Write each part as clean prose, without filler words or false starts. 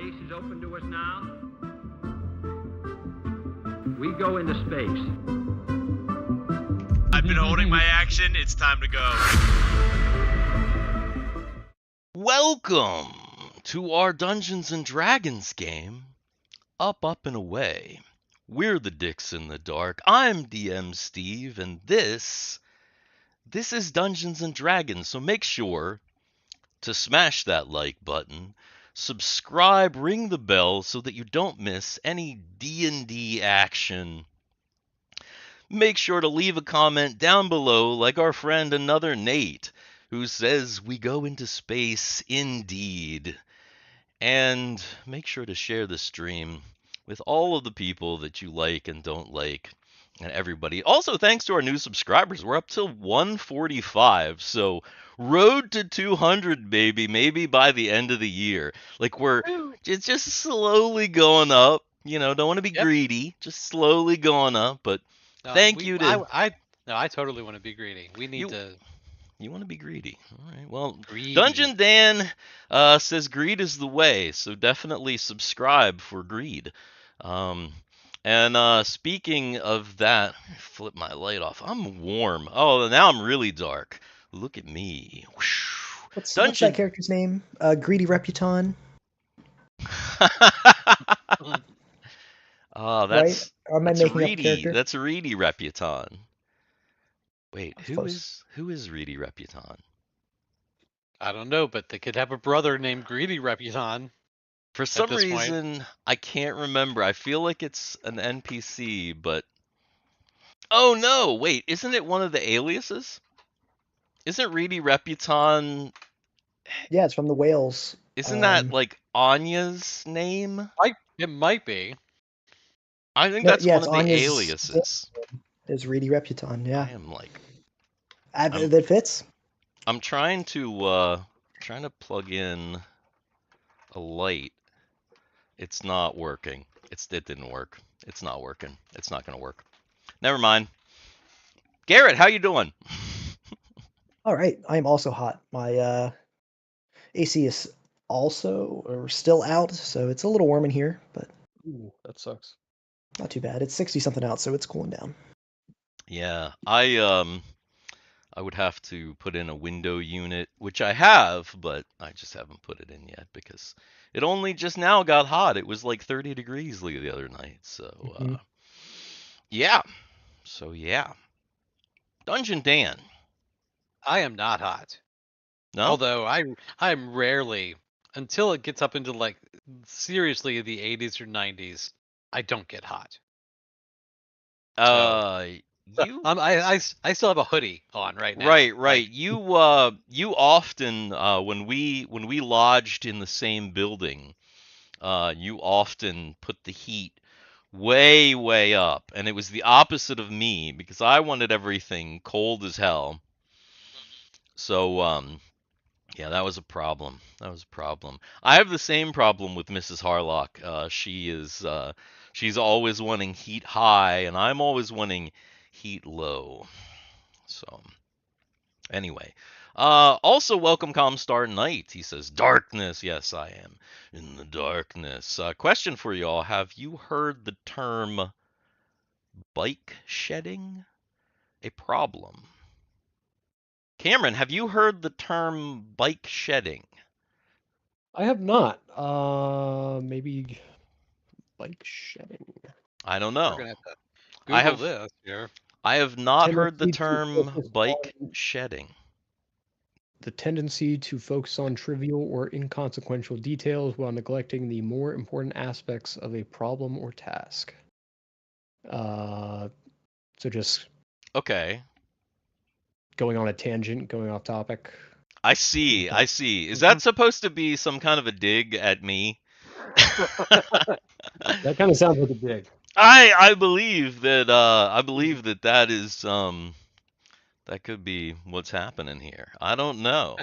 Space is open to us now. We go into space. I've been holding my action. It's time to go. Welcome to our Dungeons and Dragons game, Up, and Away. We're the Dicks in the Dark. I'm DM Steve, and this is Dungeons and Dragons. So make sure to smash that like button, subscribe, ring the bell so that you don't miss any D&D action. Make sure to leave a comment down below like our friend Another Nate, who says we go into space indeed. And make sure to share the stream with all of the people that you like and don't like, and everybody. Also, thanks to our new subscribers, we're up to 145, so road to 200, baby, maybe by the end of the year. Like, it's just slowly going up, you know, don't want to be greedy, just slowly going up, but thank you to... I totally want to be greedy. We need to... You want to be greedy. All right. Well, greedy. Dungeon Dan says greed is the way, so definitely subscribe for greed. And speaking of that, flip my light off. I'm warm. Oh, now I'm really dark. Look at me. What's that character's name? Greedy Reputon. Oh, that's right? Am I that's making Reedy. Up character? That's Reedy Reputon. Wait, who close. is Reedy Reputon? I don't know, but they could have a brother named Greedy Reputon. For some reason, I can't remember. I feel like it's an NPC, but... Oh, no! Wait, isn't it one of the aliases? Isn't Reedy Reputon... Yeah, it's from the Whales. Isn't that, like, Anya's name? It might be. I think that's one of the Anya's aliases. Is Reedy Reputon, yeah. I am, like... that fits? I'm trying to plug in a light. It's not working. It didn't work. It's not working. It's not going to work. Never mind. Garrett, how you doing? All right. I am also hot. My AC is still out, so it's a little warm in here, but ooh, that sucks. Not too bad. It's 60 something out, so it's cooling down. Yeah, I would have to put in a window unit, which I have, but I just haven't put it in yet because it only just now got hot. It was like 30 degrees the other night. So, yeah. So, yeah. Dungeon Dan. I am not hot. No? Although I'm rarely, until it gets up into like seriously the 80s or 90s, I don't get hot. I still have a hoodie on right now. Right. Like, You often when we lodged in the same building, you often put the heat way up, and it was the opposite of me because I wanted everything cold as hell. So yeah, that was a problem. I have the same problem with Mrs. Harlock. She's always wanting heat high, and I'm always wanting heat low. So, anyway. Also, welcome Comstar Knight. He says, darkness. Yes, I am in the darkness. Question for y'all. Have you heard the term bike shedding a problem? Cameron, have you heard the term bike shedding? I have not. Maybe bike shedding. I don't know. We're gonna have to Google this here. I have not heard the term bike shedding. The tendency to focus on trivial or inconsequential details while neglecting the more important aspects of a problem or task. So just okay. Going on a tangent, going off topic. I see. Is that supposed to be some kind of a dig at me? That kind of sounds like a dig. I believe that that is that could be what's happening here. I don't know.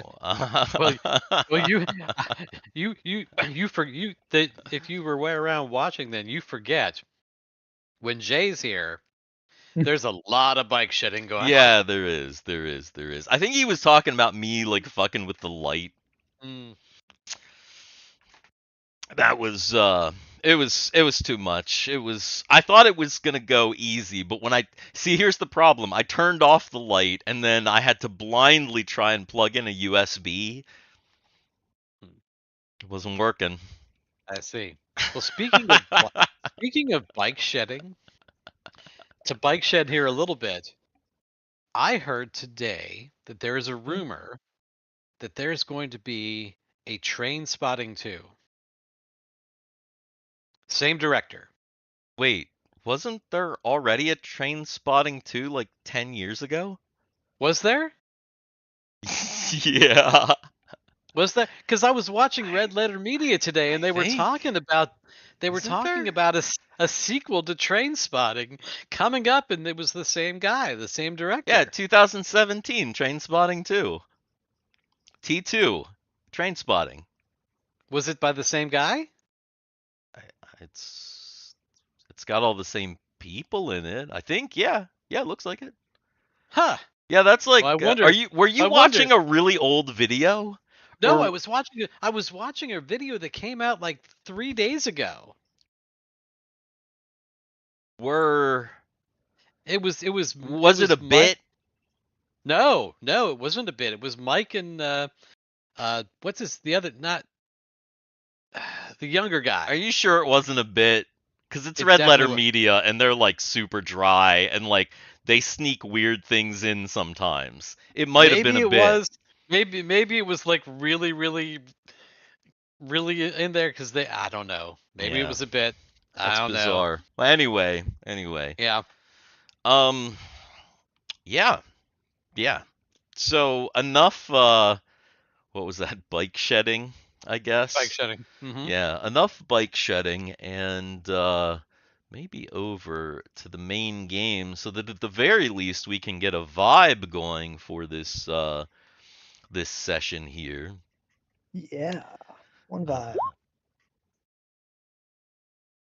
If you were way around watching, then you forget when Jay's here. There's a lot of bike shedding going on. Yeah, there is. I think he was talking about me like fucking with the light. that was it was too much. I thought it was gonna go easy, but when I see, here's the problem. I turned off the light and then I had to blindly try and plug in a USB. It wasn't working. I see. Well, speaking of bike shedding, to bike shed here a little bit, I heard today that there is a rumor that there's going to be a Train Spotting 2. Same director. Wait, wasn't there already a Train Spotting 2 like 10 years ago? Was there? Yeah. Was there? Because I was watching Red Letter Media today, and I they were think. talking about Isn't there? a sequel to Train Spotting coming up, and it was the same guy, the same director. Yeah, 2017 Train Spotting 2. T2 Train Spotting. Was it by the same guy? It's got all the same people in it. I think. Yeah, it looks like it. Huh. Yeah, that's like. Well, I wonder. Were you I watching wonder. a really old video? No, Or I was watching a video that came out like 3 days ago. were Was it it a Mike? bit? No, it wasn't a bit. It was Mike and what's the other, not the younger guy. Are you sure it wasn't a bit? Because it's It Red Letter definitely wa- Media, and they're like super dry, and like they sneak weird things in sometimes. It might have been Maybe a it bit. was. Maybe it was like really, really, really in there because I don't know. Maybe it Yeah. was a bit. I That's don't know. bizarre. Well, anyway. Yeah. Yeah. So enough. What was that? Bike shedding, I guess. Bike shedding. Mm-hmm. Yeah, enough bike shedding, and maybe over to the main game, so that at the very least we can get a vibe going for this this session here. Yeah, one vibe.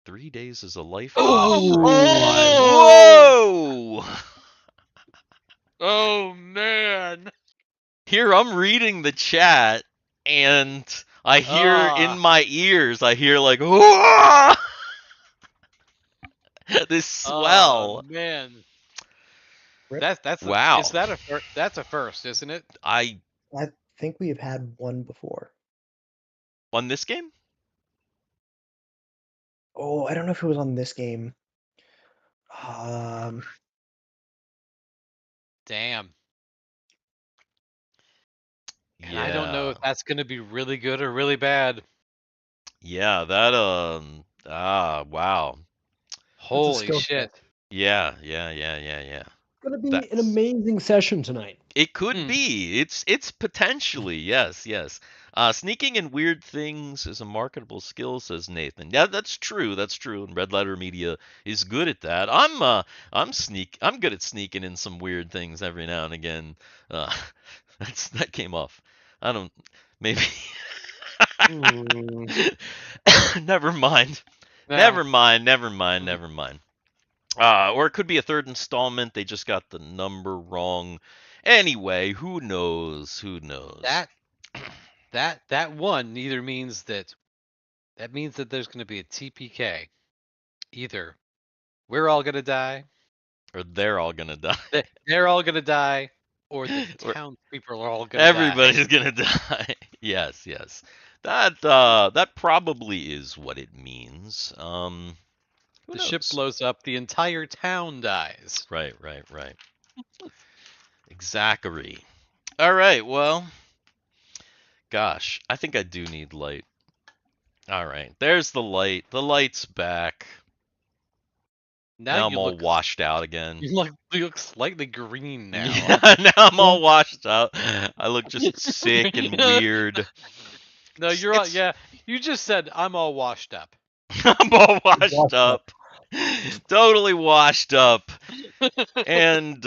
3 days is a life. Oh! Whoa! Oh man. Here I'm reading the chat, and I hear in my ears, I hear like, "Whoa!" This swell. Oh man. Rip. That's Wow. Is that that's a first, isn't it? I I think we have had one before. won this game? Oh, I don't know if it was on this game. Damn. And Yeah. I don't know if that's going to be really good or really bad. Yeah, that wow. Holy skill shit. check. Yeah. It's gonna be That's- an amazing session tonight. It could be. It's potentially, yes. Sneaking in weird things is a marketable skill, says Nathan. Yeah, that's true. And Red Letter Media is good at that. I'm good at sneaking in some weird things every now and again. That came off. I don't maybe Never mind. No. Never mind. Or it could be a third installment. They just got the number wrong. Anyway, who knows? That one either means that there's going to be a TPK. Either we're all going to die, Or they're all gonna die. they're all going to die, or the Or- townspeople are all going to die. Everybody's gonna die. Yes. That probably is what it means. Who The ship knows? blows up, the entire town dies. Right. Exactly. All right. Well, gosh, I think I do need light. All right, there's the light. The light's back. Now I'm all washed out again. You look slightly green now. Yeah, now I'm all washed out. I look just sick and weird. No, you're all, yeah. You just said I'm all washed up. I'm all washed up. Totally washed up. And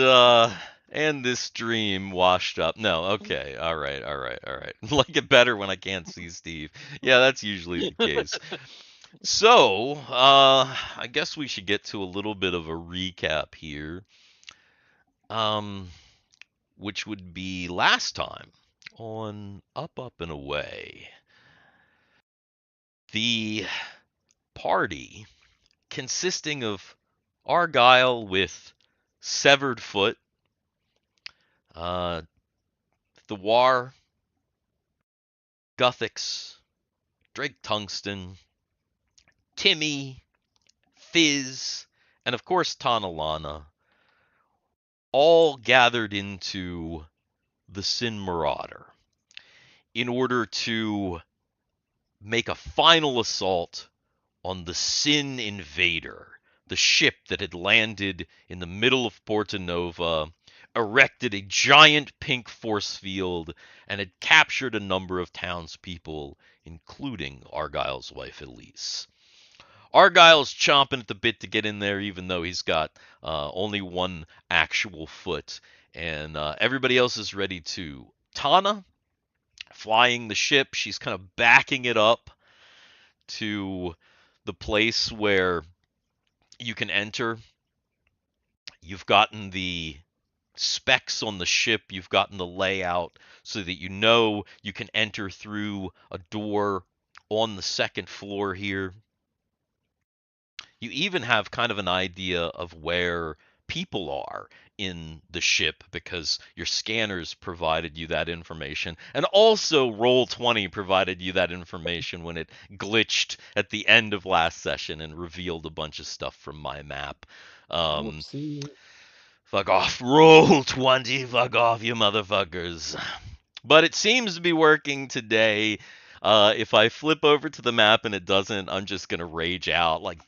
this dream washed up. No, okay. All right. Like it better when I can't see Steve. Yeah, that's usually the case. So, I guess we should get to a little bit of a recap here. Which would be last time on Up, and Away. The party, consisting of Argyle with severed foot, Thiwar, Guthix, Drake Tungsten, Timmy, Fizz, and of course Tanalana, all gathered into the Sin Marauder in order to make a final assault on the Sin Invader, the ship that had landed in the middle of Porta Nova, erected a giant pink force field, and had captured a number of townspeople, including Argyle's wife Elise. Argyle's chomping at the bit to get in there, even though he's got only one actual foot, and everybody else is ready to. Tana, flying the ship, she's kind of backing it up to the place where you can enter. You've gotten the specs on the ship, you've gotten the layout so that you know you can enter through a door on the second floor here. You even have kind of an idea of where people are in the ship because your scanners provided you that information, and also Roll20 provided you that information when it glitched at the end of last session and revealed a bunch of stuff from my map. Whoopsie. Fuck off, Roll20, fuck off, you motherfuckers. But it seems to be working today. If I flip over to the map and it doesn't, I'm just gonna rage out, like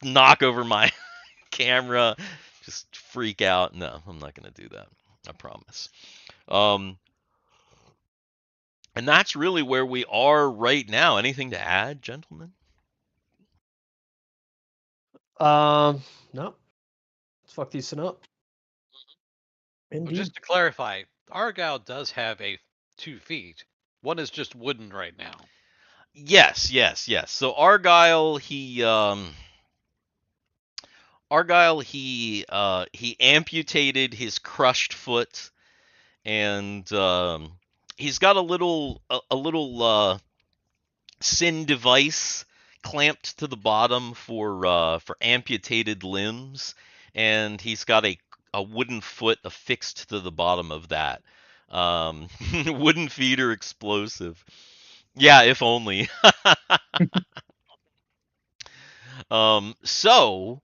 knock over my camera, just freak out. No, I'm not gonna do that. I promise. And that's really where we are right now. Anything to add, gentlemen? No. Let's fuck these up. Well, Indeed. just to clarify, Argyle does have 2 feet. One is just wooden right now. Yes. So Argyle, he amputated his crushed foot, and he's got a little sin device clamped to the bottom for amputated limbs, and he's got a wooden foot affixed to the bottom of that. Wooden feeder explosive. Yeah, if only. So,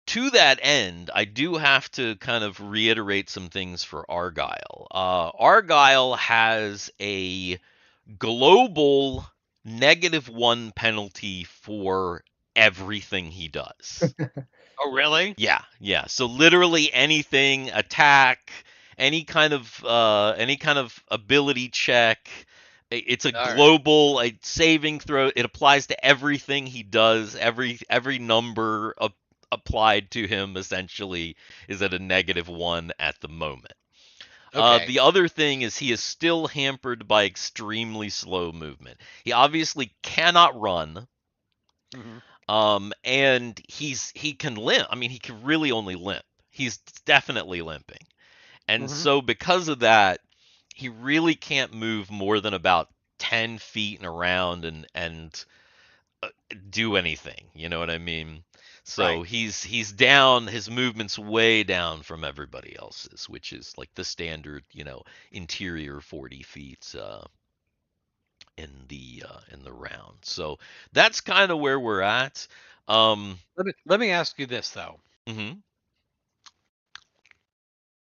to that end, I do have to kind of reiterate some things for Argyle. Argyle has a global -1 penalty for everything he does. Oh, really? Yeah. So literally anything, attack, any kind of ability check. It's a global saving throw. It applies to everything he does. Every number applied to him essentially is at a -1 at the moment. Okay. The other thing is he is still hampered by extremely slow movement. He obviously cannot run. And he can limp. I mean, he can really only limp. He's definitely limping. And so because of that, he really can't move more than about 10 feet and around and do anything. You know what I mean? So Right. he's down, his movement's way down from everybody else's, which is like the standard, interior 40 feet in the round. So that's kind of where we're at. Let me ask you this though. Mhm.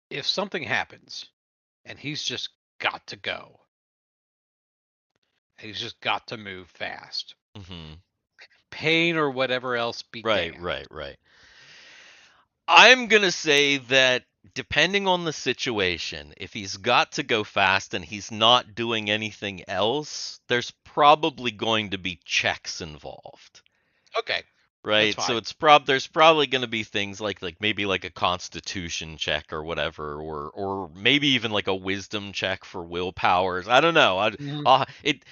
If something happens and he's just got to go, he's just got to move fast, Mhm. pain or whatever else be damned. Right. I'm going to say that depending on the situation, if he's got to go fast and he's not doing anything else, there's probably going to be checks involved. Okay. Right? That's So fine. there's probably going to be things like maybe like a constitution check or whatever, or maybe even like a wisdom check for willpowers. I don't know. It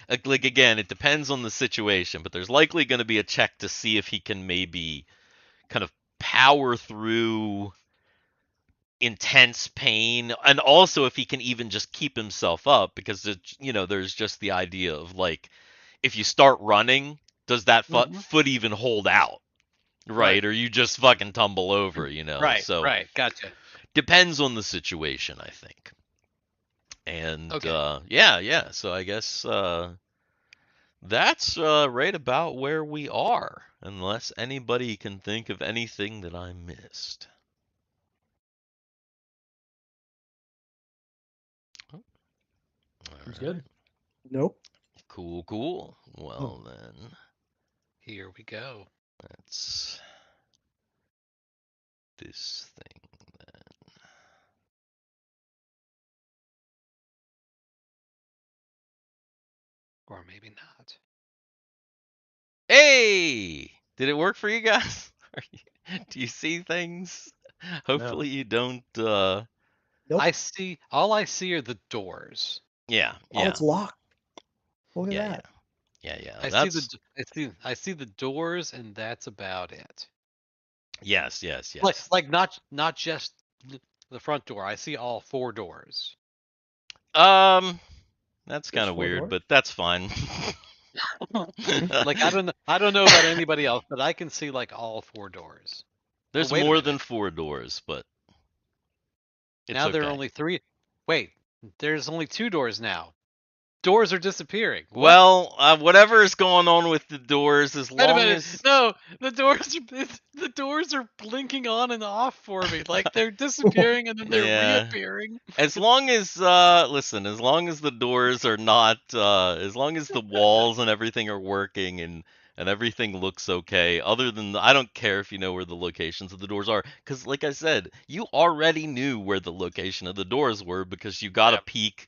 depends on the situation, but there's likely going to be a check to see if he can maybe kind of power through intense pain, and also if he can even just keep himself up, because there's just the idea of like if you start running, does that Mhm. foot even hold out? Right? Or you just fucking tumble over, you know? Right, So right. Gotcha. depends on the situation, I think. And Okay. yeah. So I guess that's right about where we are, unless anybody can think of anything that I missed. Oh, all Sounds right. good. Nope. Cool. Well, then, Here we go. that's this thing then. Or maybe not. Hey! Did it work for you guys? Do you see things? Hopefully you don't, Nope. All I see are the doors. yeah. Oh, it's locked. Look at that. Yeah. I see the doors, and that's about it. Yes. Like not just the front door. I see all 4 doors. That's There's kind of 4 weird, doors. but that's fine. Like I don't know about anybody else, but I can see like all 4 doors. There's wait a more minute. than 4 doors, but it's Now there are okay. only 3. Wait, there's only 2 doors now. Doors are disappearing. What? Well, whatever is going on with the doors, as Wait a long minute. as No, the doors are blinking on and off for me. Like they're disappearing and then they're yeah, reappearing. as long as listen, as long as the doors are not, as long as the walls and everything are working and everything looks okay. Other than I don't care if you know where the locations of the doors are, because like I said, you already knew where the location of the doors were because you got a Yep. peek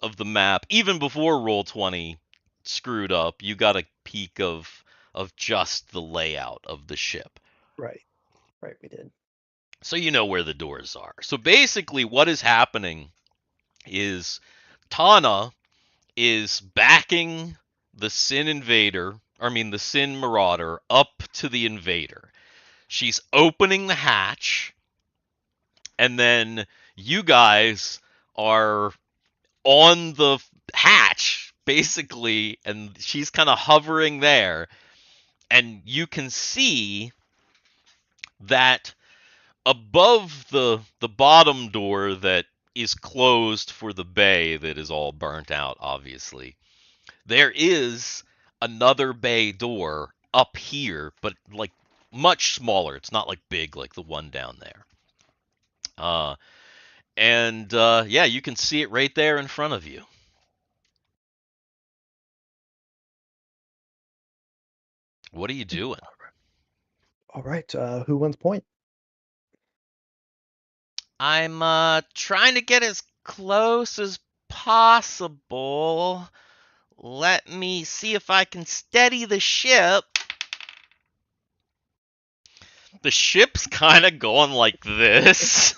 of the map even before Roll20 screwed up. You got a peek of just the layout of the ship. Right. Right, we did. So you know where the doors are. So basically what is happening is Tana is backing the the Sin Marauder up to the Invader. She's opening the hatch, and then you guys are on the hatch, basically, and she's kind of hovering there, and you can see that above the bottom door that is closed for the bay that is all burnt out, obviously, there is another bay door up here, but like much smaller. It's not like big like the one down there. And yeah, you can see it right there in front of you. What are you doing? All right. Who wants point? I'm trying to get as close as possible. Let me see if I can steady the ship. The ship's kind of going like this.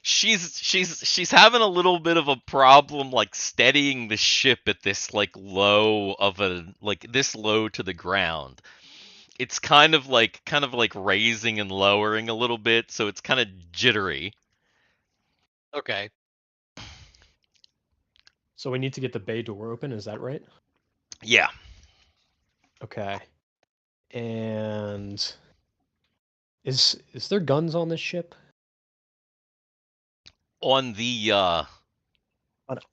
she's having a little bit of a problem like steadying the ship at this like low of a like this low to the ground. It's kind of like raising and lowering a little bit, so it's kind of jittery. Okay. So we need to get the bay door open, is that right? Yeah. Okay. And is there guns on this ship? On the On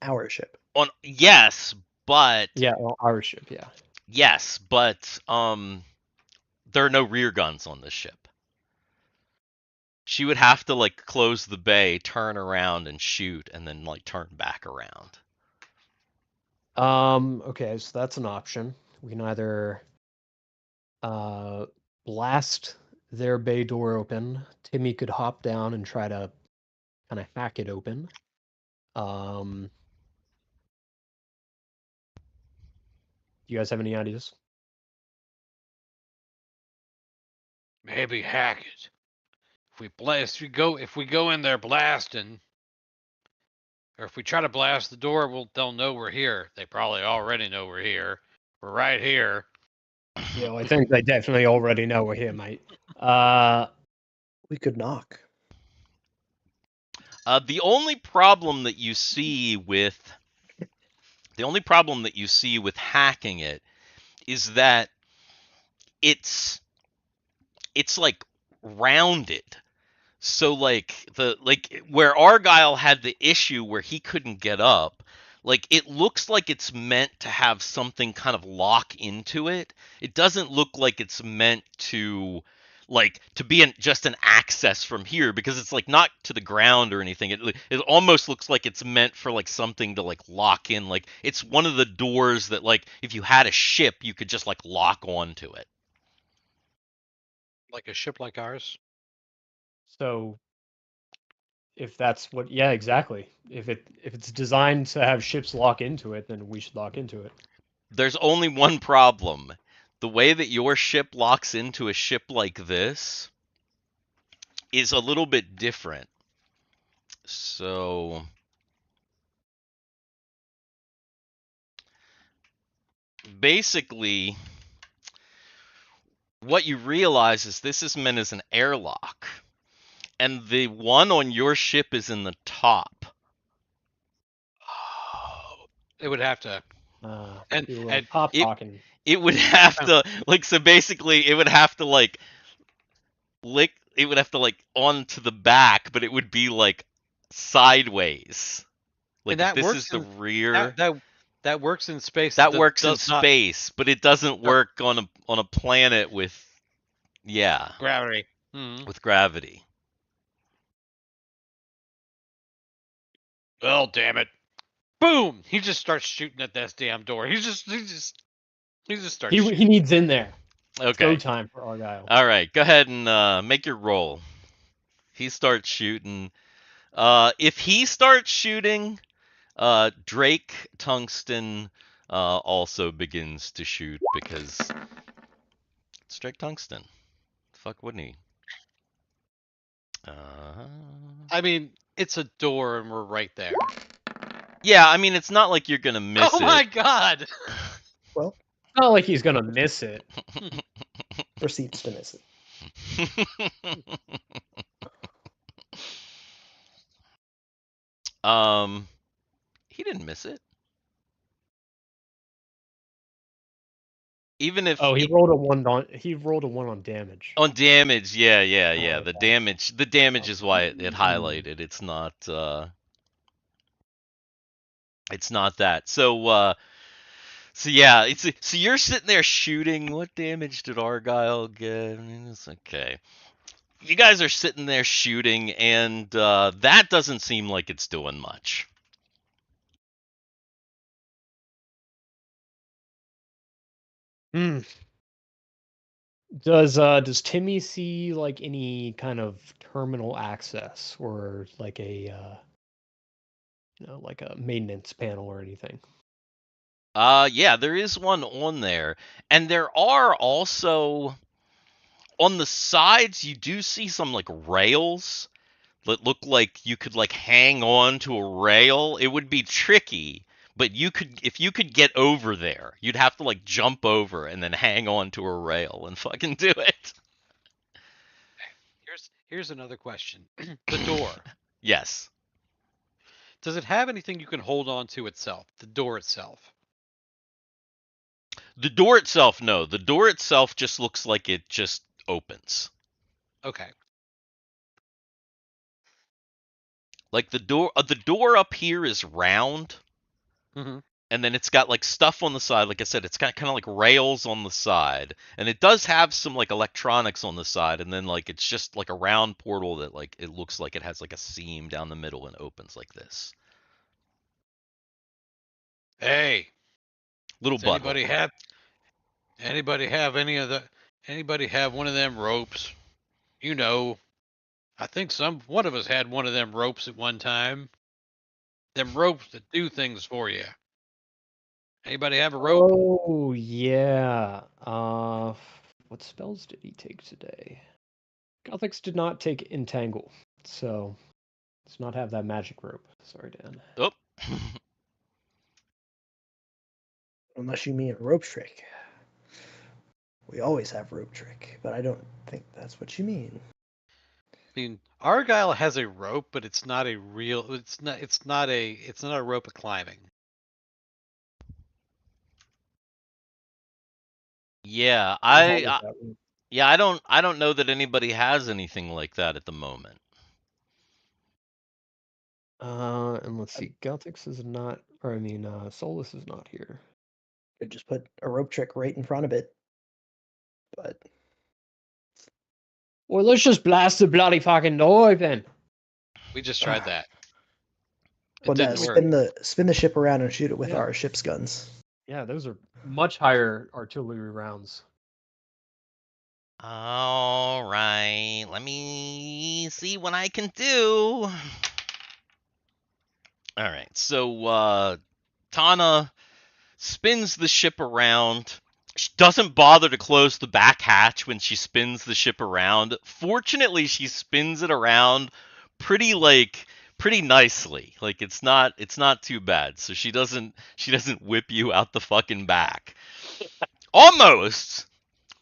our ship. on yes, but Yeah, on our ship, yeah. yes, but there are no rear guns on this ship. She would have to like close the bay, turn around and shoot, and then like turn back around. Okay, so that's an option. We can either blast their bay door open. Timmy could hop down and try to kind of hack it open. Do you guys have any ideas? Maybe hack it. If we go in there blasting, or if we try to blast the door, they'll know we're here. They probably already know we're here. We're right here. Yeah, well, I think they definitely already know we're here, mate. We could knock. The only problem that you see with The only problem that you see with hacking it is that it's like rounded. So like where Argyle had the issue where he couldn't get up, like it looks like it's meant to have something kind of lock into it. It doesn't look like it's meant to be just an access from here, because it's like not to the ground or anything. It almost looks like it's meant for like something to like lock in. Like it's one of the doors that like if you had a ship you could just like lock onto it. Like a ship like ours. So if that's what, yeah, exactly. If it's designed to have ships lock into it, then we should lock into it. There's only one problem. The way that your ship locks into a ship like this is a little bit different. So basically, what you realize is this is meant as an airlock, and the one on your ship is in the top. It would have to. And pop it- talking. It would have to like, so basically it would have to like lick. It would have to like onto the back, but it would be like sideways. Like And that this works is the in- rear. That works in space. That It works in does not space, but it doesn't work on a planet with gravity. Mhm. with gravity. Oh damn it! Boom! He just starts shooting at this damn door. He just starts. He shooting. needs in there. It's go Okay. time for Argyle. All right. Go ahead and make your roll. He starts shooting. If he starts shooting, Drake Tungsten also begins to shoot, because it's Drake Tungsten. Fuck wouldn't he? I mean, it's a door, and we're right there. Yeah, I mean it's not like you're gonna miss Oh it. my god! Well, It's not like he's gonna miss it. proceeds to miss it. He didn't miss it. Even if He rolled a 1 on damage. on damage, yeah. The okay. damage is why it highlighted. It's not that. So yeah, so you're sitting there shooting. What damage did Argyle get? I mean, it's okay. You guys are sitting there shooting, and that doesn't seem like it's doing much. Does Timmy see like any kind of terminal access or like a like a maintenance panel or anything? Yeah, there is one on there, and there are also on the sides. You do see some like rails that look like you could like hang on to a rail. It would be tricky, but if you could get over there, you'd have to like jump over and then hang on to a rail and fucking do it. Here's another question. The door. Yes. Does it have anything you can hold on to itself? The door itself. The door itself, no. The door itself just looks like it just opens. Okay. Like the door up here is round. Mm-hmm. And then it's got like stuff on the side. Like I said, it's got kind of like rails on the side, and it does have some like electronics on the side. And then like it's just like a round portal that like it looks like it has like a seam down the middle and opens like this. Hey, Little does butthole. anybody have one of them ropes? You know, I think one of us had one of them ropes at one time. Them ropes that do things for you. Anybody have a rope? Oh yeah. What spells did he take today? Guthix did not take Entangle, so does not have that magic rope. Sorry, Dan. Oh. Unless you mean a rope trick. We always have rope trick, but I don't think that's what you mean. I mean, Argyle has a rope, but it's not a real. It's not a rope of climbing. Yeah, I'll haul with that one. yeah, I don't know that anybody has anything like that at the moment. And let's see, Guthix is not, or I mean, Solus is not here. Could just put a rope trick right in front of it. But Well, let's just blast the bloody fucking door open. We just tried that. It well, no, didn't work. spin the ship around and shoot it with Yeah. our ship's guns. Yeah, those are much higher artillery rounds. All right, let me see what I can do. All right, so Tana spins the ship around. She doesn't bother to close the back hatch when she spins the ship around. Fortunately, she spins it around pretty nicely. Like it's not too bad. So she doesn't whip you out the fucking back. Almost.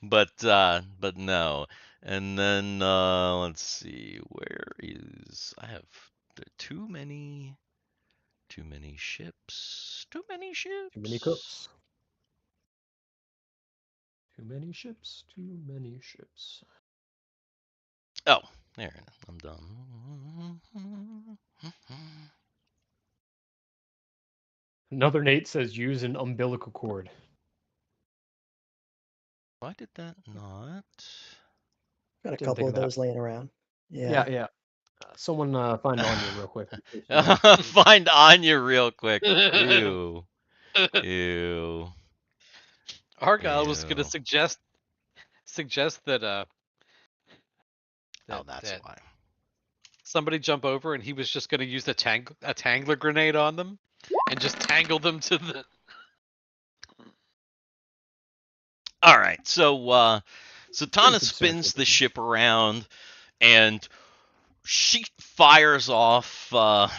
But no. And then let's see, where is I have too many ships. Too many ships. Too many cooks. Too many ships. Too many ships. Oh, there. I'm done. Another Nate says use an umbilical cord. Why did that not? Got a Didn't couple think of of that. those laying around. Yeah. Yeah. Someone find Anya real quick. Find Anya real quick. Ew. Ew. Argyle was going Ew. to suggest that Oh, that's that why. somebody jump over and he was just going to use a tangler grenade on them and just tangle them to the. All right, so Tana substantial spins the damage. ship around, and she fires off a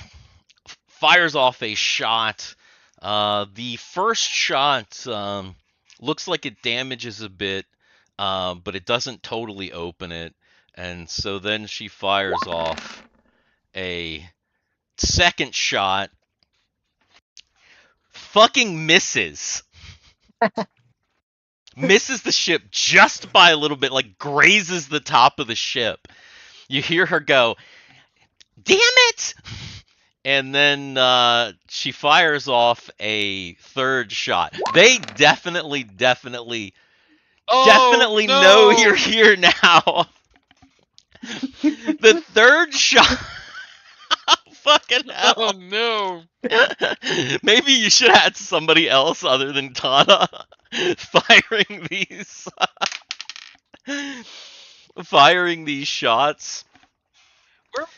shot. The first shot looks like it damages a bit, but it doesn't totally open it, and so then she fires off a second shot. Fucking misses. Misses the ship just by a little bit, like grazes the top of the ship. You hear her go, "Damn it!" And then she fires off a third shot. They definitely know you're here now. The third shot. Fucking hell. Oh no! Maybe you should have had somebody else other than Tana firing these shots.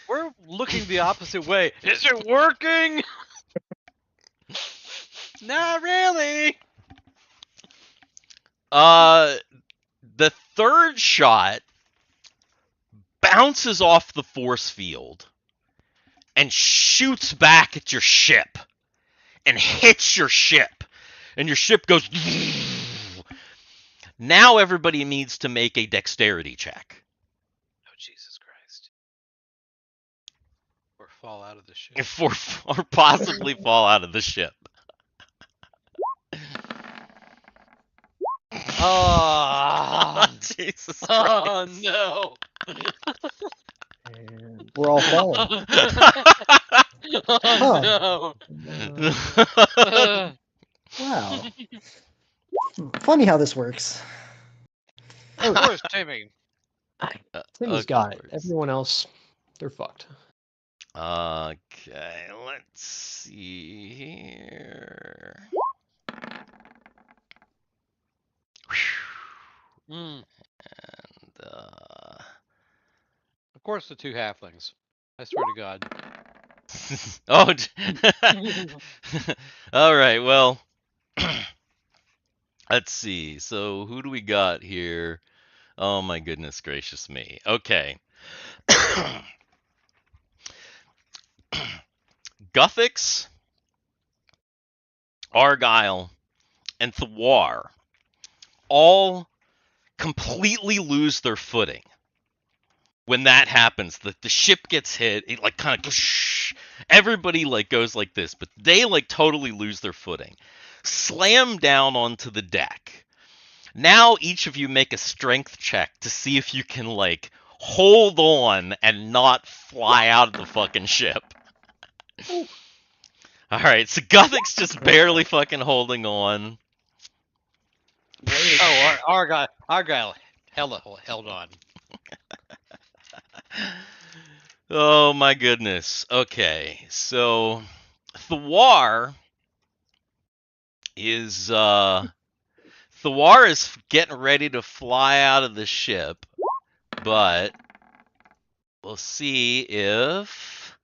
We're looking the opposite way. Is it working? Not really. The third shot bounces off the force field and shoots back at your ship and hits your ship, and your ship goes. Now everybody needs to make a dexterity check. Oh Jesus Christ! Or fall out of the ship. Or possibly fall out of the ship. Oh, Jesus Christ. oh no! And we're all falling. Oh no! Wow. Funny how this works. Of course, Timmy. Timmy's Of got it. course. Everyone else, they're fucked. Okay, let's see here. Mm. And Of course, the two halflings. I swear to God. oh, all right. Well, let's see. So who do we got here? Oh my goodness gracious me. Okay. Guthix, Argyle, and Thiwar all completely lose their footing. When that happens, the ship gets hit, it like kind of everybody like goes like this, but they like totally lose their footing. Slam down onto the deck. Now each of you make a strength check to see if you can, like, hold on and not fly out of the fucking ship. Alright, so Guthix just barely fucking holding on. Oh, Argyle held on. Oh my goodness. Okay, so Thiwar is getting ready to fly out of the ship, but we'll see if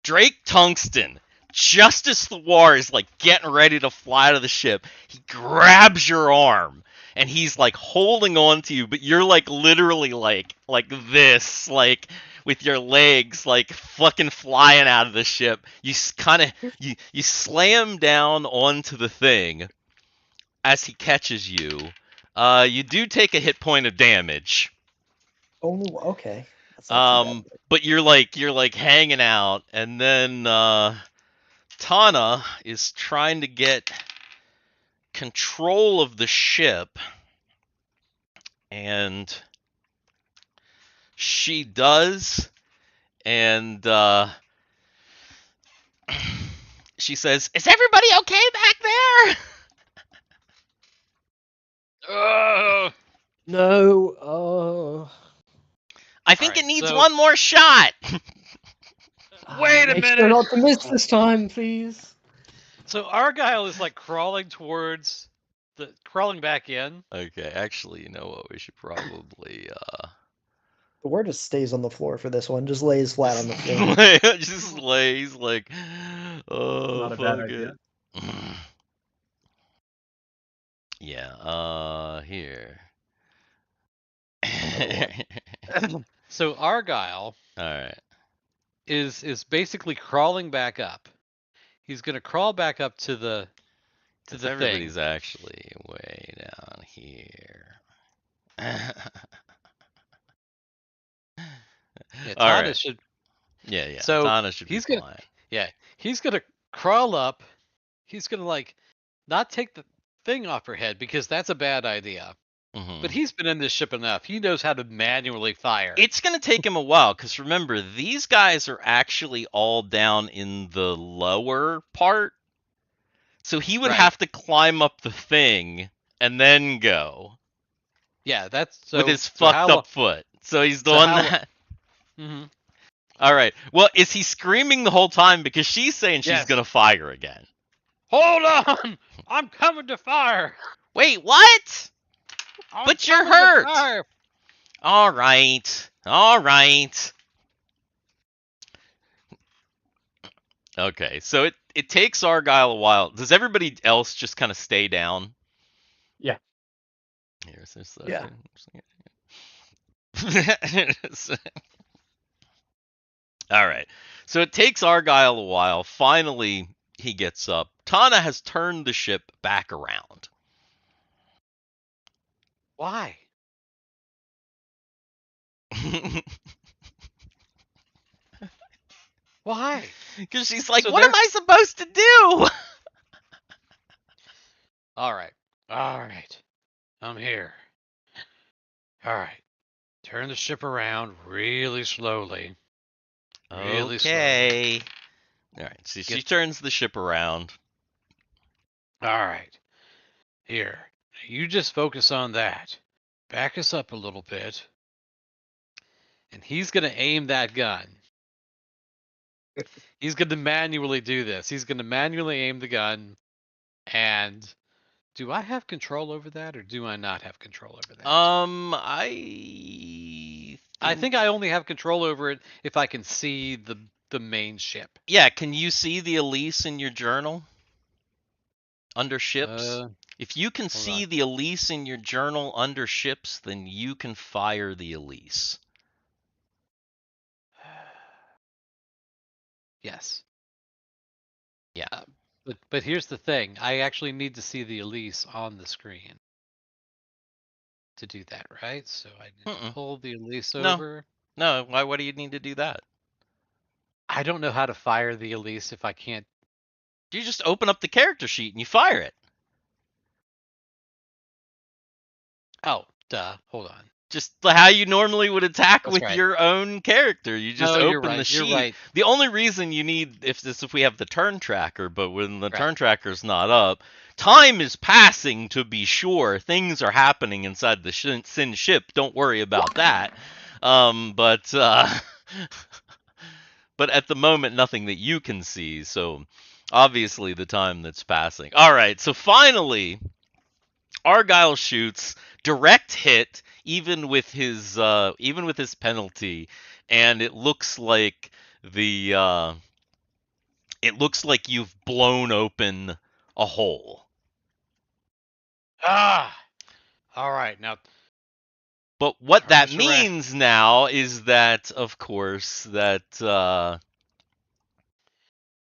Drake Tungsten, just as Thiwar is like getting ready to fly to the ship, he grabs your arm and he's like holding on to you, but you're like literally like this, like with your legs like fucking flying out of the ship. You kind of you slam down onto the thing as he catches you. You do take a hit point of damage. Only okay. That's not too bad. But you're like hanging out, and then Tana is trying to get control of the ship, and she does, and she says, "Is everybody okay back there?" No. I think Alright, it needs so- one more shot. Wait a Make minute. sure not to miss this time, please. So Argyle is like crawling back in. Okay, actually, you know what? We should probably The word just stays on the floor for this one. Just lays flat on the floor. just lays like, oh, Not a bad fuck idea. it. Yeah, here. So Argyle Alright. is basically crawling back up. He's gonna crawl back up to the thing. Everybody's actually way down here. Yeah, All Tana right. should. Yeah. So Tana should be he's gonna- flying. Yeah, he's gonna crawl up. He's gonna like not take the thing off her head because that's a bad idea. Mhm. But he's been in this ship enough. He knows how to manually fire. It's going to take him a while, because remember, these guys are actually all down in the lower part. So he would Right. have to climb up the thing and then go Yeah, that's so, with his so how fucked up foot. So he's doing how- that. Mm-hmm. All right. Well, is he screaming the whole time? Because she's saying she's Yes. going to fire again. Hold on! I'm coming to fire. Wait, what? I'm But you're coming to hurt. fire. All right. Okay, so it takes Argyle a while. Does everybody else just kind of stay down? Yeah. Here's this. Yeah. All right. So it takes Argyle a while. Finally, he gets up. Tana has turned the ship back around. Why? Why? Because she's like, So what am I supposed to do? All right. I'm here. All right. Turn the ship around really slowly. Really Okay. All right. So she Get- turns the ship around. All right. Here. You just focus on that. Back us up a little bit. And he's going to aim that gun. He's going to manually do this. He's going to manually aim the gun. And do I have control over that or do I not have control over that? I think I only have control over it if I can see the main ship. Yeah, can you see the Elise in your journal? Under ships? If you can see the Elise in your journal under ships, then you can fire the Elise. Yes. Yeah. But here's the thing. I actually need to see the Elise on the screen to do that, right? So I need to pull the Elise No. over. No, why do you need to do that? I don't know how to fire the Elise if I can't. You just open up the character sheet and you fire it. Oh, duh. Hold on. Just how you normally would attack That's with right. your own character. You just No, you're open the right. sheet. You're right. The only reason you need if we have the turn tracker, but when the Right. turn tracker's not up, time is passing to be sure. Things are happening inside the Sin ship. Don't worry about that. But but at the moment, nothing that you can see. So obviously, the time that's passing. All right. So finally, Argyle shoots direct hit, even with his penalty, and it looks like you've blown open a hole. Ah. All right. Now. But what Turn that this around. means now is that, of course, that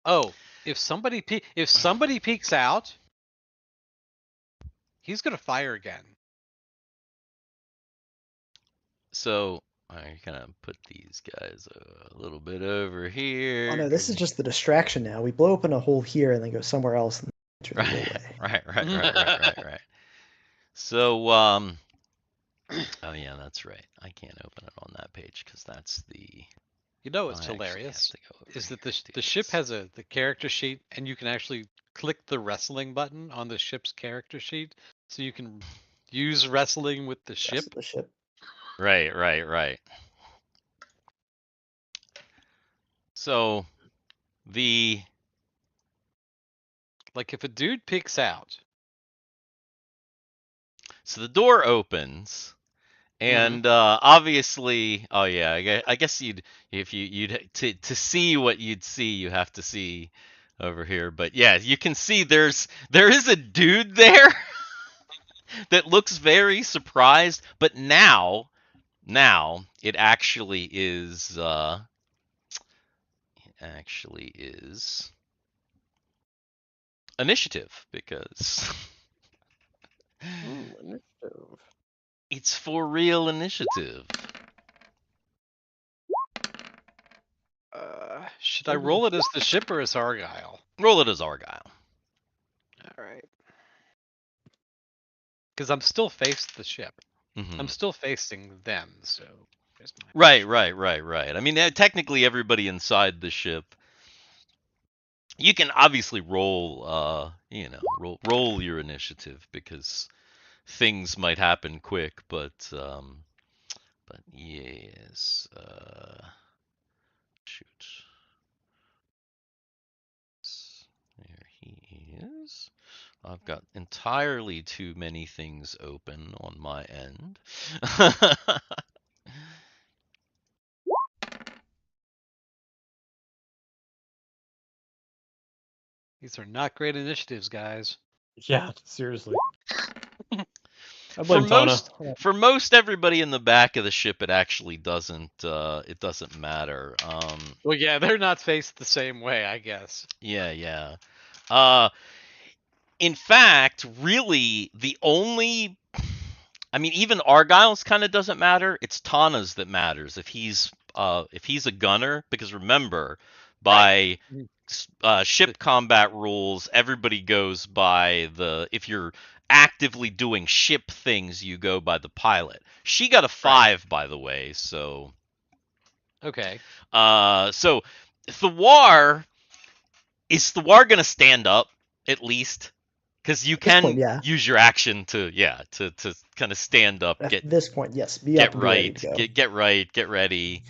Oh, if somebody peeks out, he's gonna fire again. so I'm gonna put these guys a little bit over here. Oh no, this is just the distraction now. We blow open a hole here and then go somewhere else and enter the Right, doorway. right. So, oh yeah, that's right. I can't open it on that page because that's the. You know what's I actually have hilarious to go over is that here to the do ship this. has the character sheet, and you can actually click the wrestling button on the ship's character sheet, so you can use wrestling with the ship. Rest of the ship. Right. So, Like if a dude peeks out. so the door opens, and obviously, oh yeah, I guess you'd to see what you'd see, you have to see over here. But yeah, you can see there is a dude there that looks very surprised, but now it actually is initiative because Initiative. it's for real initiative. Should I roll it as the ship or as Argyle? Roll it as Argyle. All right. Because I'm still faced the ship. Mhm. I'm still facing them, so. there's my Right. I mean, technically, everybody inside the ship. You can obviously roll, roll your initiative because things might happen quick, but yes, shoot, there he is. I've got entirely too many things open on my end. These are not great initiatives, guys. Yeah, seriously. I For blame Tana. most everybody in the back of the ship, it actually doesn't matter. Well, yeah, they're not faced the same way, I guess. Yeah. In fact, really, the only, I mean, even Argyle's kind of doesn't matter. It's Tana's that matters if he's a gunner, because remember, by ship combat rules, everybody goes by if you're actively doing ship things, you go by the pilot. She got a 5, by the way, so. Okay. So Thiwar, is Thiwar gonna stand up at least? Because you can point, yeah. use your action to kind of stand up, At this point, yes. Be get up and be ready right, to go. get right, get ready.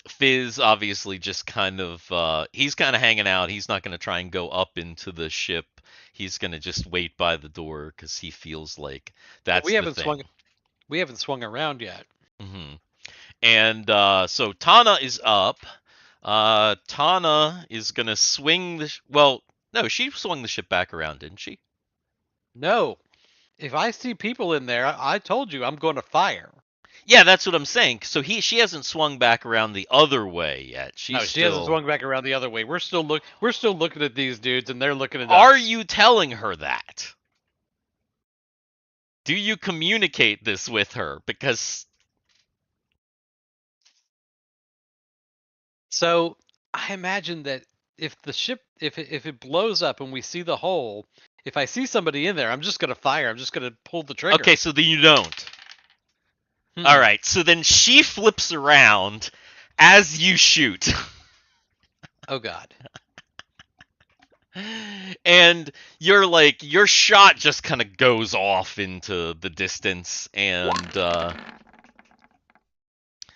Fizz obviously just kind of he's kind of hanging out. He's not going to try and go up into the ship. He's going to just wait by the door because he feels like that's we haven't the thing. We haven't swung around yet. Mm-hmm. And so Tana is up. Tana is going to swing the well, no, she swung the ship back around, didn't she? No. If I see people in there, I told you I'm going to fire. Yeah, that's what I'm saying. So she hasn't swung back around the other way yet. She hasn't swung back around the other way. We're still looking at these dudes, and they're looking at us. Are you telling her that? Do you communicate this with her? Because So I imagine that if the ship, if it blows up and we see the hole, if I see somebody in there, I'm just gonna fire. I'm just gonna pull the trigger. Okay, so then you don't. All right, so then she flips around as you shoot. Oh God. And you're like, your shot just kind of goes off into the distance, and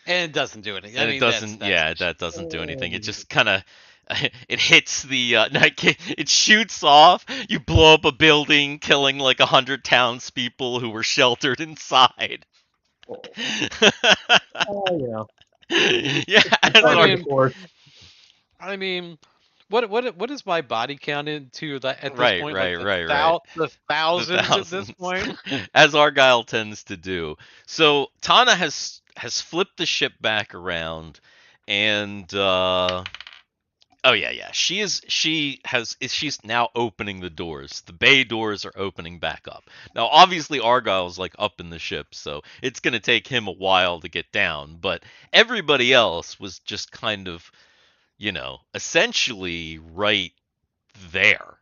And it doesn't do anything. and I it mean, doesn't. that's Yeah, that doesn't do anything. It just kind of it hits the it shoots off. You blow up a building, killing like 100 townspeople who were sheltered inside. Oh, Yeah, as yeah. I our- mean- Of course. I mean, what is my body count into that at this Right, point? right, like right. The thousands at this thousands. point. As Argyle tends to do. So Tana has flipped the ship back around, and oh yeah. She's now opening the doors. The bay doors are opening back up. Now obviously Argyle's like up in the ship, so it's gonna take him a while to get down, but everybody else was just kind of, essentially right there.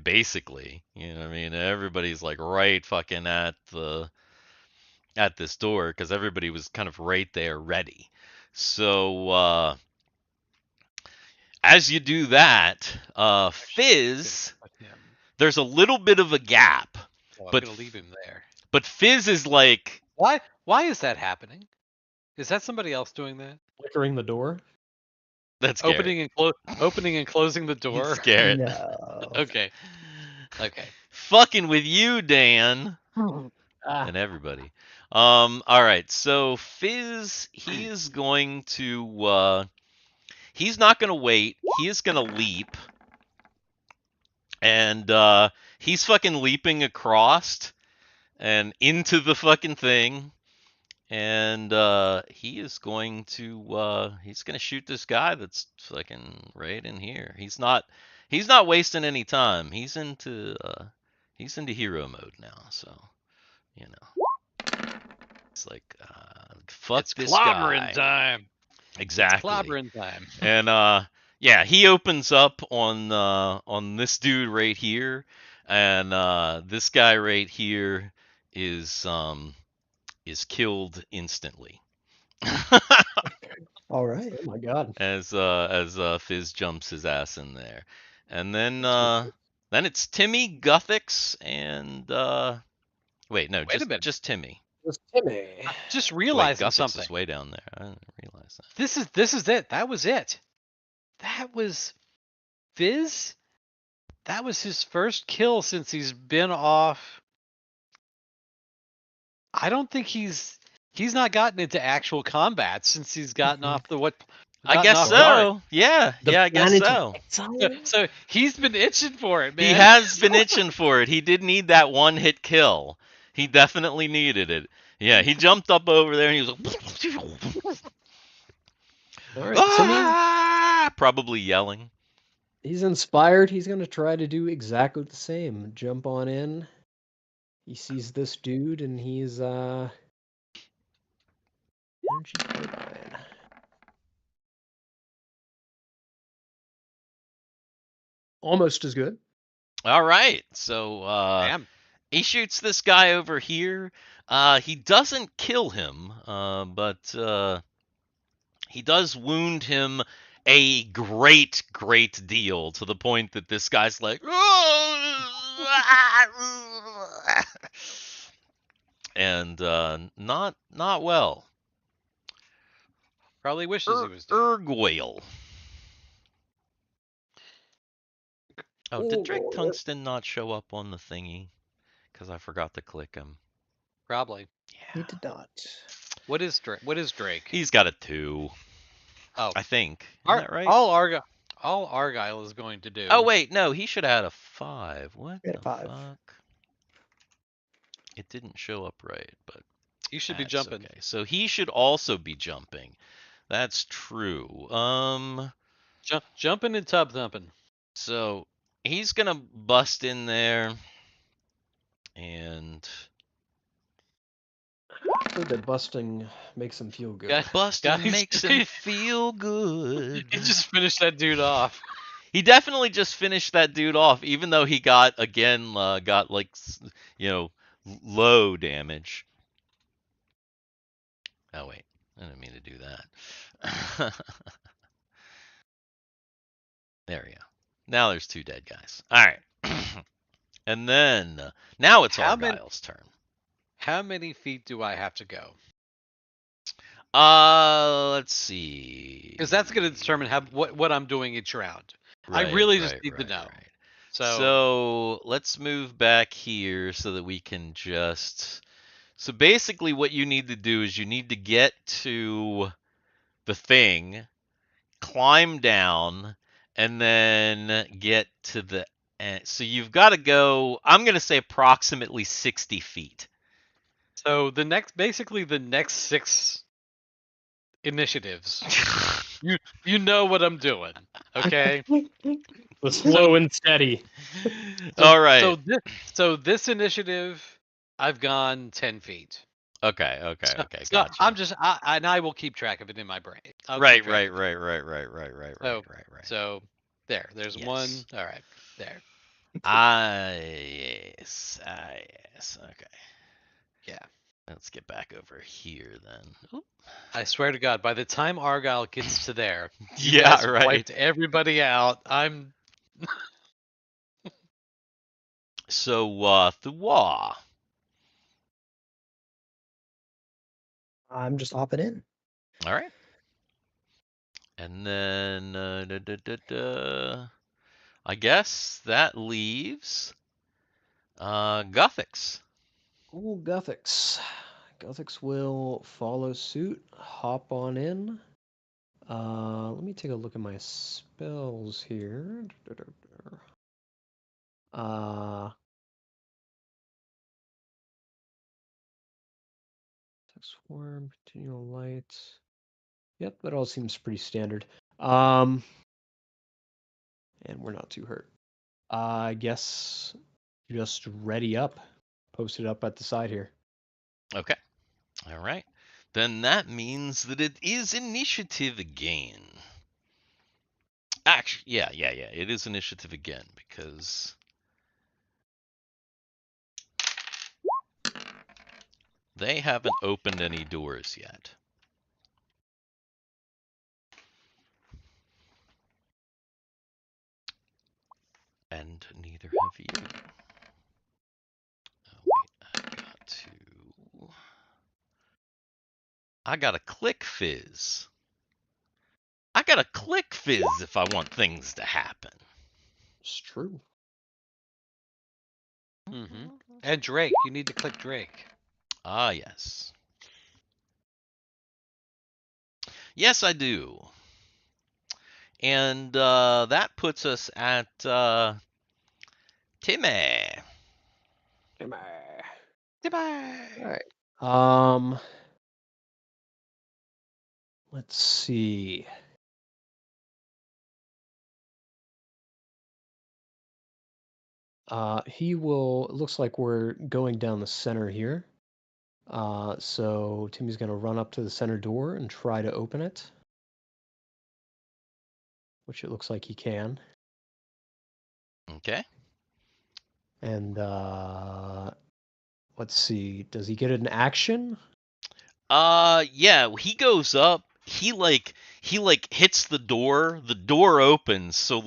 Basically, I mean, everybody's like right fucking at this door because everybody was kind of right there ready. So as you do that, Fizz, there's a little bit of a gap, So but I'm gonna leave him there. but Fizz is like, Why? Why is that happening? Is that somebody else doing that? Flickering the door. that's Garrett. Opening and closing the door. It's Garrett. No. Okay. Okay. Fucking with you, Dan. Ah, And everybody. All right. So Fizz, he is going to. He's not going to wait. He is going to leap, and he's fucking leaping across and into the fucking thing, and he is going to. He's going to shoot this guy that's fucking right in here. He's not wasting any time. He's into hero mode now. So. It's like, fuck It's this clobbering guy. time. Exactly. Clobbering time. And yeah, he opens up on this dude right here, and this guy right here is killed instantly. All right. oh my God. as Fizz jumps his ass in there, and then it's Timmy, Guthix, and wait, no, Wait a minute. just Timmy. It's Timmy. Just Wait, realizing Guthix something. is way down there. I didn't realize that. This is it. That was it. That was Fizz. That was his first kill since he's been off. I don't think he's not gotten into actual combat since he's gotten off the what. I gotten guess off so. guard. Yeah, I guess Vanity so. Exile? So he's been itching for it, man. He has been itching for it. He did need that one-hit kill. He definitely needed it. Yeah, he jumped up over there and he was like, All right, Timmy. "Ah!" Probably yelling. He's inspired. He's gonna try to do exactly the same. Jump on in. He sees this dude, and he's energy turbine. Almost as good. All right, so Damn. he shoots this guy over here. He doesn't kill him, but he does wound him a great deal, to the point that this guy's like, and not well. Probably wishes he was dead. Argyle. Oh, did Drake Tungsten not show up on the thingy? Because I forgot to click him. Probably. He did not. What is Drake? He's got a 2. Oh, I think. Isn't that right? all Argyle is going to do. Oh wait, no, he should have had a 5. What He had the a 5. fuck? It didn't show up right, but You should be that's jumping. Okay. So he should also be jumping. That's true. Jumping and tub thumping. So he's gonna bust in there, and heard that busting makes him feel good. Guys, Busting guys, makes him feel good. he just finished that dude off. He definitely just finished that dude off, even though he got like low damage. Oh wait, I didn't mean to do that. There we go. Now there's 2 dead guys. All right, and then now it's Argyle's turn. How many feet do I have to go? Let's see. Because that's going to determine what I'm doing each round. I Right, really just right, need to right, know. right. So, So let's move back here so that we can just. So basically, what you need to do is you need to get to the thing, climb down, and then get to the end. So you've got to go. I'm gonna say approximately 60 feet. so basically the next 6 initiatives, you know what I'm doing, okay? The slow and steady. All right. So this initiative, I've gone 10 feet. Okay. So Gotcha. I will keep track of it in my brain. I'll keep Right. track of it. Right. So there's Yes. 1. All right, there. Yes. Okay. Yeah. Let's get back over here then. Oop. I swear to God, by the time Argyle gets to there, you Yeah, guys right. wiped everybody out. So, Thiwar. I'm just hopping in. All right. And then, I guess that leaves Guthix. Ooh, Guthix. Guthix will follow suit, hop on in. Let me take a look at my spells here. Swarm, continual light. Yep, that all seems pretty standard. And we're not too hurt. I guess just ready up. Post it up at the side here. Okay. All right. Then that means that it is initiative again. Actually, yeah. It is initiative again because they haven't opened any doors yet. And neither have you. Oh, wait, I gotta click fizz. I gotta click fizz if I want things to happen. It's true. Mm-hmm. And Drake, you need to click Drake. Ah, yes. Yes, I do. And that puts us at Timmy. All right. Let's see. He will. It looks like we're going down the center here. So Timmy's gonna run up to the center door and try to open it, which it looks like he can. Okay. And let's see. Does he get an action? Yeah, he goes up. He hits the door. The door opens. So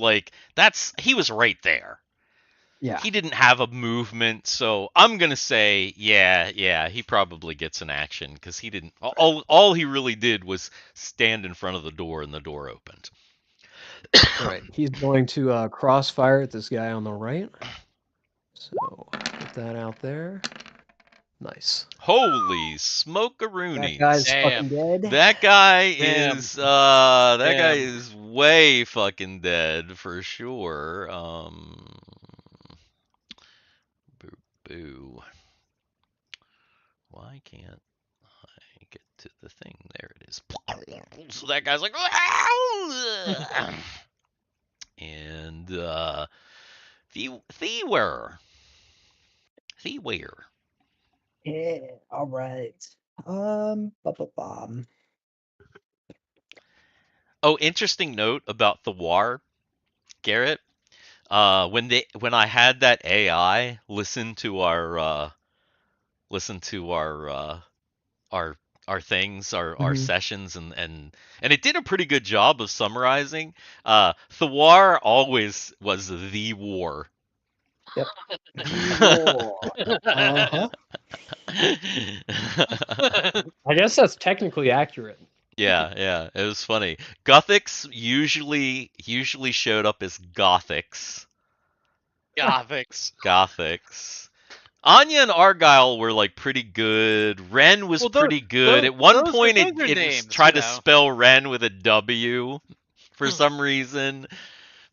he was right there. Yeah. He didn't have a movement, so I'm gonna say yeah, he probably gets an action because he didn't. All he really did was stand in front of the door, and the door opened. All right. He's going to crossfire at this guy on the right. So get that out there. Nice. Holy That smoke-a-roonies. guy's Damn. fucking dead. That guy Damn. is guy Damn. is way fucking dead for sure. Boo. Why can't I get to the thing? There it is. So that guy's like, and Thiwar. Yeah. All right. Ba-ba-bum. Oh, interesting note about Thiwar, Garrett. When I had that AI listen to our things, our Mhm. sessions, and it did a pretty good job of summarizing. Thiwar always was the war. Yep. The Uh-huh. I guess that's technically accurate. Yeah, it was funny. Guthix usually showed up as Gothix. Guthix. Gothix. Anya and Argyle were like pretty good. Ren was Well, pretty good. At one those are point, it names, tried to spell Ren with a W for some reason,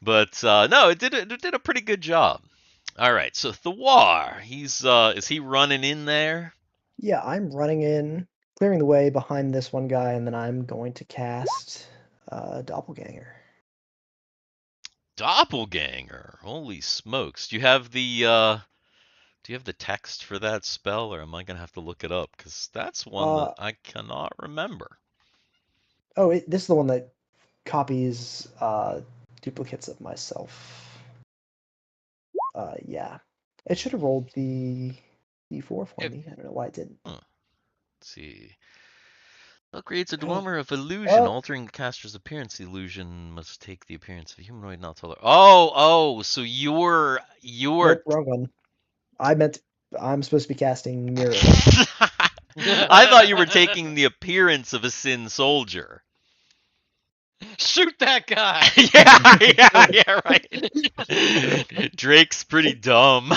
but no, it did a pretty good job. All right, so Thiwar, he's is he running in there? Yeah, I'm running in, clearing the way behind this one guy, and then I'm going to cast Doppelganger. Doppelganger. Holy smokes! Do you have the text for that spell, or am I gonna have to look it up? Because that's one that Uh, I cannot remember. oh, this is the one that copies duplicates of myself. Yeah. It should have rolled the D4 for me. I don't know why it didn't. Let's see. Spell creates a Oh, dwarf of illusion, oh, altering the caster's appearance. The illusion must take the appearance of a humanoid, not taller. Oh, so you're nope, wrong one. I'm supposed to be casting Mirror Image. I thought you were taking the appearance of a Sin soldier. Shoot that guy. Yeah, right. Drake's pretty dumb.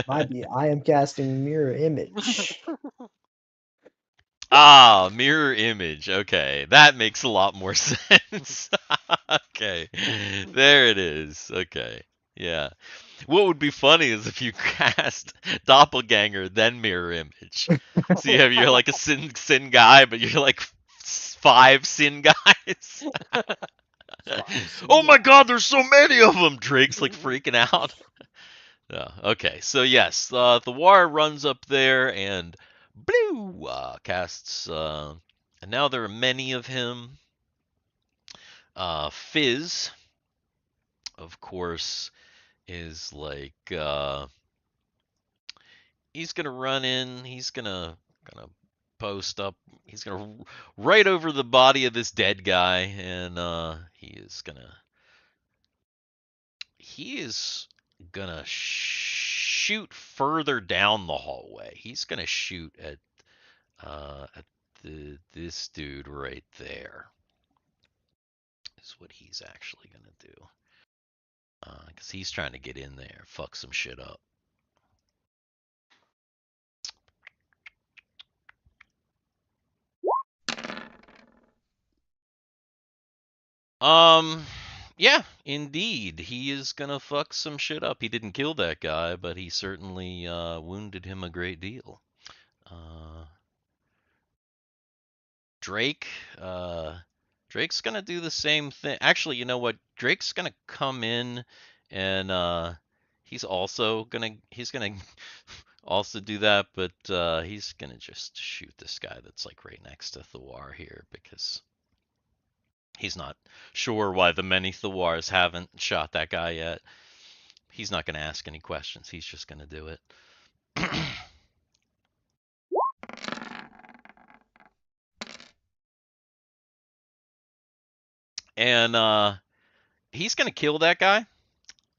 I am casting Mirror Image. Ah, mirror image. Okay, that makes a lot more sense. Okay, there it is. Okay, yeah. What would be funny is if you cast doppelganger then mirror image. So you're like a sin guy, but you're like 5 sin guys. Oh my God, there's so many of them. Drake's like freaking out. Yeah. Okay. So yes, the war runs up there and blue casts. And now there are many of him. Fizz, of course, is like he's gonna run in. He's gonna post up. He's gonna right over the body of this dead guy, and he is gonna shoot further down the hallway. He's gonna shoot at this dude right there. Is what he's actually gonna do. Because he's trying to get in there, fuck some shit up. Yeah, indeed. He is gonna fuck some shit up. He didn't kill that guy, but he certainly wounded him a great deal. Drake, Drake's gonna do the same thing. Actually, you know what? Drake's gonna come in and he's gonna also do that, but he's gonna just shoot this guy that's like right next to Thiwar here because he's not sure why the many Thiwars haven't shot that guy yet. He's not gonna ask any questions. He's just gonna do it. And he's gonna kill that guy.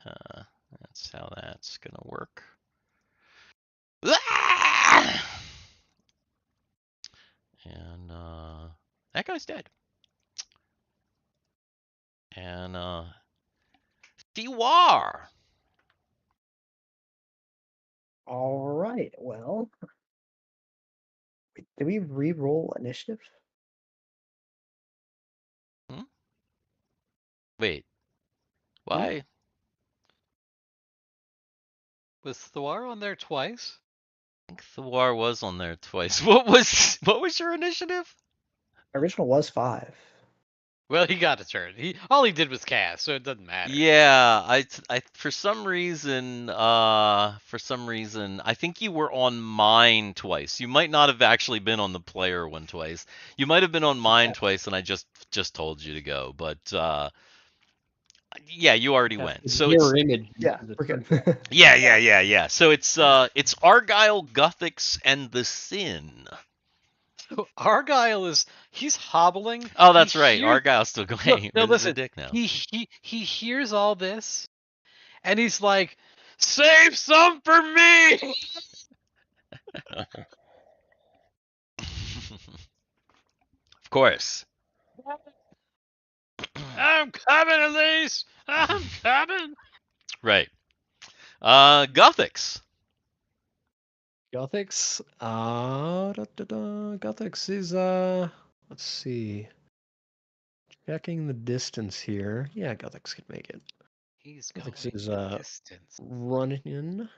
That's how that's gonna work. And that guy's dead. And Thiwar. All right. Well, did we re-roll initiative? Wait. Why? Was Thiwar on there twice? I think Thiwar was on there twice. What was your initiative? Original was 5. Well, he got a turn. All he did was cast, so it doesn't matter. Yeah, for some reason, I think you were on mine twice. You might not have actually been on the player one twice. You might have been on mine twice, and I just told you to go. But yeah, you already went. So it's mirror image. Yeah, into the we're good. turn. yeah. So it's Argyle, Guthix, and the Sin. Argyle he's hobbling. Oh, that's He right. hears- Argyle's still going. No, But he's a listen. dick now. He hears all this, and he's like, "Save some for me." Of course. I'm coming, Elise. I'm coming. Right. Guthix. Guthix. Guthix is let's see. Checking the distance here. Yeah, Guthix can make it. He's I going think this is, the distance. Running in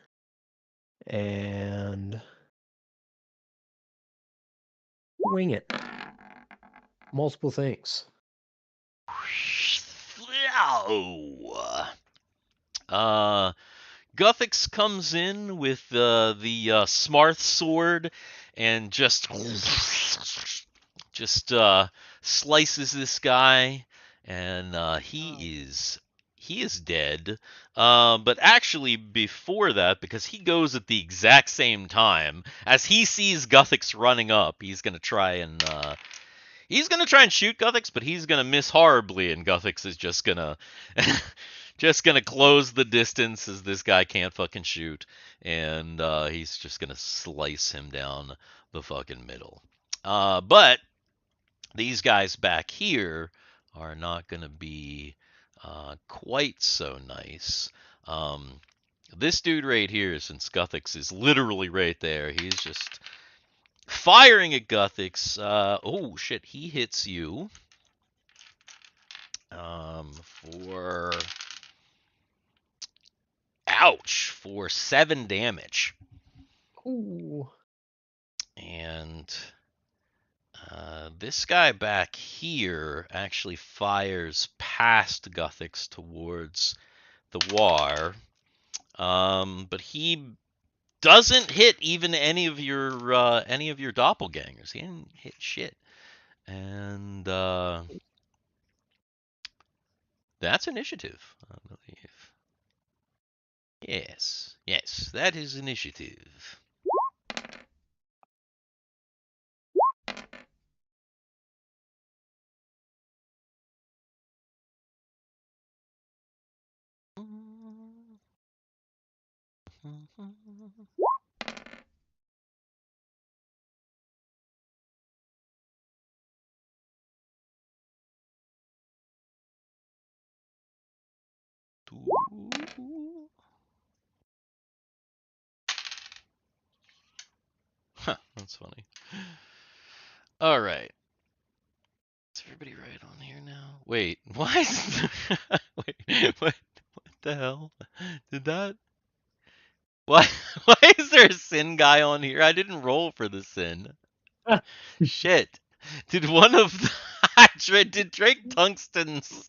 and wing it. Multiple things. Guthix comes in with the Smarth sword and just slices this guy, and he is dead. But actually, before that, because he goes at the exact same time as he sees Guthix running up, he's gonna try and shoot Guthix, but he's gonna miss horribly, and Guthix is just gonna close the distance as this guy can't fucking shoot, and he's just gonna slice him down the fucking middle. But these guys back here are not gonna be quite so nice. This dude right here, since Guthix is literally right there, he's just firing at Guthix. Oh shit, he hits you. For ouch, for 7 damage. Ooh. And this guy back here actually fires past Guthix towards Thiwar. But he doesn't hit even any of your doppelgangers. He didn't hit shit. And that's initiative, I believe. Yes, that is initiative. Huh, that's funny. All right. Is everybody right on here now? Wait, why is wait, what the hell? Did that? Why why is there a sin guy on here? I didn't roll for the sin. Shit. Did one of did Drake Tungsten's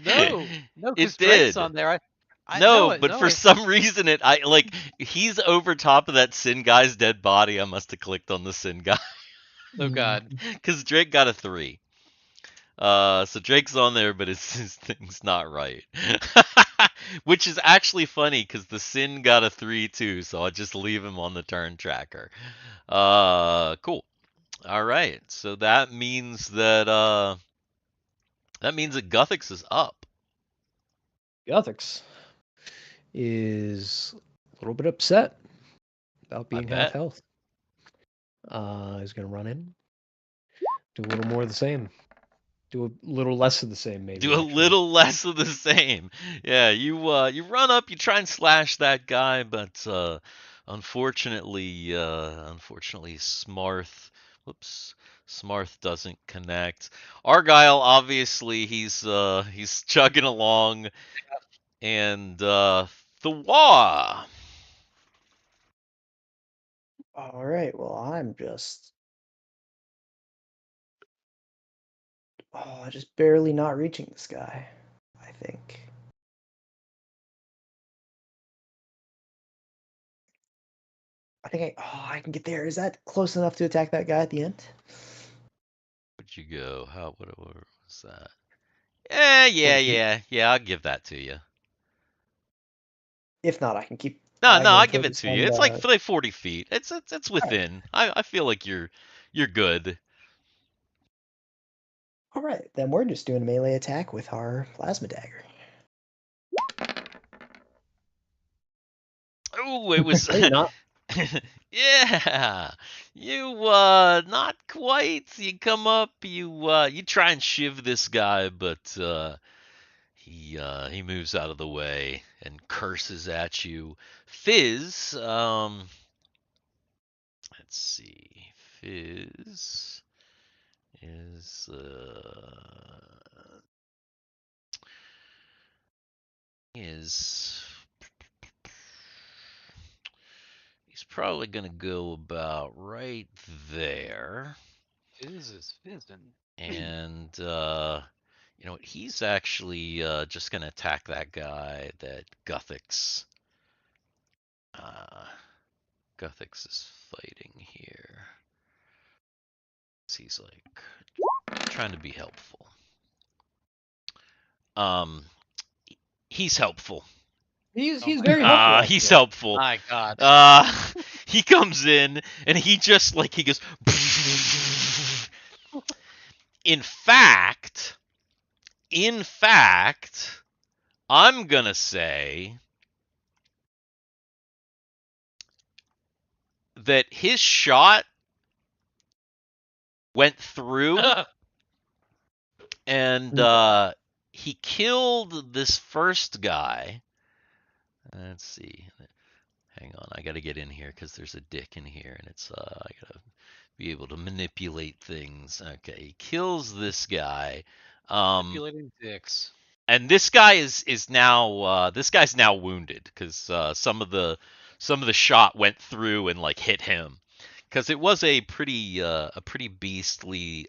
No, because it Drake's did. on there. I No, know it. but No, for some reason he's over top of that sin guy's dead body. I must have clicked on the sin guy. Oh God. Because Drake got a 3. So Drake's on there, but his thing's not right. Which is actually funny because the sin got a 3 too, so I'll just leave him on the turn tracker. Cool. All right, so that means that Guthix is up. Guthix is a little bit upset about being half bet. health. He's gonna run in, do a little more of the same, do a little less of the same, maybe. Do a actually. little less of the same. Yeah, you run up, you try and slash that guy, but unfortunately, Smarth doesn't connect. Argyle, obviously, he's chugging along, and Thiwar. All right. Well, I'm just Oh, just barely not reaching this guy, I think. I can get there. Is that close enough to attack that guy at the end? Where'd you go? What was that? Yeah. I'll give that to you. If not, I can keep No, I'll waggling give toward it this to you. one. It's like 40 feet. It's within. I feel like you're good. All right, then we're just doing a melee attack with our plasma dagger. Oh, it was. No, you're not. Yeah, you not quite. You come up, you try and shiv this guy, but he moves out of the way and curses at you. Fizz, let's see, Fizz is he's probably gonna go about right there. Fizz is fizzing. And you know what? He's actually just gonna attack that guy that Guthix. Guthix is fighting here. He's like trying to be helpful. He's helpful. He's Okay. very helpful. He's actually. helpful. My God. He comes in and he just like he goes. In fact, I'm gonna say that his shot went through and he killed this first guy. Let's see. Hang on, I gotta get in here because there's a dick in here, and it's I gotta be able to manipulate things. Okay, he kills this guy. Manipulating dicks. And this guy is now this guy's now wounded because some of the shot went through and like hit him because it was a pretty beastly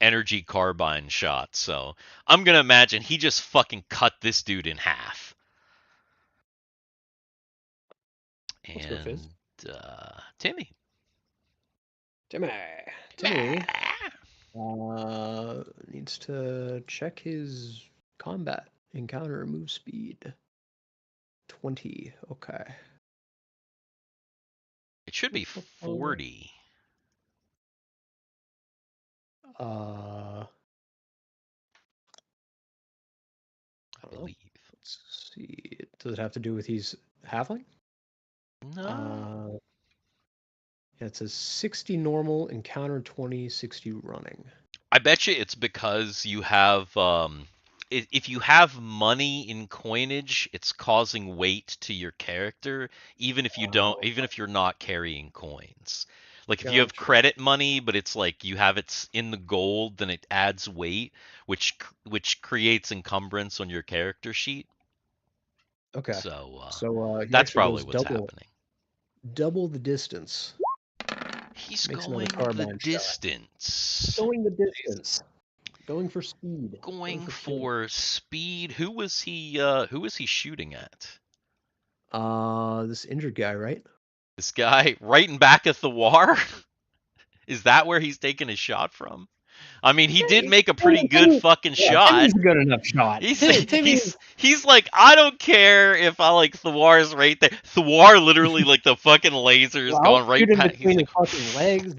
energy carbine shot. So I'm gonna imagine he just fucking cut this dude in half. Let's go, Fizz. Timmy. Timmy needs to check his combat encounter move speed. 20. Okay. It should be 40. I believe. Let's see. Does it have to do with he's halfling? No. Yeah, it says 60 normal, encounter 20, 60 running. I bet you it's because you have if you have money in coinage, it's causing weight to your character, even if you don't, even if you're not carrying coins. Like if you have Gotcha. credit money, but it's like you have it in the gold, then it adds weight, which creates encumbrance on your character sheet. Okay. So he that's actually probably goes what's happening. Double the distance. He's Makes going another the carbine shot. distance. Going the distance. Going for speed. Going for speed. Who was he shooting at? This injured guy, right? This guy right in back of Thiwar? Is that where he's taking his shot from? I mean, he did make a pretty good fucking shot. Timmy's a good enough shot. He's like, I don't care if I like Thiwar's right there. Thiwar literally like the fucking laser is going right shoot in past. between his fucking legs.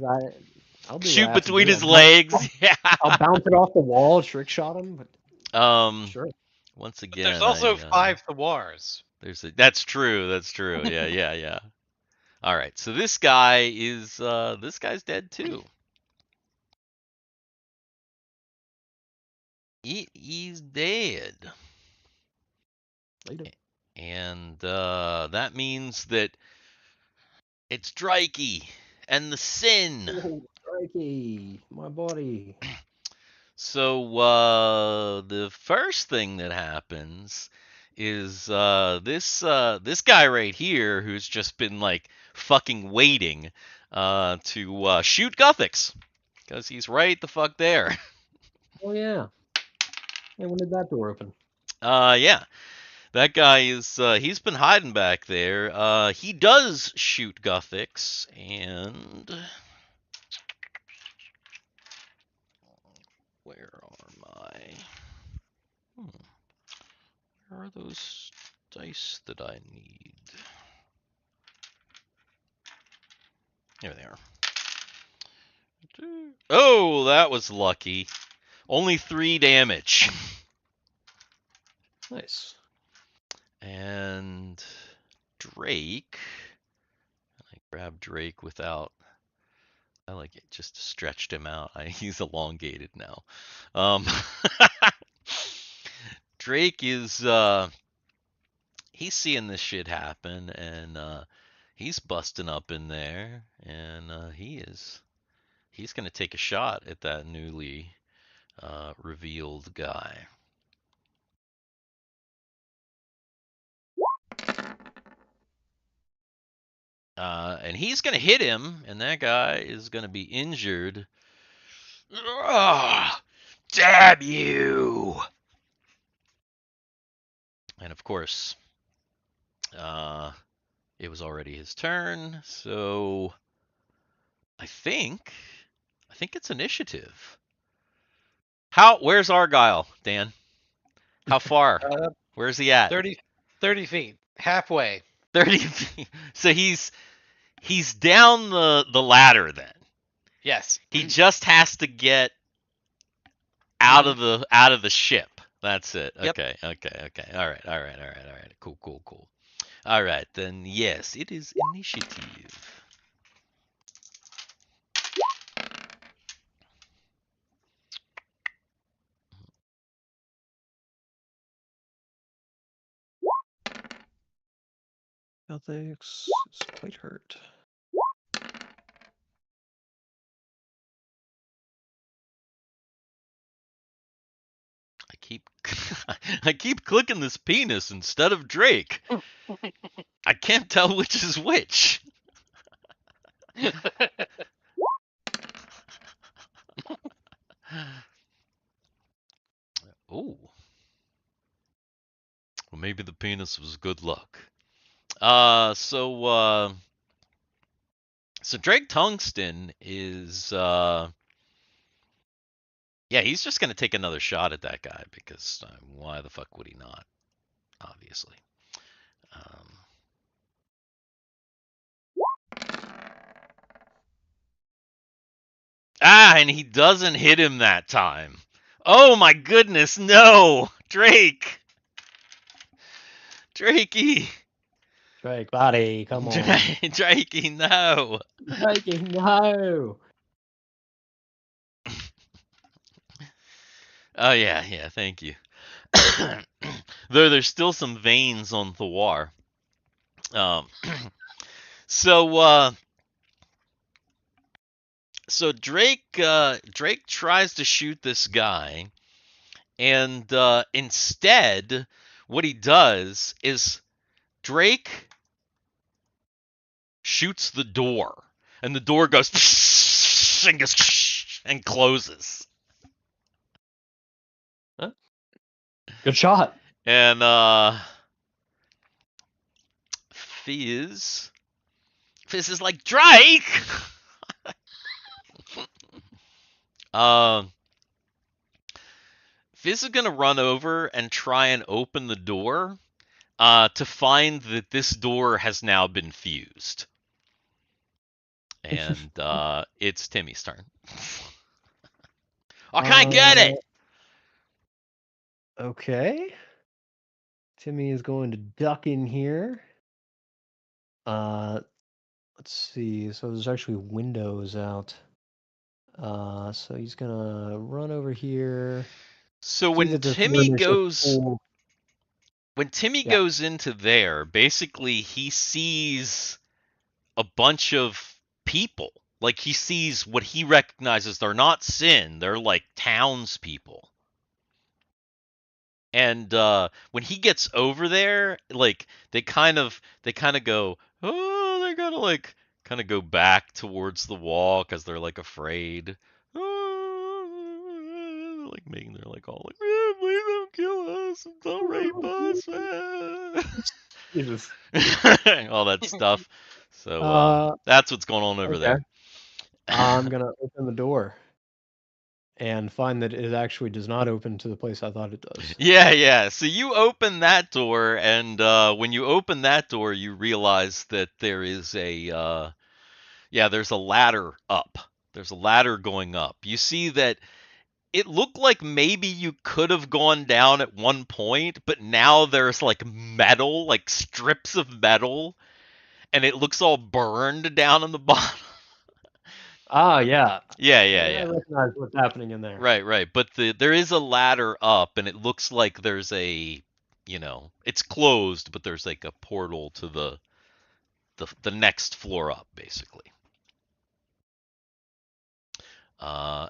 I'll do Shoot what I have to between do. his legs. Yeah. I'll bounce it off the wall, trick shot him. But Sure. Once But again, there's also 5 Thawars. That's true. Yeah. All right, so this guy is this guy's dead too. He's dead. Later. And that means that it's Drakey and the Sin. Oh, Drakey, my body. So the first thing that happens is this guy right here who's just been like fucking waiting to shoot Guthix because he's right the fuck there. Oh yeah. Hey, when did that door open? Yeah. That guy is, he's been hiding back there. He does shoot Guthix, and... Where are my... Where are those dice that I need? There they are. Oh, that was lucky. Only 3 damage. Nice. And Drake. I grabbed Drake without. I like it. Just stretched him out. He's elongated now. Drake is he's seeing this shit happen, and he's busting up in there, and he's gonna take a shot at that newly revealed guy. And he's going to hit him, and that guy is going to be injured. Ugh, damn you! And of course, it was already his turn, so I think it's initiative. Where's Argyle, Dan? How far? Where's he at? 30 feet. Halfway. 30 feet. So he's down the ladder then. Yes. He just has to get out of the ship. That's it. Yep. Okay. All right. Cool. All right, then yes, it is initiative. Guthix is quite hurt. I keep clicking this penis instead of Drake. I can't tell which is which. Oh. Well, maybe the penis was good luck. So Drake Tungsten is yeah, he's just gonna take another shot at that guy because why the fuck would he not? Obviously. And he doesn't hit him that time. Oh my goodness, no! Drake! Drakey! Drake, buddy, come on. Drakey, no! Drakey, no! Oh yeah, thank you. There's still some veins on Thiwar. So Drake tries to shoot this guy, and instead, what he does is Drake shoots the door, and the door goes and closes. Huh? Good shot. And Fizz is like, Drake. Fizz is gonna run over and try and open the door, to find that this door has now been fused. And it's Timmy's turn. I can't get it! Okay. Timmy is going to duck in here. Let's see. So there's actually windows out. So he's gonna run over here. So See when that this Timmy room is just goes full- when Timmy Yeah. goes into there, basically he sees a bunch of people. Like he sees what he recognizes they're not Sin, they're like townspeople. And when he gets over there, like they kind of go, oh, they gotta like kind of go back towards the wall because they're like afraid. they're like all like, please don't kill us, don't rape us, Jesus. all that stuff. So that's what's going on over there. I'm gonna open the door and find that it actually does not open to the place I thought it does. Yeah. So you open that door, and when you open that door, you realize that there is there's a ladder up. There's a ladder going up. You see that it looked like maybe you could have gone down at one point, but now there's like metal, like strips of metal, and it looks all burned down on the bottom. Ah, yeah. Yeah. I recognize what's happening in there. Right. But there is a ladder up, and it looks like there's it's closed, but there's like a portal to the next floor up, basically.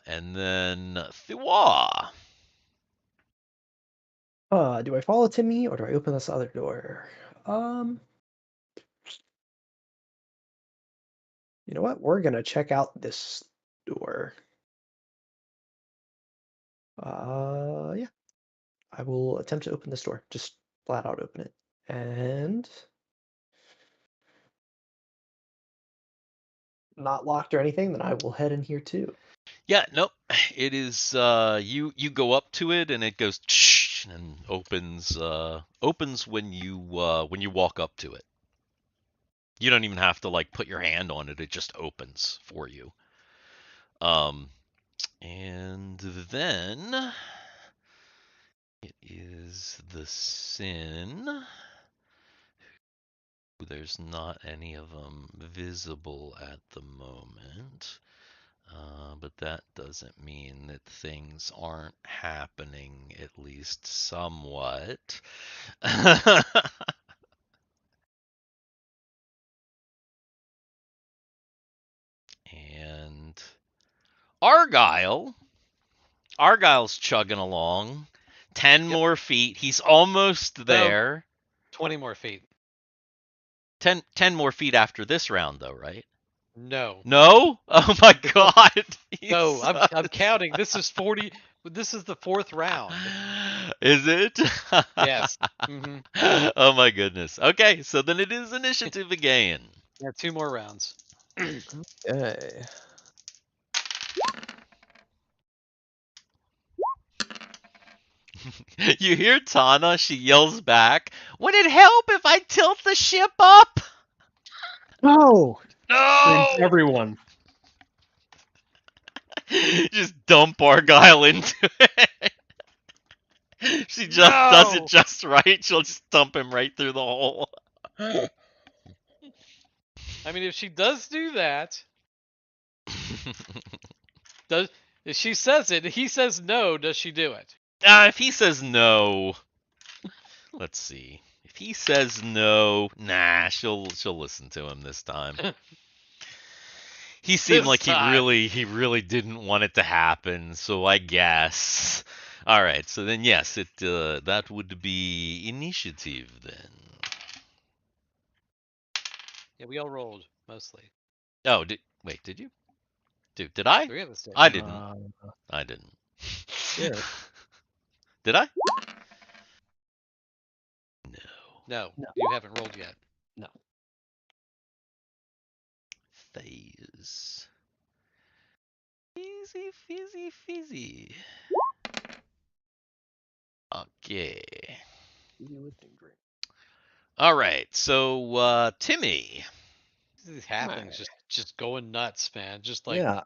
And then Thiwar. Do I follow Timmy or do I open this other door? You know what? We're gonna check out this door. Yeah. I will attempt to open this door. Just flat out open it. And not locked or anything, then I will head in here too. Yeah, nope. It is you go up to it and it goes and opens when you walk up to it. You don't even have to like put your hand on it, it just opens for you. And then it is the sin. There's not any of them visible at the moment. But that doesn't mean that things aren't happening, at least somewhat. And Argyle. Argyle's chugging along. 10 more feet. He's almost there. 20 more feet. 10 more feet after this round, though, right? No. No? Oh my god. No, I'm counting. This is 40. This is the fourth round. Is it? Yes. Mm-hmm. Oh my goodness. Okay, so then it is initiative again. Yeah, 2 more rounds. Okay. You hear Tana, she yells back, "Would it help if I tilt the ship up?" No! No! Screams everyone. Just dump Argyle into it. She just does it just right. She'll just dump him right through the hole. I mean, if she does do that, if she says it, he says no, does she do it? If he says no, let's see. If he says no, nah, she'll listen to him this time. He seemed This like time. he really didn't want it to happen, so I guess. All right, so then yes, that would be initiative then. Yeah, we all rolled mostly. Oh, did you? Did I? So we have the stage. I didn't. I didn't. Yeah. Did I? No, No. you haven't rolled yet. No. Phase. Fizzy. Okay. All right. So, Timmy. These halflings just going nuts, man. Just like Yeah.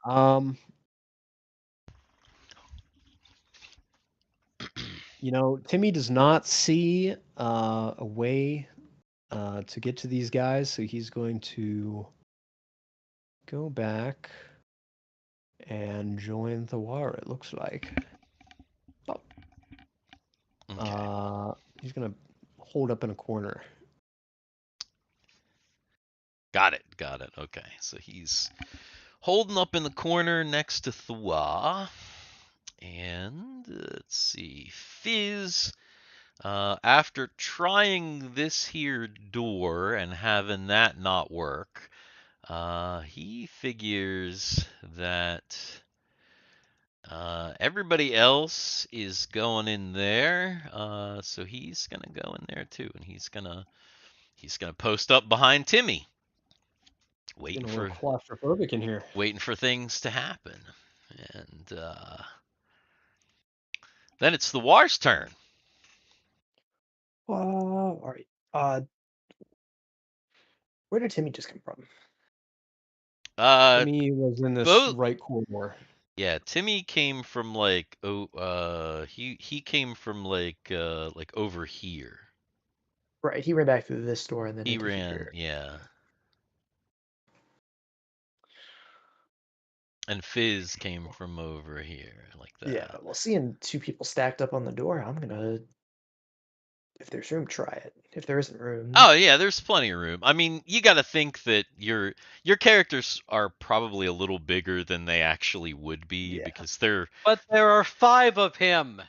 Timmy does not see a way to get to these guys, so he's going to go back and join Thiwar, it looks like. Okay. He's gonna hold up in a corner. Got it. Okay. So he's holding up in the corner next to Thiwar. And let's see. Fizz, after trying this here door and having that not work, he figures that Everybody else is going in there, so he's gonna go in there too, and he's gonna post up behind Timmy, Getting a little claustrophobic in here. waiting for things to happen, and then it's the War's turn. All right. Where did Timmy just come from? Timmy was in this both- right corridor. Yeah, Timmy came from like he came from like over here. Right, he ran back through this door and then He into ran, here. yeah. And Fizz came from over here, like that. Yeah, well, seeing two people stacked up on the door, I'm gonna, if there's room, try it. If there isn't room, Oh yeah, there's plenty of room. I mean, you got to think that your characters are probably a little bigger than they actually would be Yeah. because they're. But there are 5 of him.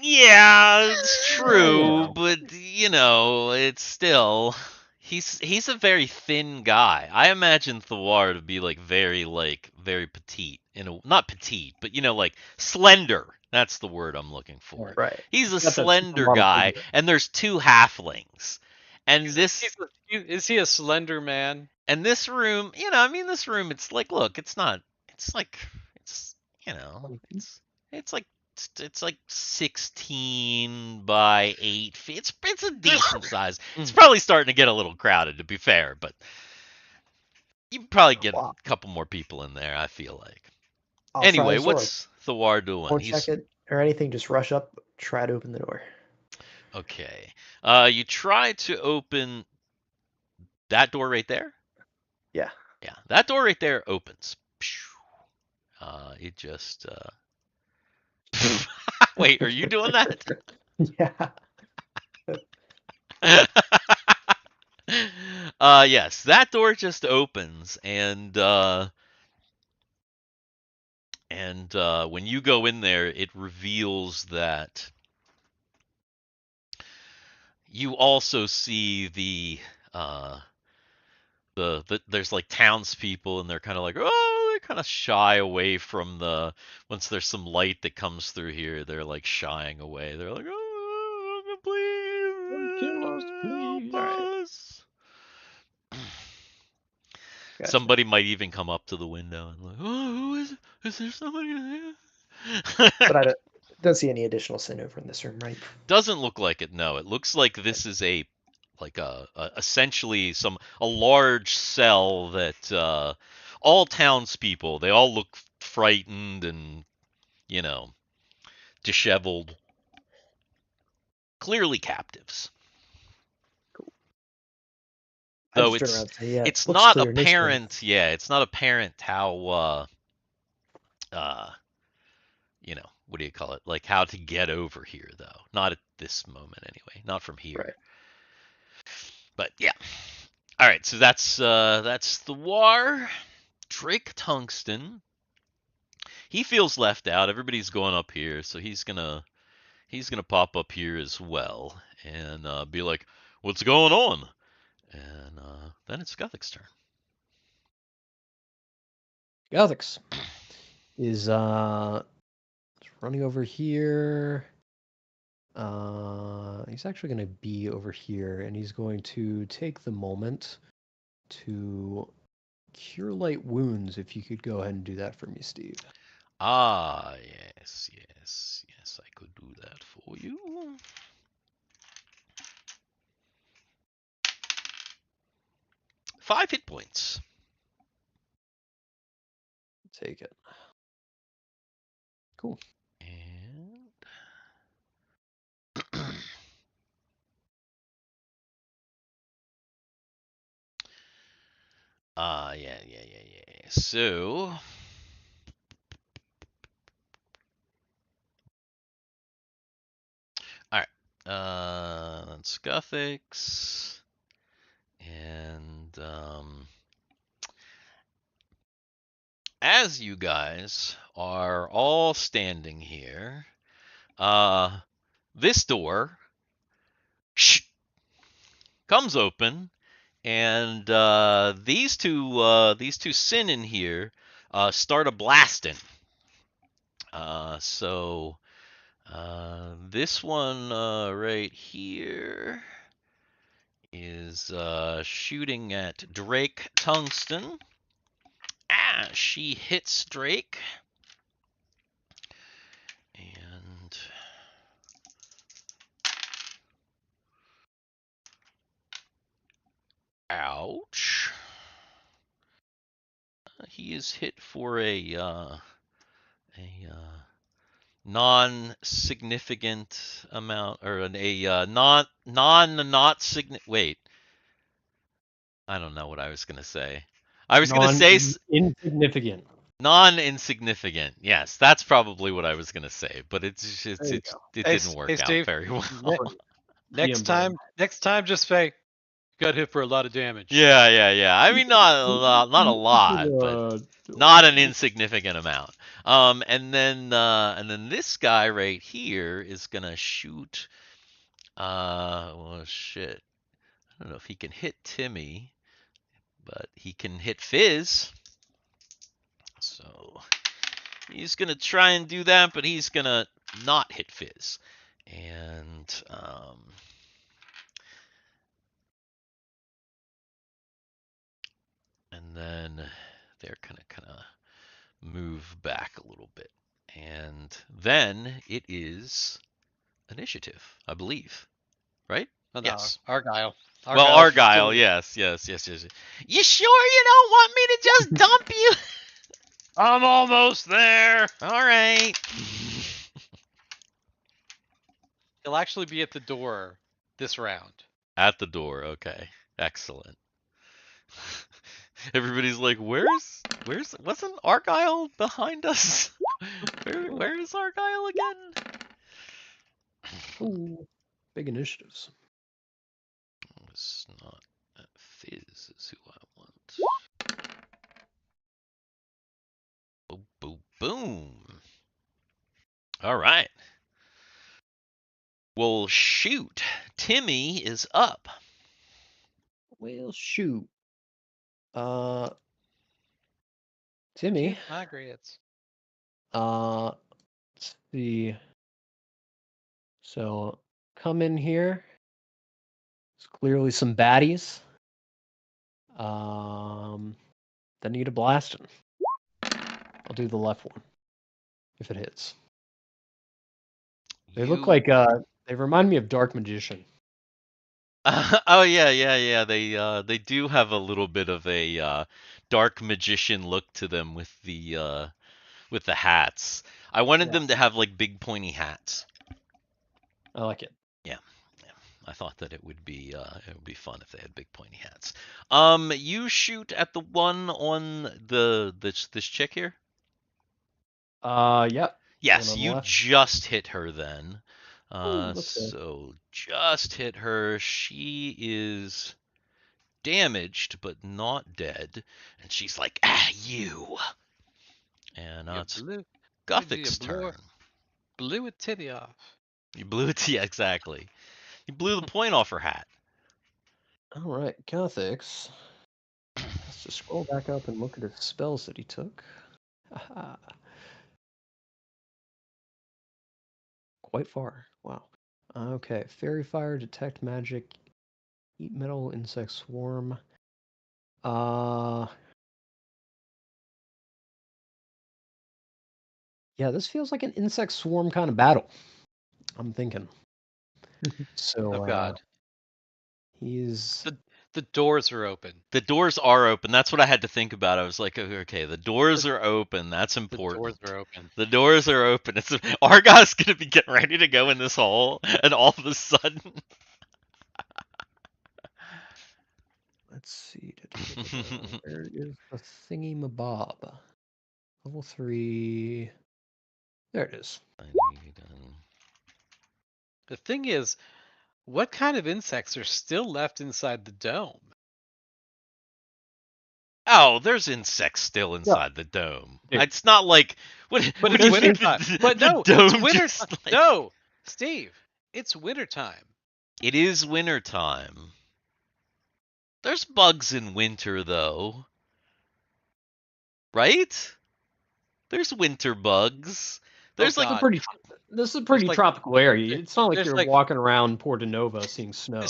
Yeah, it's true, know. but you know, it's still he's a very thin guy. I imagine Thiwar to be like very petite, not petite, but you know, like slender. That's the word I'm looking for. right. He's a Got that slender supermodel guy, figure. and there's 2 halflings. And this Is he a slender man? and this room, you know, I mean this room, it's like, look, it's not, it's like, it's, you know, it's like 16 by 8 feet. It's a decent size. It's probably starting to get a little crowded, to be fair, but you can probably get a couple more people in there, I feel like. I'll try Anyway, the sword. what's Thiwar doing? Don't check it or anything. Just rush up, try to open the door. Okay. You try to open that door right there? Yeah. Yeah, that door right there opens. It just Wait, are you doing that? Yeah. Yes, that door just opens, and when you go in there, it reveals that you also see the there's like townspeople, and they're kind of like, oh, they kind of shy away from once there's some light that comes through here, they're like shying away. They're like, oh, please, Kill us, please. help us. Gotcha. Somebody might even come up to the window and like, oh, who is it? Is there somebody in here? But I don't see any additional sin over in this room, right? Doesn't look like it. No, it looks like this is essentially a large cell that all townspeople, they all look frightened and, you know, disheveled, clearly captives. Though turn around and say, yeah, it's looks not clear initially. apparent. Yeah, it's not apparent how you know, what do you call it? Like how to get over here, though. Not at this moment, anyway. Not from here. Right. But yeah. All right. So that's Thiwar. Drake Tungsten. He feels left out. Everybody's going up here, so he's gonna pop up here as well and be like, "What's going on?" And then it's Guthix's turn. Guthix is running over here. He's actually going to be over here, and he's going to take the moment to cure light wounds. If you could go ahead and do that for me, Steve. Ah, yes, I could do that for you. Five hit points. Take it. Cool. And yeah. So all right. That's Guthix. And as you guys are all standing here, this door comes open, and these two sin in here start a blasting. So this one right here is shooting at Drake Tungsten. She hits Drake. And ouch. He is hit for a non-significant amount, or not significant. Wait, I don't know what I was gonna say. I was gonna say insignificant. non-insignificant. Yes, that's probably what I was gonna say, but it didn't work out Steve, very well. Next DM time, just say got hit for a lot of damage. Yeah. I mean, not a lot, but not an insignificant amount. And then this guy right here is gonna shoot. Well, shit. I don't know if he can hit Timmy, but he can hit Fizz. So he's gonna try and do that, but he's gonna not hit Fizz. And then they're gonna kind of move back a little bit. And then it is initiative, I believe. Right? Oh, no, Yes. Argyle. Well, Argyle, yes. You sure you don't want me to just dump you? I'm almost there. All right. He'll actually be at the door this round. At the door, okay. Excellent. Everybody's like, where's wasn't Argyle behind us? Where is Argyle again? Ooh, big initiatives. It's not Fizz is who I want. Boom, boom, boom. All right. Well, shoot. Timmy is up. Well, shoot. Timmy. Margaret's. Let's see. So come in here. There's clearly some baddies. Then need a blasting. I'll do the left one if it hits. They look like they remind me of Dark Magician. Oh yeah. They do have a little bit of a dark magician look to them with the hats. I wanted them to have like big pointy hats. I like it. Yeah. I thought that it would be fun if they had big pointy hats. You shoot at the one on this chick here? Yep. Yes, you just hit her then. Ooh, so just hit her. She is damaged but not dead, and she's like, you. And it's Guthix's turn. Blew a titty off. You blew it. Yeah, exactly. You blew the point off her hat. All right, Guthix. Let's just scroll back up and look at his spells that he took. Quite far. Wow. Okay, Fairy Fire, Detect Magic, Eat Metal, Insect Swarm. Yeah, this feels like an Insect Swarm kind of battle. I'm thinking. So, Oh God. He's... The doors are open. The doors are open. That's what I had to think about. I was like, okay, the doors are open. That's important. The doors are open. The doors are open. Argyle's gonna be getting ready to go in this hole, and all of a sudden. Let's see. Where is the thingy mabob? Level 3. There it is. The thing is, what kind of insects are still left inside the dome? Oh, there's insects still inside the dome. Dude. It's not like But it's wintertime. But no, it's wintertime. Like... No, Steve, it's wintertime. It is wintertime. There's bugs in winter, though. Right? There's winter bugs. There's like God. This is a pretty like- tropical area. It's not like there's you're like- walking around Porto Nova seeing snow.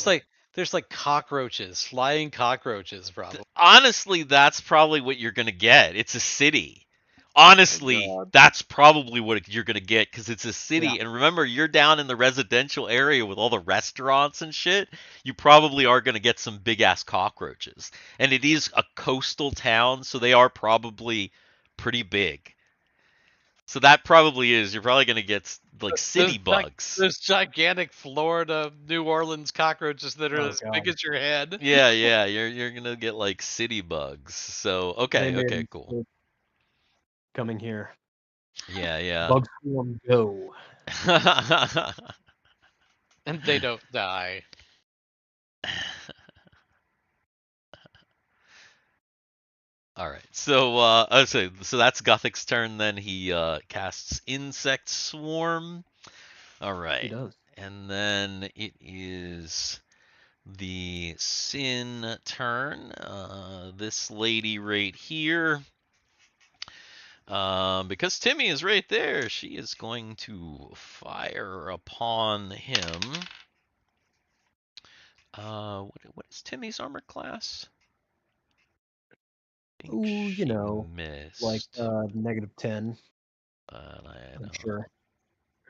There's like cockroaches, flying cockroaches, probably. honestly, that's probably what you're gonna get. It's a city. Honestly, God. that's probably what you're gonna get because it's a city. Yeah. And remember, you're down in the residential area with all the restaurants and shit. You probably are gonna get some big ass cockroaches. And it is a coastal town, so they are probably pretty big. So that probably is. You're probably gonna get like city bugs. There's gigantic Florida, New Orleans cockroaches that are Oh, as God. big as your head. Yeah, yeah. You're gonna get like city bugs. So okay, They okay, made cool. Coming here. Yeah, yeah. Bug swarm go. And they don't die. All right. So so that's Guthix's turn. Then he casts Insect Swarm. All He right. does. And then it is the Sin turn. This lady right here. Because Timmy is right there, she is going to fire upon him. What is Timmy's armor class? I think Ooh, you she know, missed. like -10. I I'm don't sure.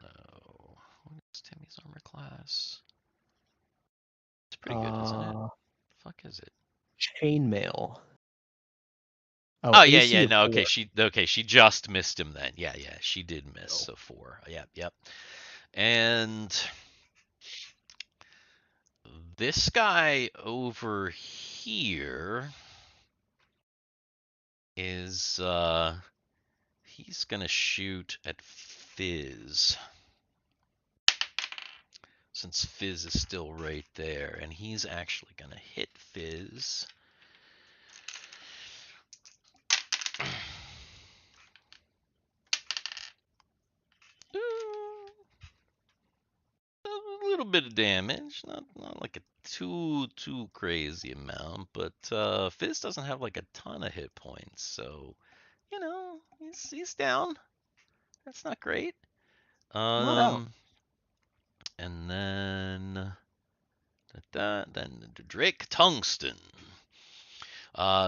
know. What is Timmy's armor class? It's pretty good, isn't it? Fuck is it? Chainmail. Oh yeah, AC yeah. of No, 4. okay. She just missed him then. Yeah, yeah. She did miss. Oh. So 4. Yep, yep. And this guy over here is he's gonna shoot at Fizz. Since Fizz is still right there, and he's actually gonna hit Fizz. A little bit of damage, not like a too crazy amount, but Fizz doesn't have like a ton of hit points, so you know he's down. That's not great. Not out. And then Drake Tungsten.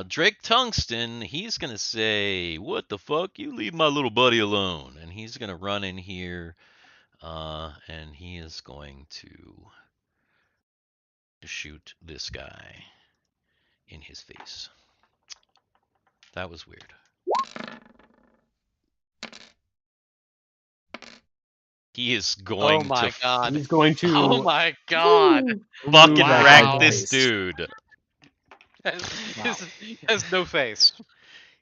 Drake Tungsten, he's gonna say, "What the fuck? You leave my little buddy alone!" And he's gonna run in here, and he is going to shoot this guy in his face. That was weird. He is going Oh my to god. He's going to Oh my god. fucking remove that wreck guy's this face. dude. He has no face.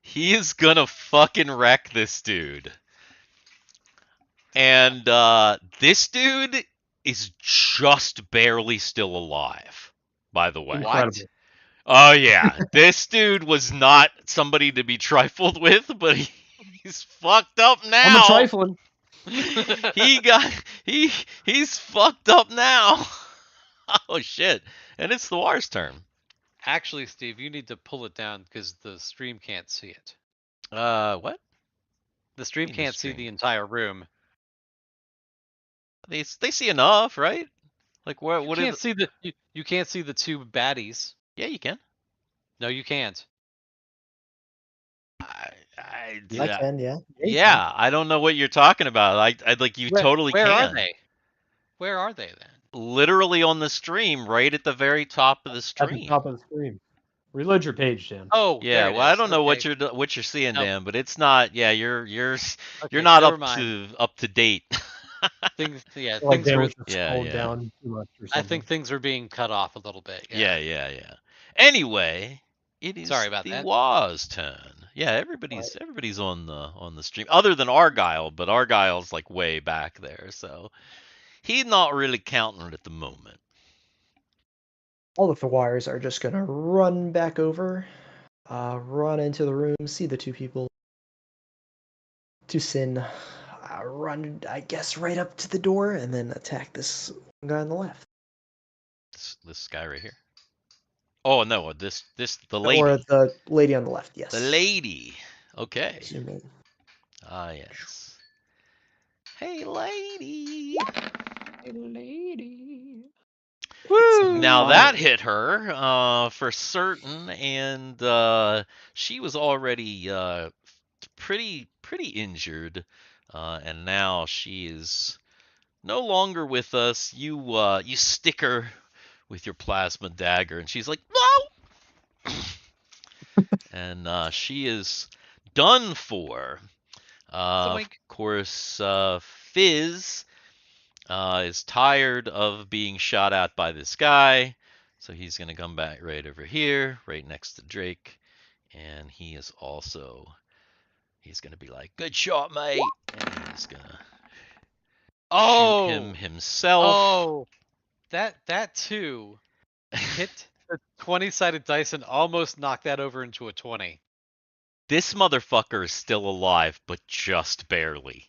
He is gonna fucking wreck this dude. And this dude is just barely still alive, by the way. Incredible. Oh yeah, this dude was not somebody to be trifled with, but he's fucked up now. I'm a trifling. He's fucked up now. Oh shit. And it's Thiwar's turn. Actually, Steve, you need to pull it down because the stream can't see it. What? The stream mean the can't see stream? the entire room. They see enough, right? Like what You can't see you can't see the two baddies. Yeah, you can. No, you can't. I can, yeah. You Yeah, I don't know what you're talking about. I like you totally Where can. are they? Where are they then? Literally on the stream, right at the very top of the At stream. the top of the screen. Reload your page, Dan. Oh, Yeah, there it well, I is. don't know Okay. what you're seeing, Nope. Dan, but it's not. Yeah, you're Okay, not never up mind. to date. Things. Yeah, Like things Dan were. was just Yeah, scrolled yeah. down too much or I something. think things were being cut off a little bit. Yeah. Anyway, it is Sorry about that. Thiwar's turn. Yeah, everybody's on the stream, other than Argyle, but Argyle's like way back there, so he's not really counting at the moment. All the Thiwars are just gonna run back over, run into the room, see the two people. To Sin, run, I guess, right up to the door, and then attack this guy on the left. This guy right here. Oh no, the lady. Or the lady on the left, yes. The lady. Okay. Zoom in. Ah yes. Hey, lady. Hey, lady. Now that Fire. hit her for certain, and she was already pretty injured, and now she is no longer with us. You stick her with your plasma dagger, and she's like, no, and she is done for. Of Zoink. course, Fizz is tired of being shot at by this guy, so he's gonna come back right over here, right next to Drake, and he's gonna be like, "Good shot, mate," and he's gonna shoot him Oh, himself. oh, that too hit the 20-sided dice and almost knocked that over into a 20. This motherfucker is still alive, but just barely.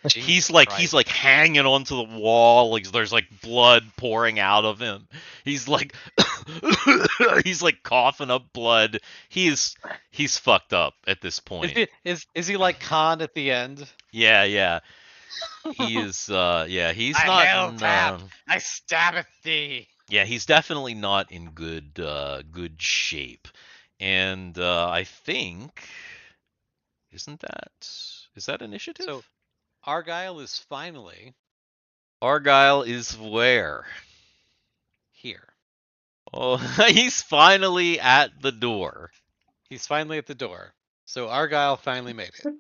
Jesus He's like hanging onto the wall, like there's like blood pouring out of him. He's like he's like coughing up blood. He's fucked up at this point. Is he like Khan at the end? Yeah. He is he's not in, I stab at thee. yeah, he's definitely not in good shape. And I think is that initiative? So Argyle is finally Argyle is where? here. Oh, he's finally at the door. He's finally at the door. So Argyle finally made it.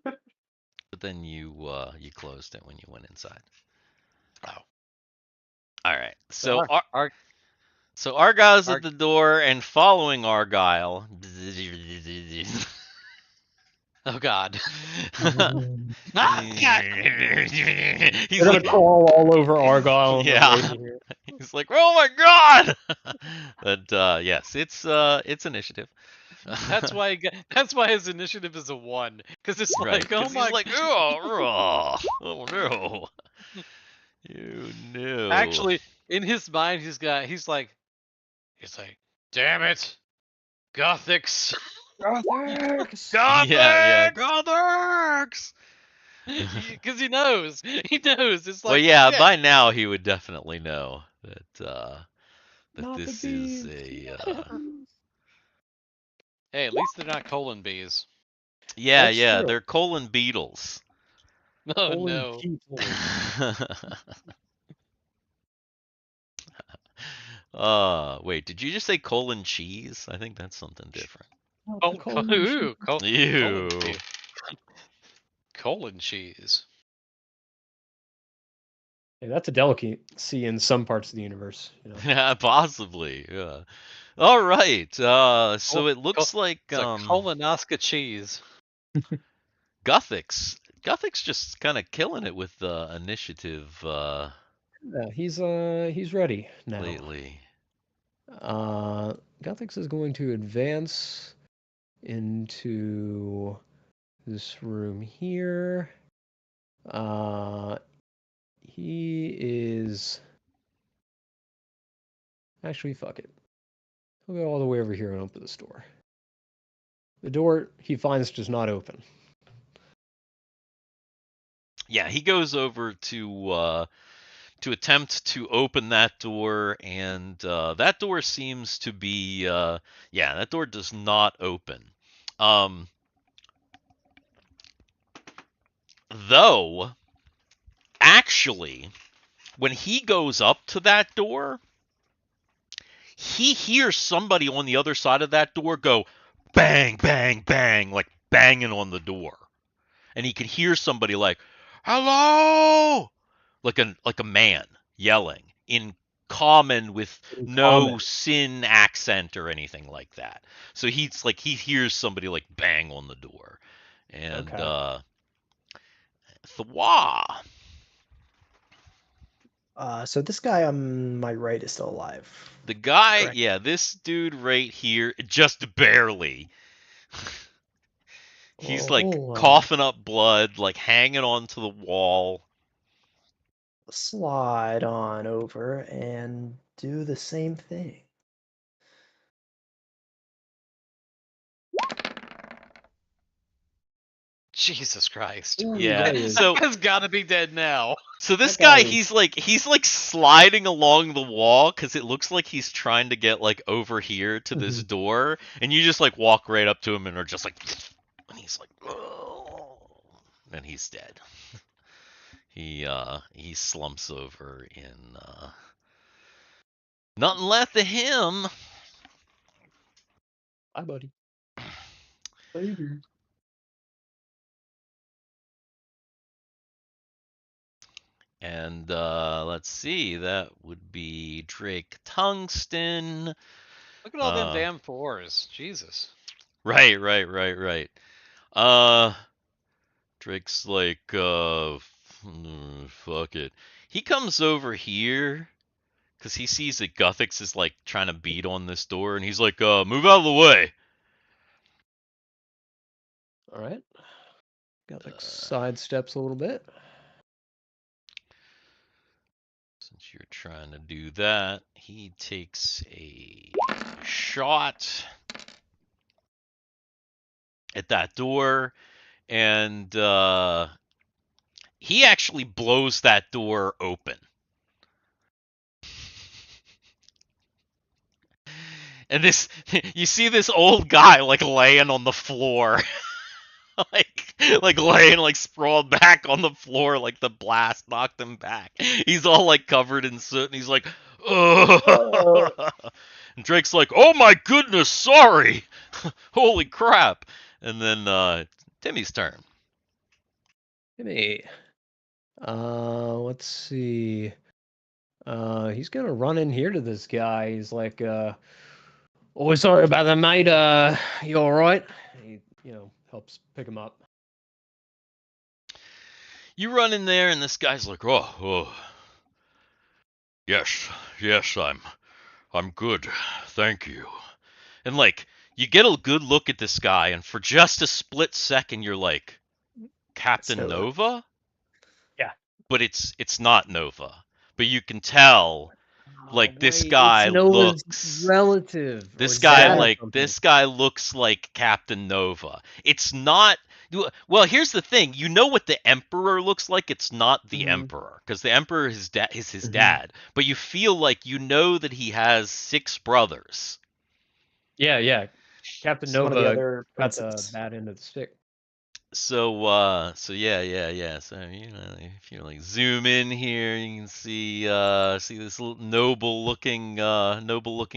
But then you closed it when you went inside. Oh. All right. So So Argyle's at the door, and following Argyle. Oh God. He's They're gonna like, crawl all over Argyle. Yeah. Here. he's like, oh my god! But yes, it's initiative. That's why his initiative is a 1, because it's Right, like, oh 'cause my. he's like, oh no, you knew. Actually, in his mind, he's like, damn it, Guthix. Guthix! yeah, Guthix! Because he knows. It's like, Well, yeah, shit. by now he would definitely know that Not the this is bees. Hey, at least they're not colon bees. yeah, That's true. they're colon beetles. Oh Holy no. people. Wait, did you just say colon cheese? I think that's something different. Oh, colon ooh, Ew. colon cheese. Hey, that's a delicacy in some parts of the universe. You know? Yeah, possibly. Yeah. All right. So it looks like It's a colonosca cheese. Guthix just kind of killing it with initiative Yeah, he's ready now. lately. Guthix is going to advance into this room here. He is actually, fuck it. He'll go all the way over here and open this door. The door he finds does not open. Yeah, he goes over to attempt to open that door, and that door seems to be that door does not open. Though actually, when he goes up to that door, he hears somebody on the other side of that door go bang, bang, bang, like banging on the door. And he can hear somebody like, hello, like a man yelling in common with no sin accent or anything like that. So he's like, he hears somebody like bang on the door. And Thiwar. So this guy on my right is still alive. The guy, Correct. yeah, this dude right here, just barely. He's like coughing up blood, like hanging onto the wall. Slide on over and do the same thing. Jesus Christ. Ooh, Yeah. that is- So Has got to be dead now. So this That guy guy, is- he's like sliding along the wall because it looks like he's trying to get like over here to this door, and you just like walk right up to him and are just like, and he's like, oh, and he's dead. He slumps over in nothing left of him. Hi, buddy. Later. And let's see, that would be Drake Tungsten. Look at all them damn fours. Jesus. Right. Drake's like, fuck it. He comes over here because he sees that Guthix is like trying to beat on this door, and he's like, move out of the way. All right. Guthix sidesteps a little bit. Since you're trying to do that, he takes a shot at that door, and he actually blows that door open. And this, you see this old guy like laying on the floor, like laying like sprawled back on the floor, like the blast knocked him back. He's all like covered in soot, and he's like, ugh. And Drake's like, oh my goodness, sorry, holy crap. And then Timmy's turn. Timmy. Let's see. He's gonna run in here to this guy. He's like, "Oh, sorry about that, mate. You all right?" He, helps pick him up. You run in there, and this guy's like, oh, yes, I'm good, thank you. And like, you get a good look at this guy, and for just a split second, you're like, Captain Nova. Nova? Yeah. But it's not Nova. But you can tell, like, this Wait, guy it's Nova's looks. relative. This or guy, dad or like, something. this guy looks like Captain Nova. It's not. Well, here's the thing. You know what the Emperor looks like? It's not the Mhm. Emperor, because the Emperor is his Mhm. dad. But you feel like you know that he has 6 brothers. Yeah. Captain It's one of the Nova other got the princes. bad end of the stick. So yeah. So if you like zoom in here, you can see this noble looking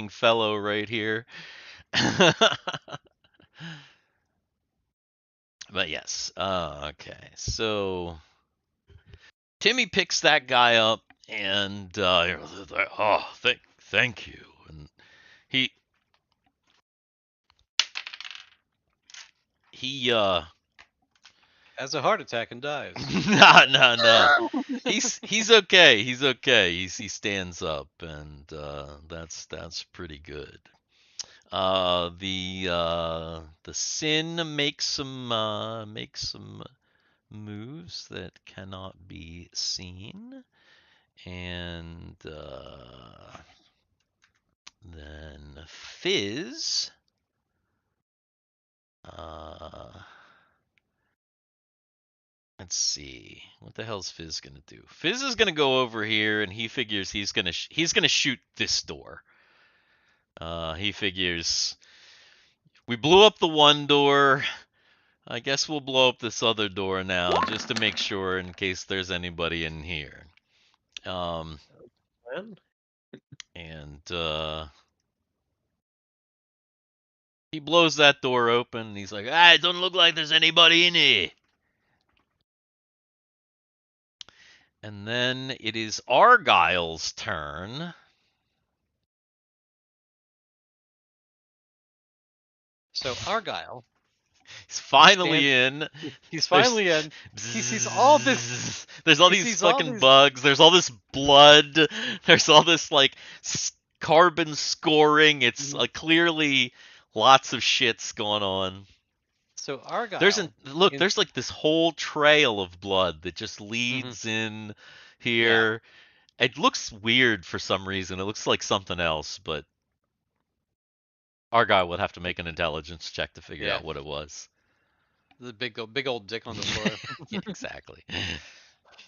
fellow right here. But yes, okay. So Timmy picks that guy up, and thank you, and he Has a heart attack and dies. no. He's okay. He's okay. He stands up, and that's pretty good. The Sin makes some moves that cannot be seen, and then Fizz. Let's see. What the hell's Fizz gonna do? Fizz is gonna go over here, and he figures he's gonna shoot this door. He figures we blew up the one door. I guess we'll blow up this other door now, just to make sure, in case there's anybody in here. Man. And he blows that door open. And he's like, it don't look like there's anybody in here. And then it is Argyle's turn. So Argyle, He's finally in. he's finally in. He sees all this. There's all he these sees all fucking these- bugs. There's all this blood. There's all this like carbon scoring. It's clearly lots of shit's going on. So Argyle. There's like this whole trail of blood that just leads in here. It looks weird for some reason. It looks like something else, but Argyle would have to make an intelligence check to figure out what it was. The big old dick on the floor. Yeah, exactly.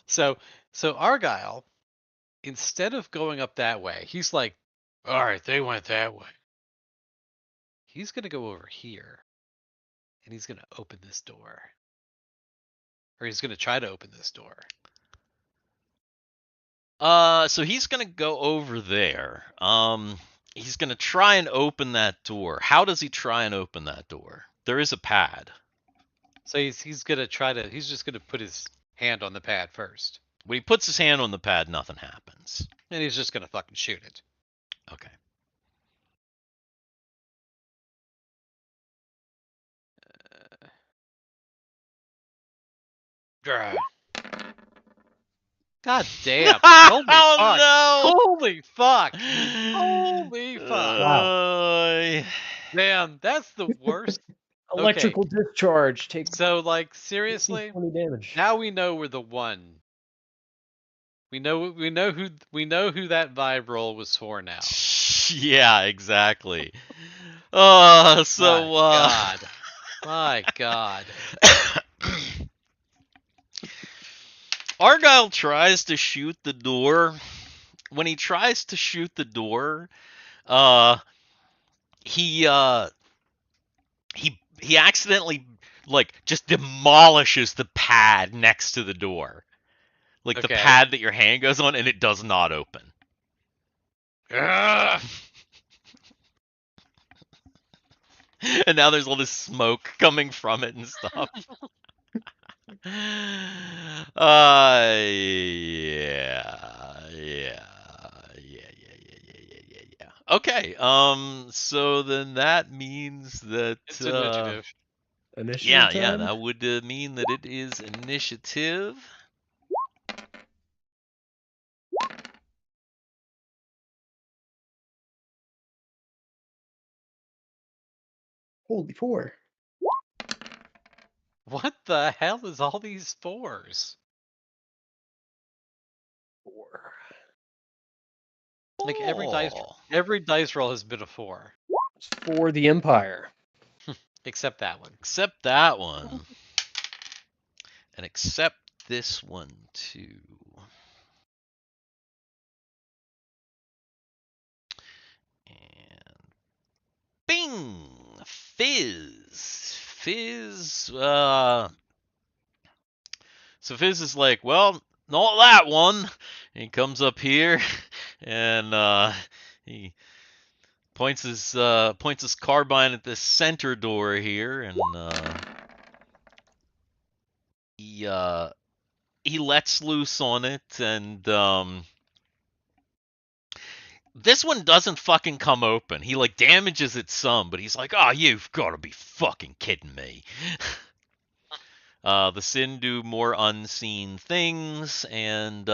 So Argyle, instead of going up that way, he's like, all right, they went that way. He's gonna go over here, and he's gonna open this door, or he's gonna try to open this door. So he's gonna go over there. He's gonna try and open that door. How does he try and open that door? There is a pad. So he's just gonna put his hand on the pad first, When he puts his hand on the pad, nothing happens. and he's just gonna fucking shoot it. Okay. God damn! Holy fuck! Oh Holy fuck! no! Holy fuck! Man, that's the worst. Electrical discharge takes So, like, seriously, 20 damage. now we know we're the one. We know who that vibe roll was for now. Yeah, exactly. My God. Argyle tries to shoot the door. When he tries to shoot the door, he accidentally just demolishes the pad next to the door. Like the Okay. pad that your hand goes on, and it does not open. Ugh. And now there's all this smoke coming from it and stuff. Yeah. Okay. So then that means that It's initiative. Initiative yeah, time? that would mean that it is initiative. Holy 4. What the hell is all these fours? 4. Like every Oh. dice roll has been a 4, It's for the Empire. except that one. Except that one. And except this one too. And bing! Fizz. So Fizz is like, well, not that one. And he comes up here and he points his carbine at this center door here, and he lets loose on it, and this one doesn't fucking come open. He damages it some, but he's like, "Oh, you've got to be fucking kidding me." The Sin do more unseen things, and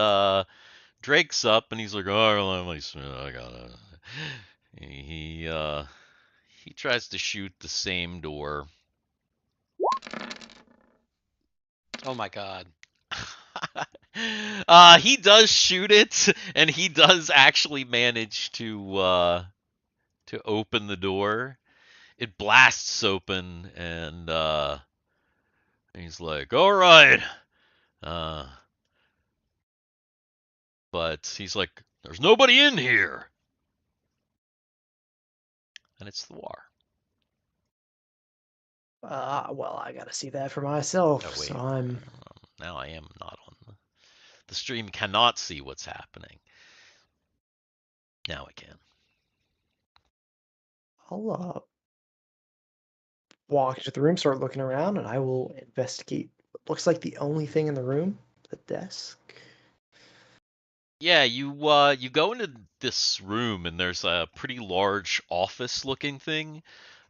Drake's up, and he's like, "Oh, I gotta." He tries to shoot the same door. Oh my God. He does shoot it, and he does actually manage to open the door. It blasts open, and he's like, "All right," but he's like, "There's nobody in here," and it's Thiwar. Well, I gotta see that for myself. Oh, wait. So I'm. Now I am not on the stream. Cannot see what's happening. Now I can. I'll walk into the room, start looking around, and I will investigate what looks like the only thing in the room, the desk. Yeah, you go into this room, and there's a pretty large office-looking thing.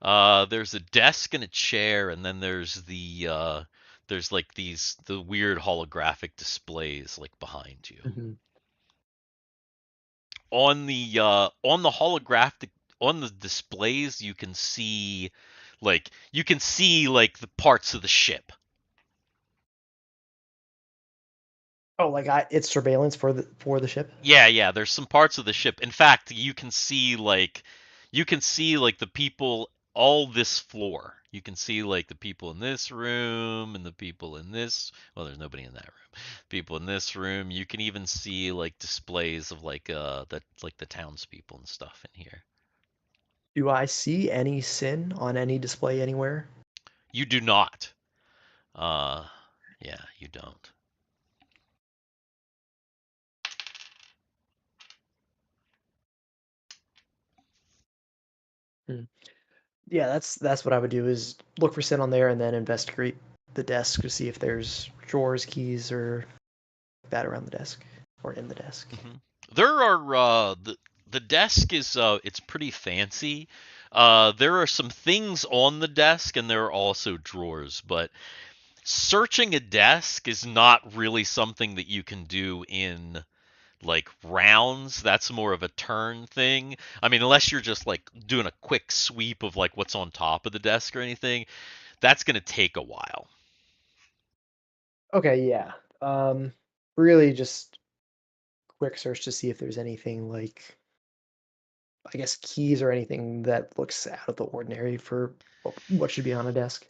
There's a desk and a chair, and then there's the weird holographic displays behind you. Mm-hmm. On the holographic, on the displays, you can see the parts of the ship. Oh, it's surveillance for the ship. Yeah. There's some parts of the ship. In fact, you can see the people all this floor. You can see like the people in this room and the people in this. Well, there's nobody in that room. People in this room. You can even see like displays of like the townspeople and stuff in here. Do I see any sin on any display anywhere? You do not. Yeah, you don't. Yeah, that's what I would do is look for sin on there and then investigate the desk to see if there's drawers, keys, or that around the desk or in the desk. There are the desk is it's pretty fancy. There are some things on the desk and there are also drawers, but searching a desk is not really something that you can do in like rounds. That's more of a turn thing. I mean, unless you're just like doing a quick sweep of like what's on top of the desk or anything, that's going to take a while. Okay, yeah. Really just quick search to see if there's anything like, I guess, keys or anything that looks out of the ordinary for what should be on a desk.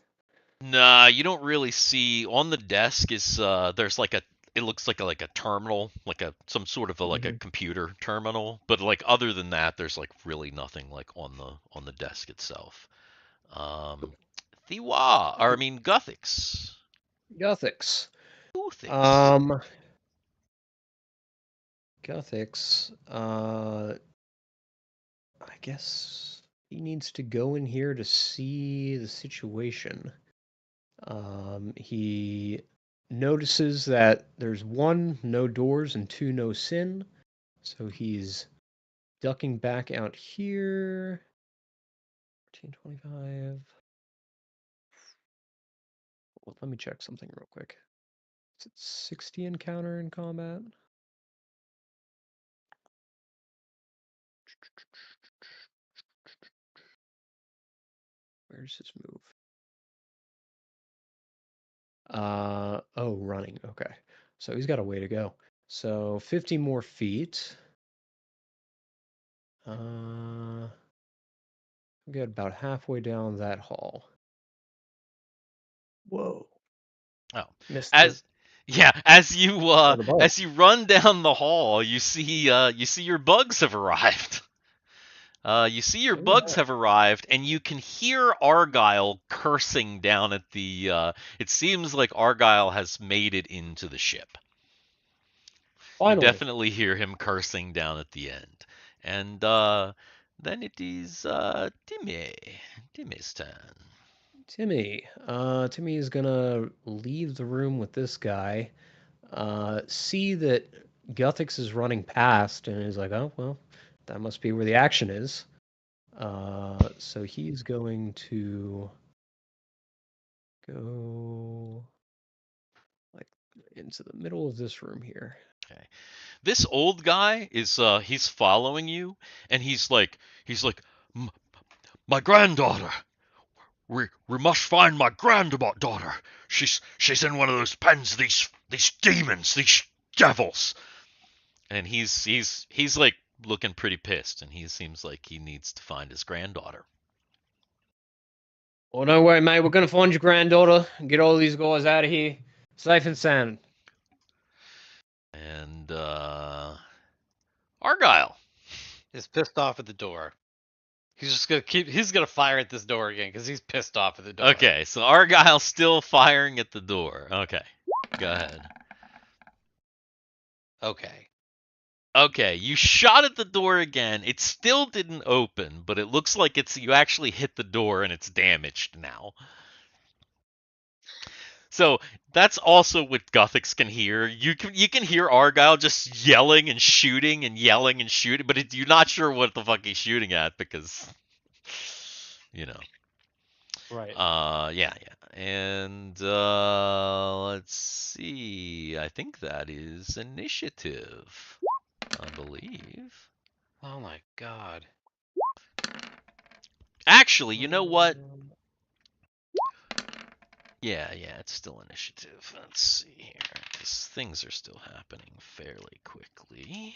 Nah, you don't really see on the desk is there's like a it looks like a terminal, like a some sort of a like a computer terminal, but like other than that there's like really nothing like on the desk itself. Thiwar, or I mean Guthix. Guthix. Guthix. Guthix. I guess he needs to go in here to see the situation. He notices that there's 1, no doors, and 2, no sin. So he's ducking back out here. 1425. Well, let me check something real quick. Is it 60 encounter in combat? Where's his move? Oh, running. Okay. So he's got a way to go. So 50 more feet. We'll get about halfway down that hall. Whoa. Oh. Missed As as you the bug. as you run down the hall, you see your bugs have arrived. You see your bugs have arrived, and you can hear Argyle cursing down at the. It seems like Argyle has made it into the ship. Finally. You definitely hear him cursing down at the end. And then it is Timmy. Timmy's turn. Timmy. Timmy is gonna leave the room with this guy. See that Guthix is running past, and he's like, "Oh well, that must be where the action is." So he's going to go like into the middle of this room here. Okay. This old guy is he's following you, and he's like my granddaughter. We must find my granddaughter. She's in one of those pens. These demons. These devils. And he's like looking pretty pissed, and he seems like he needs to find his granddaughter. Oh, don't worry, mate. We're gonna find your granddaughter and get all these guys out of here, safe and sound. And Argyle is pissed off at the door. He's just gonna he's gonna fire at this door again because he's pissed off at the door. Okay, so Argyle's still firing at the door. Okay, go ahead. Okay, you shot at the door again. It still didn't open, but it looks like you actually hit the door and it's damaged now. So that's also what Guthix can hear. You can hear Argyle just yelling and shooting and yelling and shooting, but you're not sure what the fuck he's shooting at because, you know. Right. Yeah. And let's see. I think that is initiative, I believe. Oh my god. Actually, you know what? Yeah, it's still initiative. Let's see here, because things are still happening fairly quickly.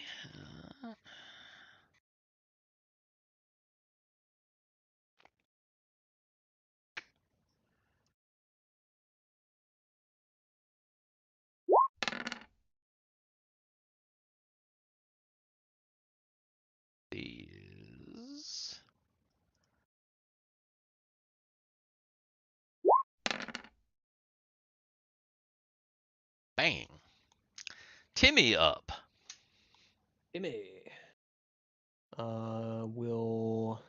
Bang. Timmy up. Timmy. Will.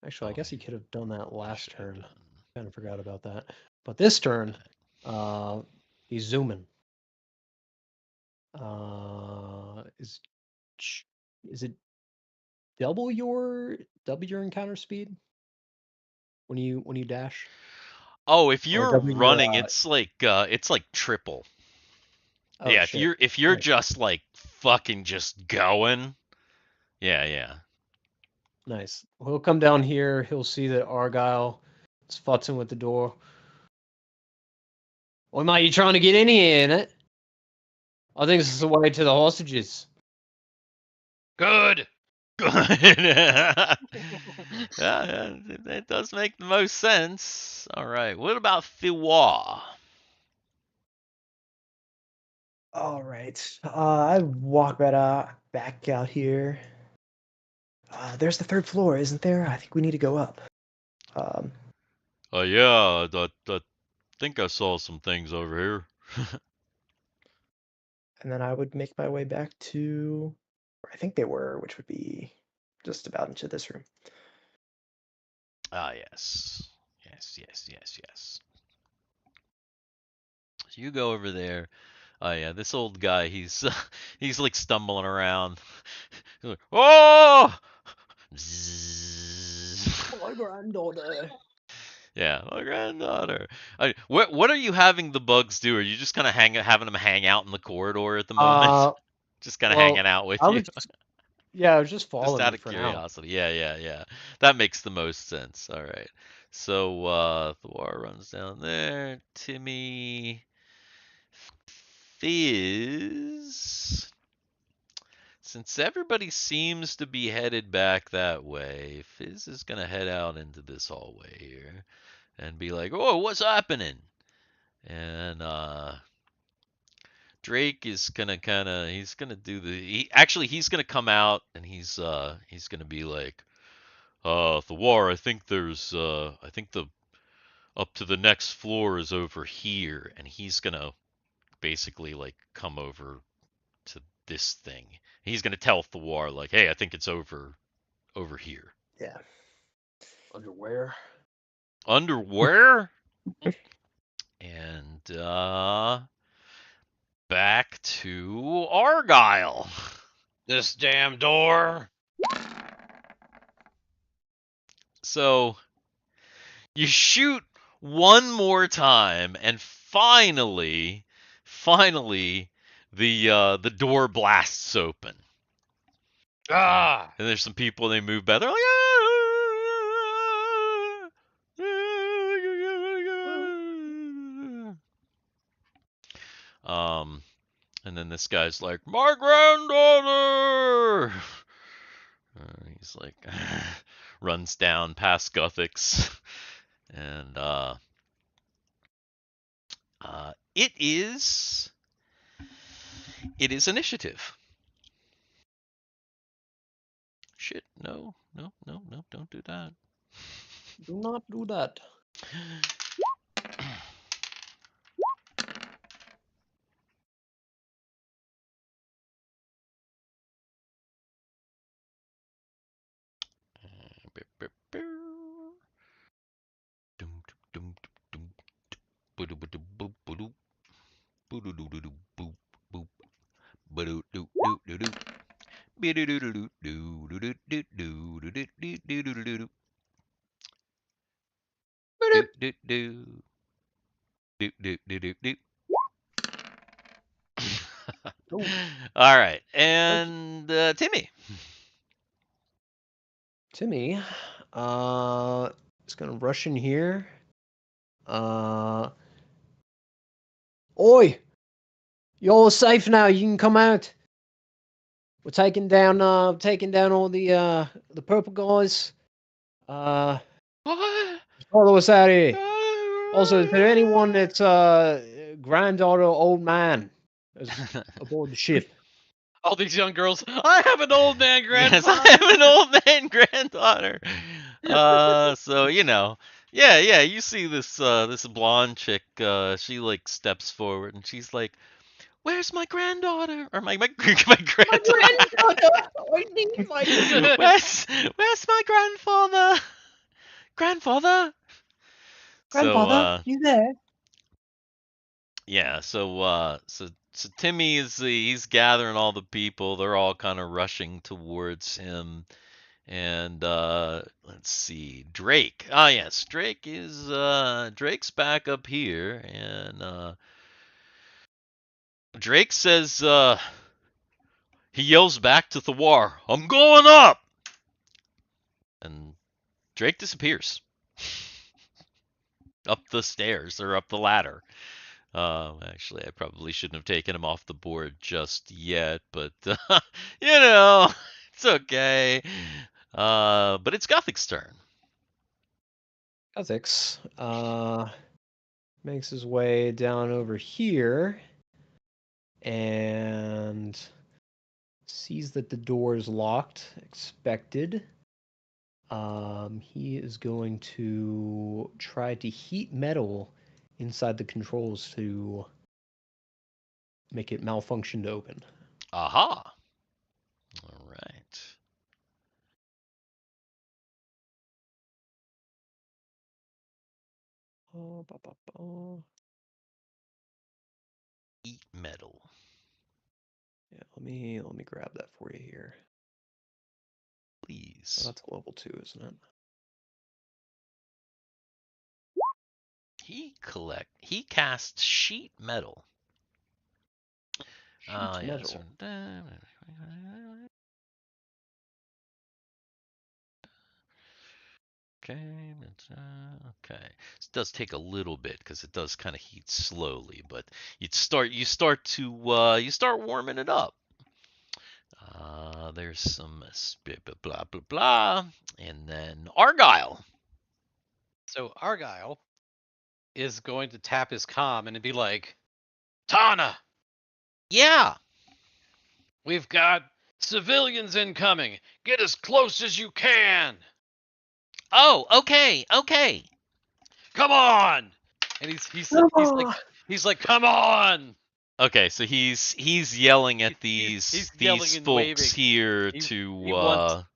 Actually, I guess he could have done that last turn. Kind of forgot about that. But this turn, he's zooming. Is it double your encounter speed when you dash? Oh, if Or you're double your, running, it's like triple. Oh, Yeah, shit. if you're Right. just like fucking just going. Yeah. Nice. He'll come down here. He'll see that Argyle is futzing with the door. Why mate, you trying to get in here, innit? I think this is the way to the hostages. Good. Yeah, it does make the most sense. All right. What about Thiwar? All right. I walk back out here. There's the third floor, isn't there? I think we need to go up. Yeah, I think I saw some things over here. And then I would make my way back to where I think they were, which would be just about into this room. Ah, yes. Yes. So you go over there. Oh yeah, this old guy, he's he's like stumbling around. He's like, oh! Zzz. My granddaughter. Yeah, my granddaughter. What are you having the bugs do? Are you just kind of having them hang out in the corridor at the moment? Just kind of hanging out with I you? was just Just following out you of for now. curiosity. Yeah. That makes the most sense. All right. So Thiwar runs down there. Timmy Fizz. Since everybody seems to be headed back that way, Fizz is gonna head out into this hallway here and be like, "Oh, what's happening?" And Drake is gonna he's gonna do he's gonna come out and he's gonna be like, Thiwar, I think I think the up to the next floor is over here, and he's gonna basically like come over to this thing. He's gonna tell Thiwar like, hey, I think it's over here. Yeah. Underwear. Underwear? And back to Argyle. This damn door. So you shoot one more time, and finally, the door blasts open. Ah. And there's some people, they move back. They're like, and then this guy's like, my granddaughter. He's like, runs down past Guthix, and it is initiative. Shit, no, don't do that. Do not do that. All right, and Timmy. Timmy, is gonna rush in here. Oi! You're all safe now. You can come out. We're taking down all the purple guys. What? Follow us out here. Also, is there anyone that's granddaughter or old man is aboard the ship? All these young girls. I have an old man Yes, grandfather. I have an old man granddaughter. So Yeah. You see this blonde chick. She like steps forward and she's like, "Where's my granddaughter? Or my granddaughter? I need my Where's my grandfather? Grandfather?" So Grandfather, you there? yeah, so Timmy is he's gathering all the people. They're all kind of rushing towards him. And let's see, Drake. Ah, yes, Drake's back up here, and Drake says he yells back to Thiwar, "I'm going up!" And Drake disappears up the stairs or up the ladder. Actually, I probably shouldn't have taken him off the board just yet, but it's okay. But it's Guthix's turn. Guthix makes his way down over here and sees that the door is locked. Expected. He is going to try to heat metal inside the controls to make it malfunction to open. Aha! All right. Eat metal. Yeah, let me grab that for you here. Please. Oh, that's a level 2, isn't it? He casts sheet metal. Sheet Yes. metal. Okay. It does take a little bit because it does kind of heat slowly, but you start warming it up. There's some blah blah blah, and then Argyle. So Argyle is going to tap his comm and be like, Tana, Yeah. we've got civilians incoming. Get as close as you can. Oh, okay. Come on. And he's like, come on. Okay, so he's yelling at He's these yelling and folks waving. here He to wants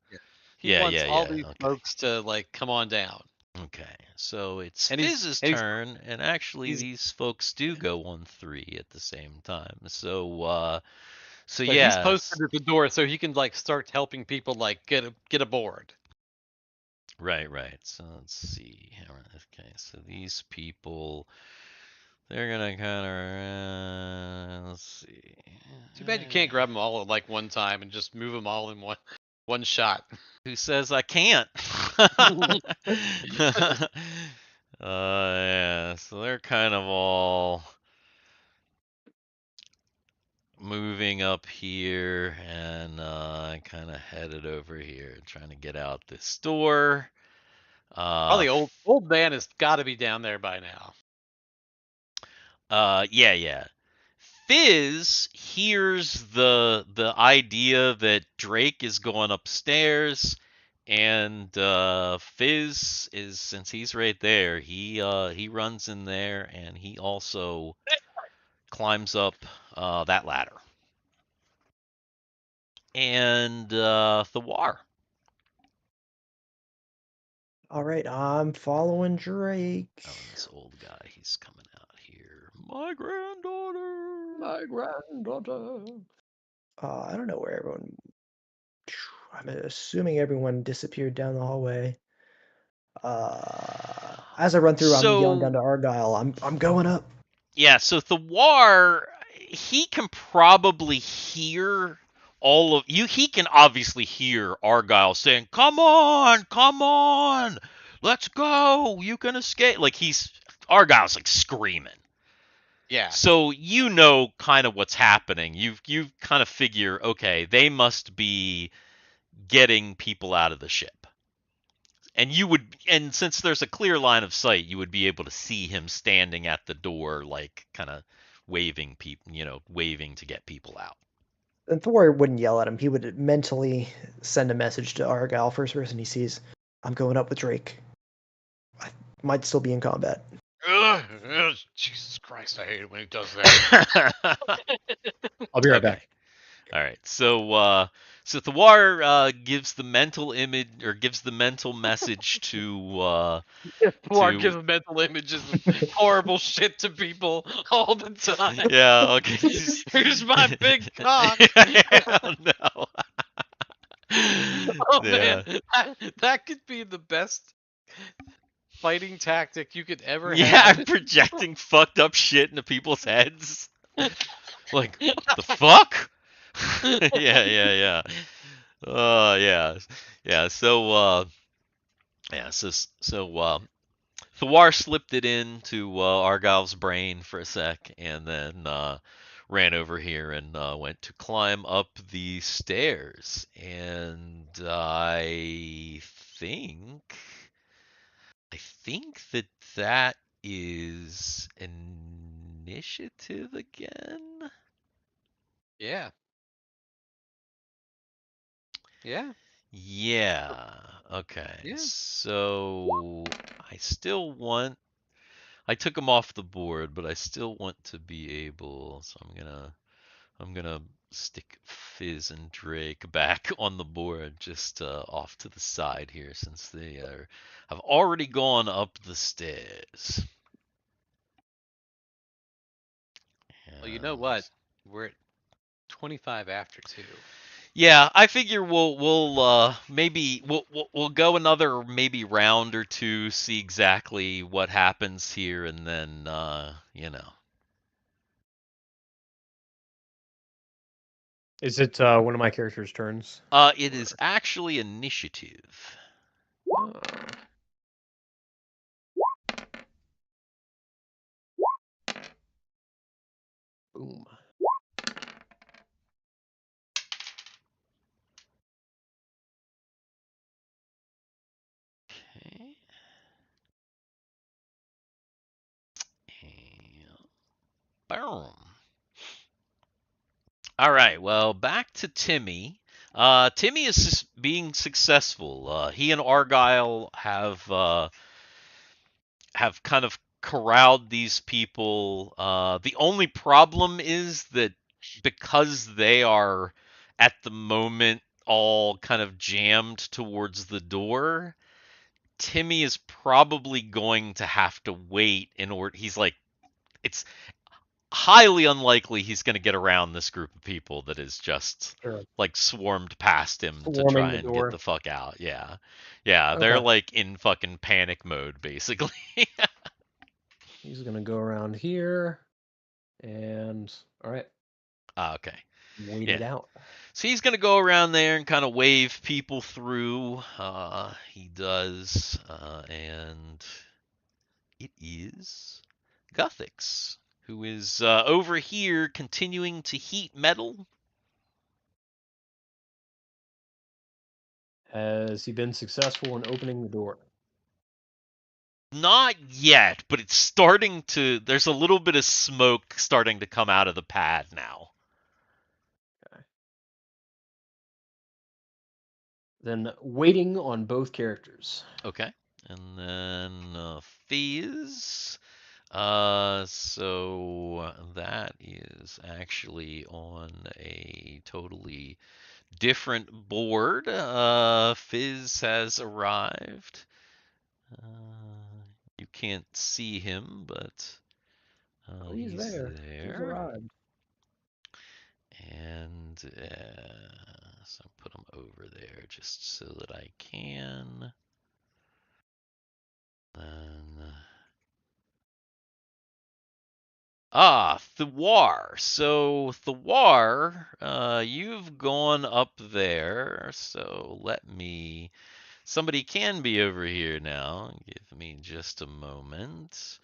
yeah, all these okay. folks to like come on down. Okay, so it's And he's- Fizz's and he's- turn, and actually he's- these folks do go on 3 at the same time. So So yeah, he's posted at the door so he can like start helping people like get aboard. right. So let's see. Okay, so these people, they're gonna kind of let's see. Too bad you can't grab them all at like one time and just move them all in one shot. Who says I can't? Yeah, so they're kind of all moving up here, and kind of headed over here, trying to get out this door. Probably old man has got to be down there by now. Yeah. Fizz hears the idea that Drake is going upstairs, and Fizz is, since he's right there, he runs in there, and he also climbs up that ladder. And Thiwar. All right, I'm following Drake. Oh, and this old guy, he's coming out here. My granddaughter. My granddaughter. I don't know where everyone. I'm assuming everyone disappeared down the hallway. As I run through, I'm yelling down to Argyle. I'm going up. Yeah, so Thiwar, he can probably hear all of you. He can obviously hear Argyle saying, "Come on, let's go. You can escape." Like Argyle's like screaming. Yeah. So you know kind of what's happening. You kind of figure, okay, they must be getting people out of the ship. And since there's a clear line of sight, you would be able to see him standing at the door, like kind of waving to get people out. And Thor wouldn't yell at him. He would mentally send a message to Argyle, first person he sees. I'm going up with Drake. might still be in combat. Ugh, Jesus Christ, I hate it when he does that. I'll be right Okay. back. All right. So Thiwar gives the mental image or gives the mental message to Thiwar gives mental images of horrible shit to people all the time. yeah. Okay. Here's my big cock. Oh, no. Oh Yeah. man, that could be the best fighting tactic you could ever Yeah, have. I'm projecting fucked up shit into people's heads. Like, the fuck? Yeah. Yeah. So Thiwar slipped it into Argyle's brain for a sec, and then ran over here and went to climb up the stairs. And I think that is initiative again. Yeah. Yeah. Yeah. Okay. Yeah. So I took him off the board, but I still want to be able. So I'm gonna stick Fizz and Drake back on the board, just off to the side here, since they have already gone up the stairs. Well, you know what? We're at 25 after 2. Yeah, I figure we'll maybe we'll go another maybe round or two, see exactly what happens here, and then Is it one of my characters' turns? It is actually initiative. Boom. Okay. And boom. All right. Well, back to Timmy. Timmy is being successful. He and Argyle have kind of corralled these people. The only problem is that because they are at the moment all kind of jammed towards the door, Timmy is probably going to have to wait in order. He's like, it's highly unlikely he's going to get around this group of people that is just Sure. like swarmed past him to Swarming try the and door. get the fuck out. Yeah, they're Okay. like in fucking panic mode basically. He's gonna go around here, and all right, Okay. wait Yeah. it out. So he's gonna go around there and kind of wave people through. He does, and it is Guthix, who is over here continuing to heat metal. Has he been successful in opening the door? Not yet, but it's starting to. There's a little bit of smoke starting to come out of the pad now. Okay. Then waiting on both characters. Okay, and then Fizz. So that is actually on a totally different board. Fizz has arrived. You can't see him, but Oh, he's there. He's arrived. And so put him over there just so that I can. Then Thiwar. So Thiwar, you've gone up there. So let me. Somebody can be over here now. Give me just a moment.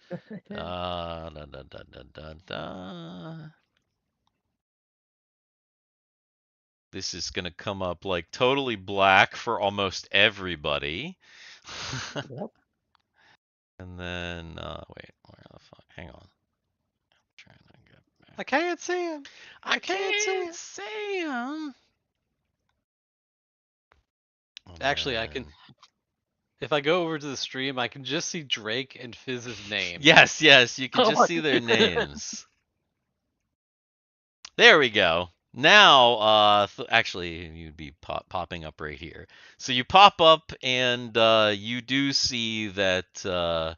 Da, da, da, da, da, da. This is gonna come up like totally black for almost everybody. Yep. And then wait, where the fuck? Hang on. I'm trying to get back. I can't see him. I can't see him. Actually, I can. If I go over to the stream, I can just see Drake and Fizz's name. Yes, you can Oh just my see their names. There we go. Now, actually, you'd be popping up right here. So you pop up, and you do see that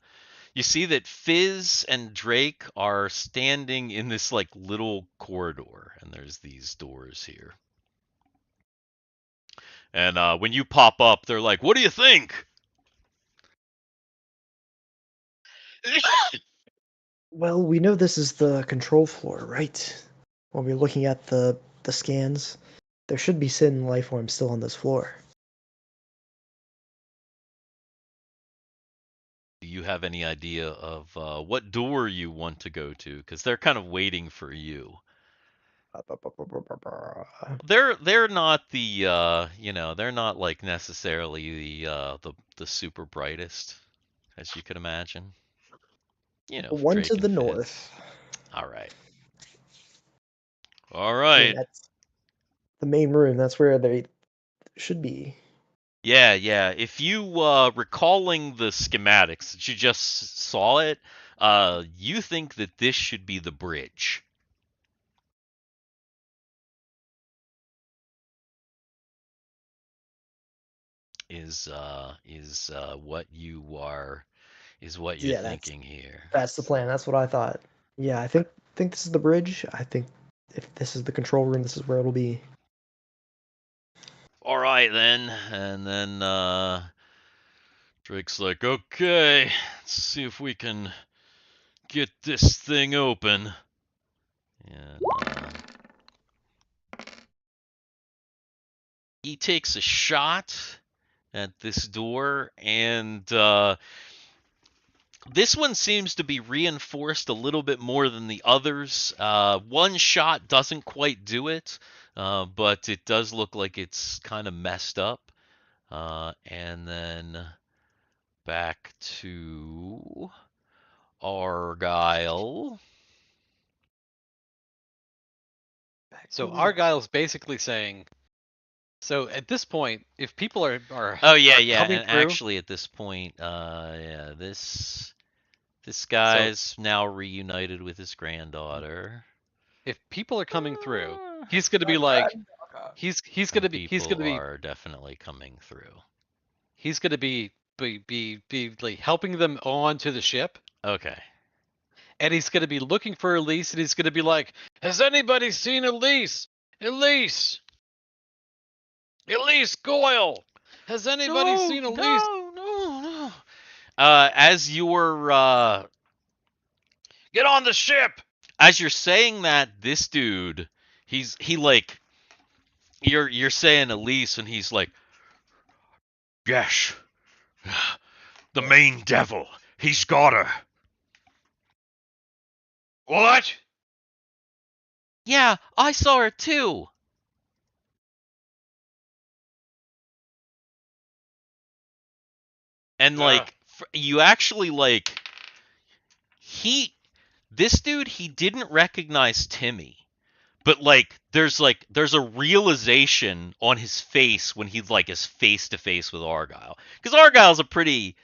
Fizz and Drake are standing in this like little corridor, and there's these doors here. And when you pop up, they're like, "What do you think?" Well, we know this is the control floor, right? When we're looking at the scans, there should be Sin life forms still on this floor. Do you have any idea of what door you want to go to? Because they're kind of waiting for you. They're not the they're not like necessarily the super brightest, as you could imagine. You know, One Drake to and the Fizz. north. All right. I mean, that's the main room. That's where they should be. Yeah. If you recalling the schematics that you just saw it, you think that this should be the bridge. Is what you're Yeah, thinking here. that's the plan. That's what I thought. Yeah, I think this is the bridge. I think if this is the control room, this is where it'll be. All right then, and then Drake's like, "Okay, let's see if we can get this thing open." And he takes a shot at this door, and this one seems to be reinforced a little bit more than the others. One shot doesn't quite do it, but it does look like it's kind of messed up. And then back to Argyle. So Argyle's basically saying, so at this point, if people are Oh yeah, coming and through, actually at this point, this guy's now reunited with his granddaughter. if people are coming through, he's gonna be like, he's gonna be are definitely coming through. He's gonna be like helping them onto the ship. Okay. And he's gonna be looking for Elise, and he's gonna be like, "Has anybody seen Elise? Elise Goyle! Has anybody seen Elise?" No. As you're Get on the ship! As you're saying that, this dude, he like, you're saying Elise, and he's like, "Yes, the main devil. He's got her." What? Yeah, I saw her too. And like, you actually like, this dude, he didn't recognize Timmy, but like, there's a realization on his face when he like is face to face with Argyle, because Argyle's a pretty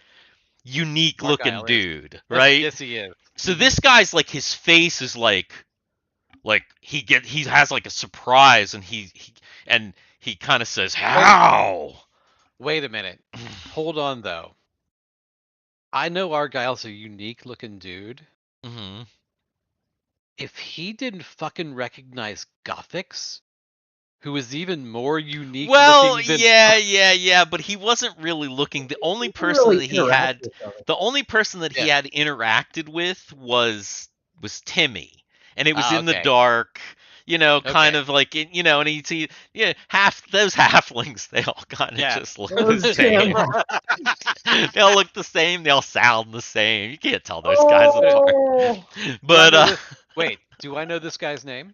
unique looking dude, right? Yes, he is. So this guy's like, his face is like he has like a surprise, and he kind of says, "How?" Wait a minute. Hold on though. I know Argyle's a unique looking dude. Mm-hmm. If he didn't fucking recognize Guthix, who is even more unique looking than... yeah, but he wasn't really looking. The only person that he had interacted with was Timmy, and it was in the dark, kind of like, and he'd see, half those halflings, they all kind of just look the same. They all look the same, they all sound the same. You can't tell those guys apart. But wait, do I know this guy's name?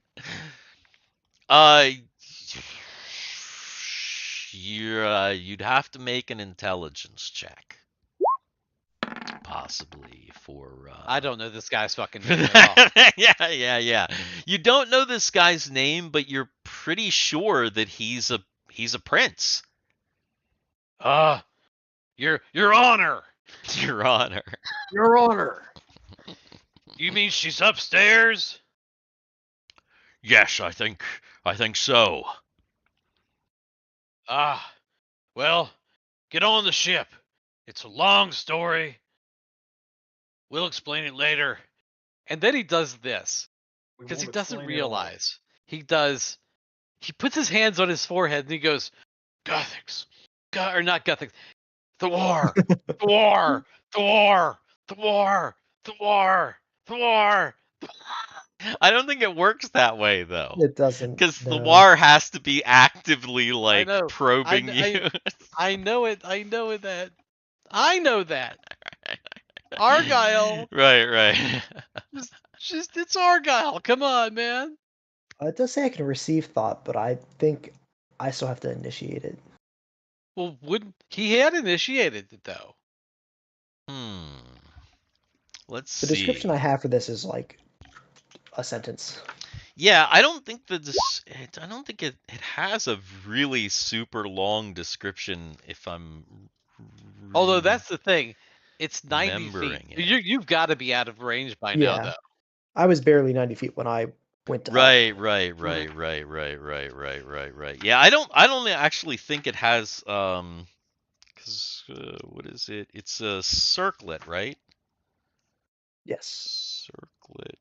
You'd have to make an intelligence check, possibly, for I don't know this guy's fucking name at all. yeah. You don't know this guy's name, but you're pretty sure that he's a prince. Your honor. Your Honor. Your Honor. You mean she's upstairs? Yes, I think so. Ah, well, get on the ship. It's a long story. We'll explain it later. And then he does this because he doesn't realize he puts his hands on his forehead and he goes, Guthix, or not Guthix, Thiwar, Thiwar, Thiwar, Thiwar, Thiwar, Thiwar. I don't think it works that way though. It doesn't. Because no. Thiwar has to be actively like know. probing you. I know it. I know that. I know that. Argyle. Right. Just it's Argyle. Come on, man. It does say I can receive thought, but I think I still have to initiate it. Well, he had initiated it though? Let's The see. description I have for this is like a sentence. Yeah, I don't think I don't think it has a really super long description. If I'm. Although that's the thing, it's 90 feet. remembering it. You've got to be out of range by now, though. I was barely 90 feet when I went up. Right. Yeah, I don't actually think it has because what is it? It's a circlet, right? Yes. Circlet.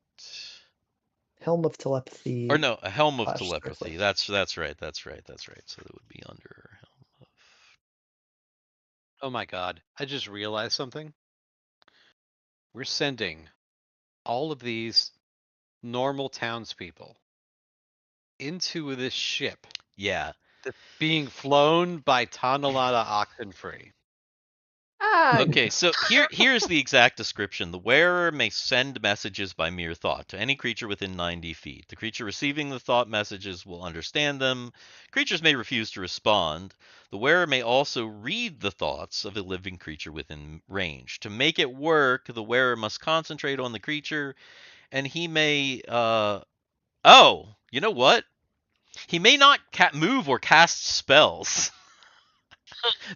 Helm of Telepathy. Or no, a helm of / telepathy. circlet. That's right. So it would be under helm of. Oh my god, I just realized something. We're sending all of these normal townspeople into this ship Yeah. that's being flown by Tanalana Oxenfree. Okay, so here's the exact description. The wearer may send messages by mere thought to any creature within 90 feet. The creature receiving the thought messages will understand them. Creatures may refuse to respond. The wearer may also read the thoughts of a living creature within range. To make it work, the wearer must concentrate on the creature, and he may oh, you know what? He may not move or cast spells.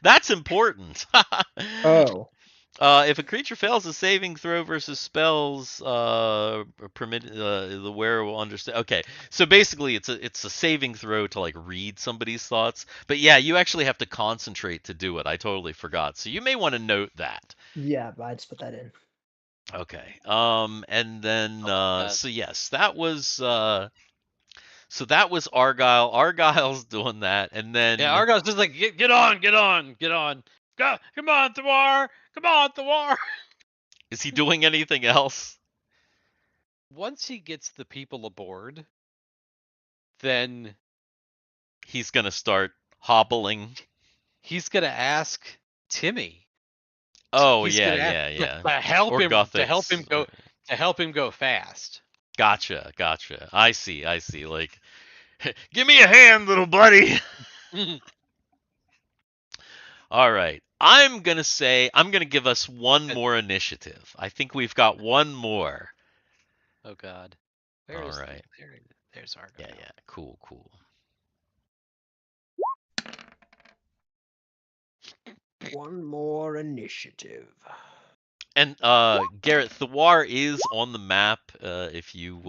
That's important. Oh. If a creature fails a saving throw versus spells, the wearer will understand. Okay, so basically, it's a saving throw to like read somebody's thoughts. But yeah, you actually have to concentrate to do it. I totally forgot. So you may want to note that. Yeah, I just put that in. Okay. And then so yes, that was Argyle. Argyle's doing that, and then Yeah, Argyle's just like get on. Go, come on, Thiwar. Is he doing anything else? Once he gets the people aboard, then he's gonna start hobbling. He's gonna ask Timmy. Oh he's yeah. To help or him Guthix. to help him go fast. Gotcha. I see. Like, give me a hand, little buddy. All right. I'm gonna give us one more initiative. I think we've got one more. Oh God. All right. There's Argyle. Yeah. Cool. One more initiative. And Garrett, Thiwar is on the map. If you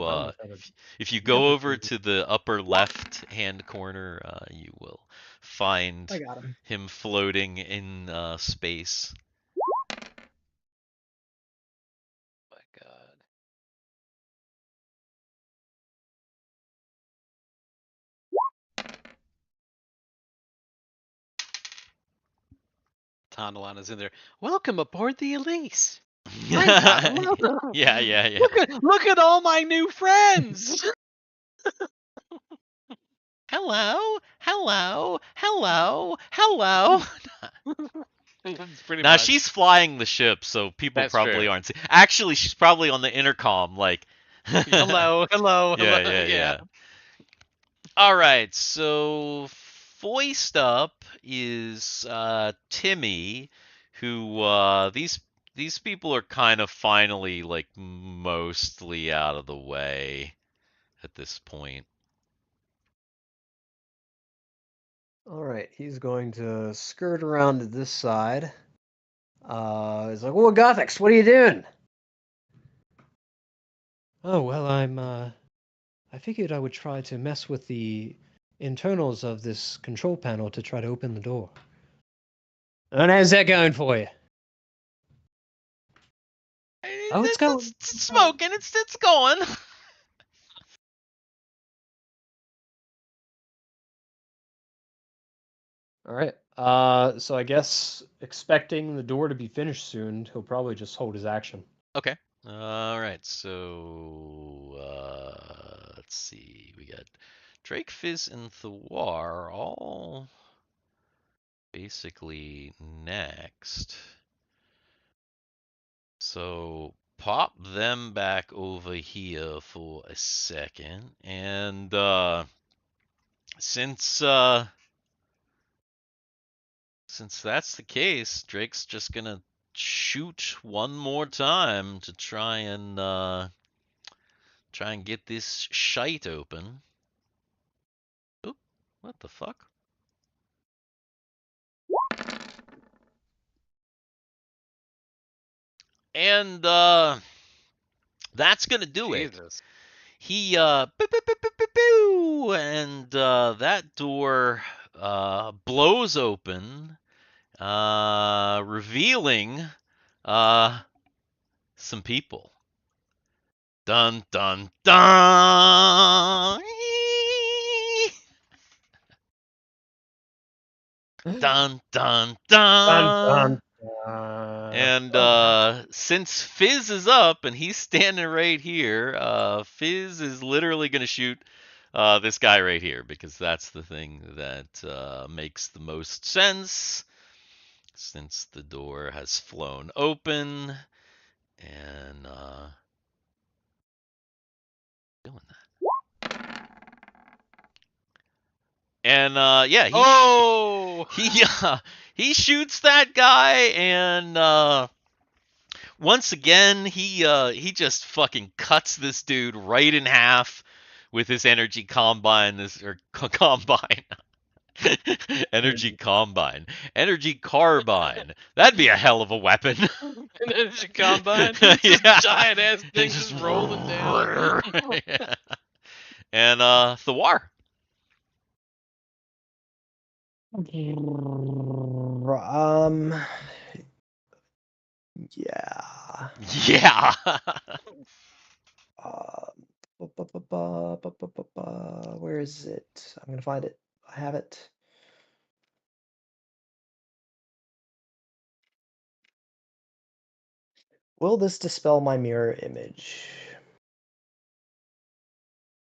go over to the upper left hand corner, you will find I got him floating in space. Oh my God. Tanalana's in there. Welcome aboard the Elise. Yeah. Look at all my new friends. Hello. Pretty Now much. she's flying the ship, so people That's probably true. aren't. Actually, she's probably on the intercom, like. hello. Yeah. All right, so foist up is Timmy, who these people are kind of finally like mostly out of the way at this point. All right, he's going to skirt around to this side He's like, "Well, Guthix, what are you doing?" Oh, well, I figured I would try to mess with the internals of this control panel to try to open the door. And how's that going for you? Oh, it's going. It's smoking. It's going. All right. So I guess expecting the door to be finished soon, he'll probably just hold his action. Okay. All right. So let's see. We got Drake, Fizz, and Thiwar all basically next. So pop them back over here for a second, and since that's the case, Drake's just gonna shoot one more time to try and get this shite open. Oop, what the fuck? And that's gonna do it. Jesus. He boo, boo, boo, boo, boo, boo, and that door blows open, revealing some people. Dun dun dun. Dun dun dun. And since Fizz is up and he's standing right here, Fizz is literally going to shoot this guy right here, because that's the thing that makes the most sense, since the door has flown open and doing that. And yeah, he shoots that guy, and once again he just fucking cuts this dude right in half with his energy combine, energy carbine. That'd be a hell of a weapon. An energy combine. Yeah. Giant ass thing just rolling down. Yeah. And Thiwar. Yeah. Yeah. Where is it? I'm gonna find it. I have it. Will this dispel my mirror image?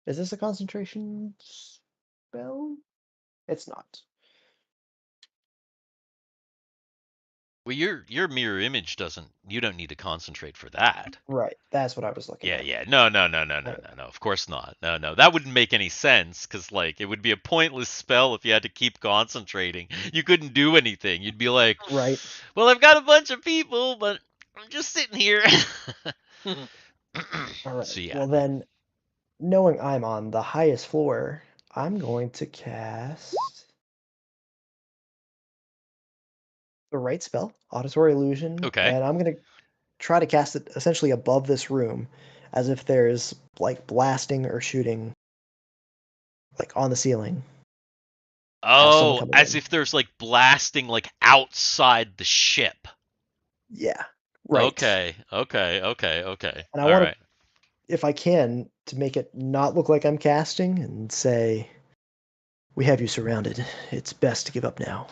Is this a concentration spell? It's not. Well, your mirror image doesn't. You don't need to concentrate for that. Right. That's what I was looking Yeah, at. yeah. No. Of course not. No. That wouldn't make any sense, because like it would be a pointless spell if you had to keep concentrating. You couldn't do anything. You'd be like, Right. well, I've got a bunch of people, but I'm just sitting here. All right. So yeah. Well then, knowing I'm on the highest floor, I'm going to cast the right spell, Auditory Illusion. Okay. And I'm going to try to cast it essentially above this room, as if there's like blasting or shooting like on the ceiling. Oh, coming as in. if there's like blasting like outside the ship. Yeah. Right. Okay. And I All want right. to, if I can, to make it not look like I'm casting and say, "We have you surrounded. It's best to give up now."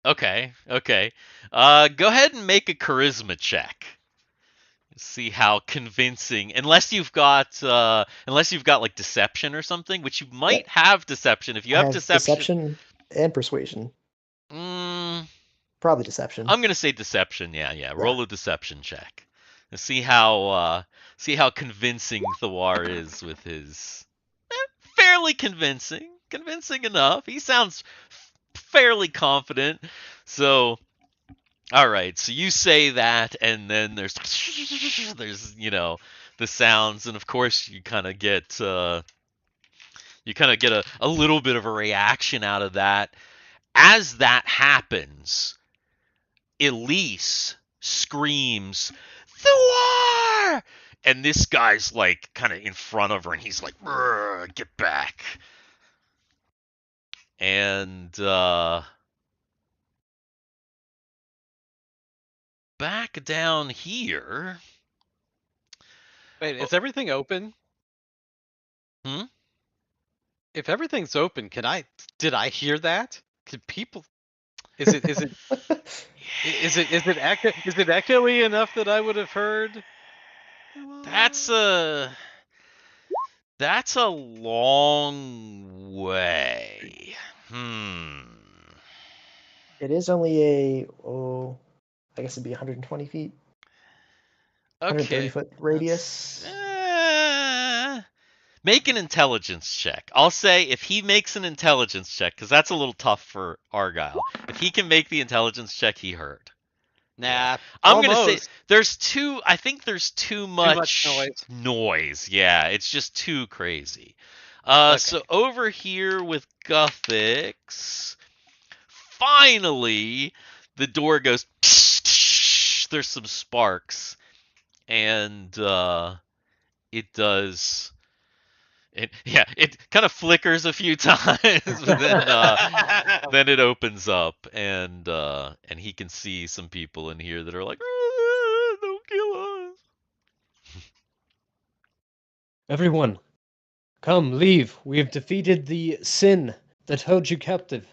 Okay. Go ahead and make a charisma check. See how convincing. Unless you've got like deception or something, which you might have deception. If you I have deception and persuasion. Probably deception. I'm gonna say deception. Yeah. Roll a deception check. And see how convincing Thiwar is with his fairly convincing enough. He sounds fairly confident. So, all right. So you say that, and then there's the sounds, and of course you kind of get a little bit of a reaction out of that. As that happens, Elise screams, Thiwar! And this guy's like kind of in front of her, and he's like, get back. And back down here. Wait, is everything open? Hmm? If everything's open, did I hear that? Could people is it echoey enough that I would have heard? That's a long way. It is only I guess it'd be 120 feet, 130 Okay. foot radius. Make an intelligence check. I'll say if he makes an intelligence check, because that's a little tough for Argyle. If he can make the intelligence check, he heard. Nah, I'm gonna say almost. I think there's too much noise. Yeah, it's just too crazy. Okay. So over here with Guthix, finally the door goes. There's some sparks, and it does. It kind of flickers a few times, but then it opens up, and he can see some people in here that are like, "Don't kill us." Everyone, come, leave. We have defeated the sin that held you captive.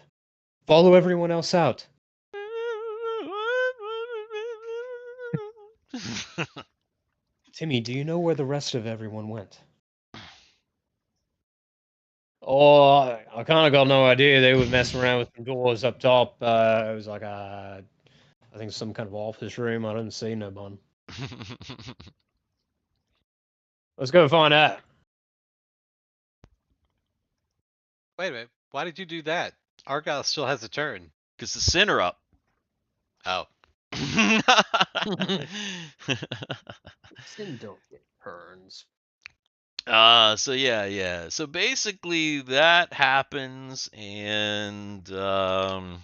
Follow everyone else out. Timmy, do you know where the rest of everyone went? Oh, I kind of got no idea. They were messing around with some doors up top. It was like I think some kind of office room. I didn't see no one. Let's go find out. Wait a minute. Why did you do that? Argyle still has a turn. Because the sin are up. Oh. Sin don't get turns. So yeah. So basically that happens, and the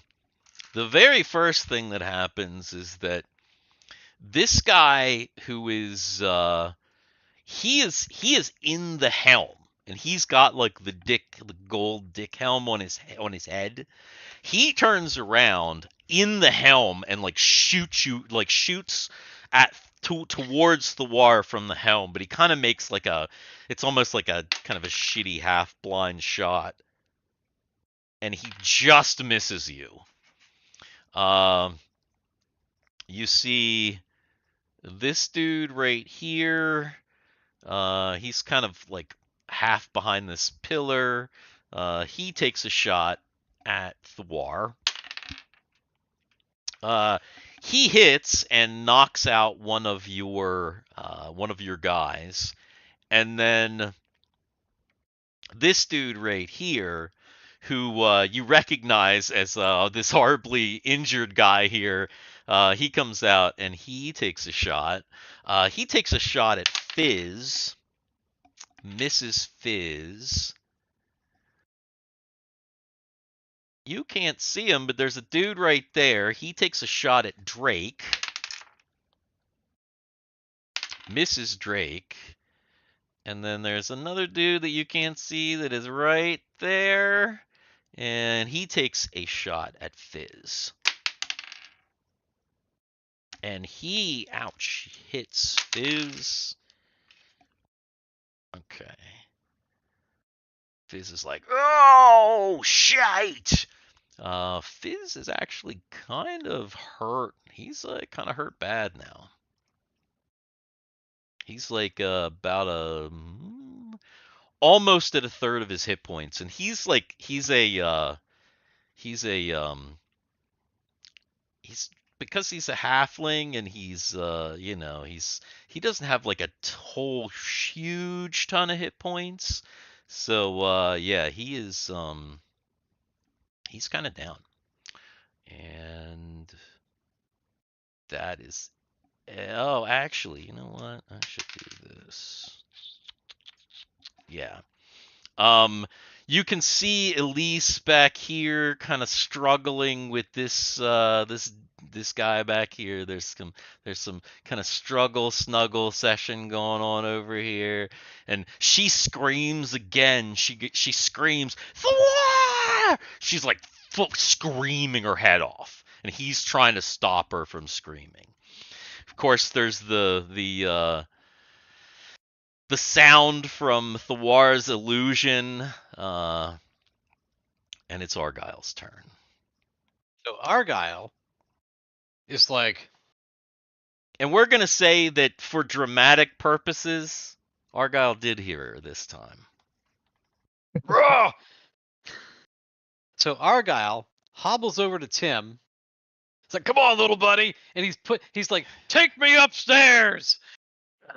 very first thing that happens is that this guy who is he is in the helm, and he's got like the gold dick helm on his head. He turns around in the helm and like shoots towards Thiwar from the helm, but he kind of makes like it's almost like a kind of a shitty half blind shot, and he just misses you. You see this dude right here. He's kind of like half behind this pillar. He takes a shot at Thiwar. He hits and knocks out one of your guys, and then this dude right here, who you recognize as this horribly injured guy here, he comes out and he takes a shot. He takes a shot at Fizz, misses Fizz. You can't see him, but there's a dude right there. He takes a shot at Drake. Misses Drake. And then there's another dude that you can't see that is right there. And he takes a shot at Fizz. And he, ouch, hits Fizz. Okay. Fizz is like, oh, shite! Fizz is actually kind of hurt. He's kind of hurt bad now. He's like about almost at a third of his hit points, and he's because he's a halfling, and he's he doesn't have like a whole huge ton of hit points. So yeah, he is he's kind of down. And that is oh, actually, you know what? I should do this. Yeah. You can see Elise back here kind of struggling with this this guy back here. There's some kind of struggle snuggle session going on over here, and she screams again. She screams, Thiwar! She's like screaming her head off, and he's trying to stop her from screaming. Of course, there's the sound from Thiwar's illusion, and it's Argyle's turn. So Argyle is like, And we're going to say that for dramatic purposes, Argyle did hear her this time. "Rah!" So Argyle hobbles over to Tim. It's like, come on, little buddy. And he's like, take me upstairs.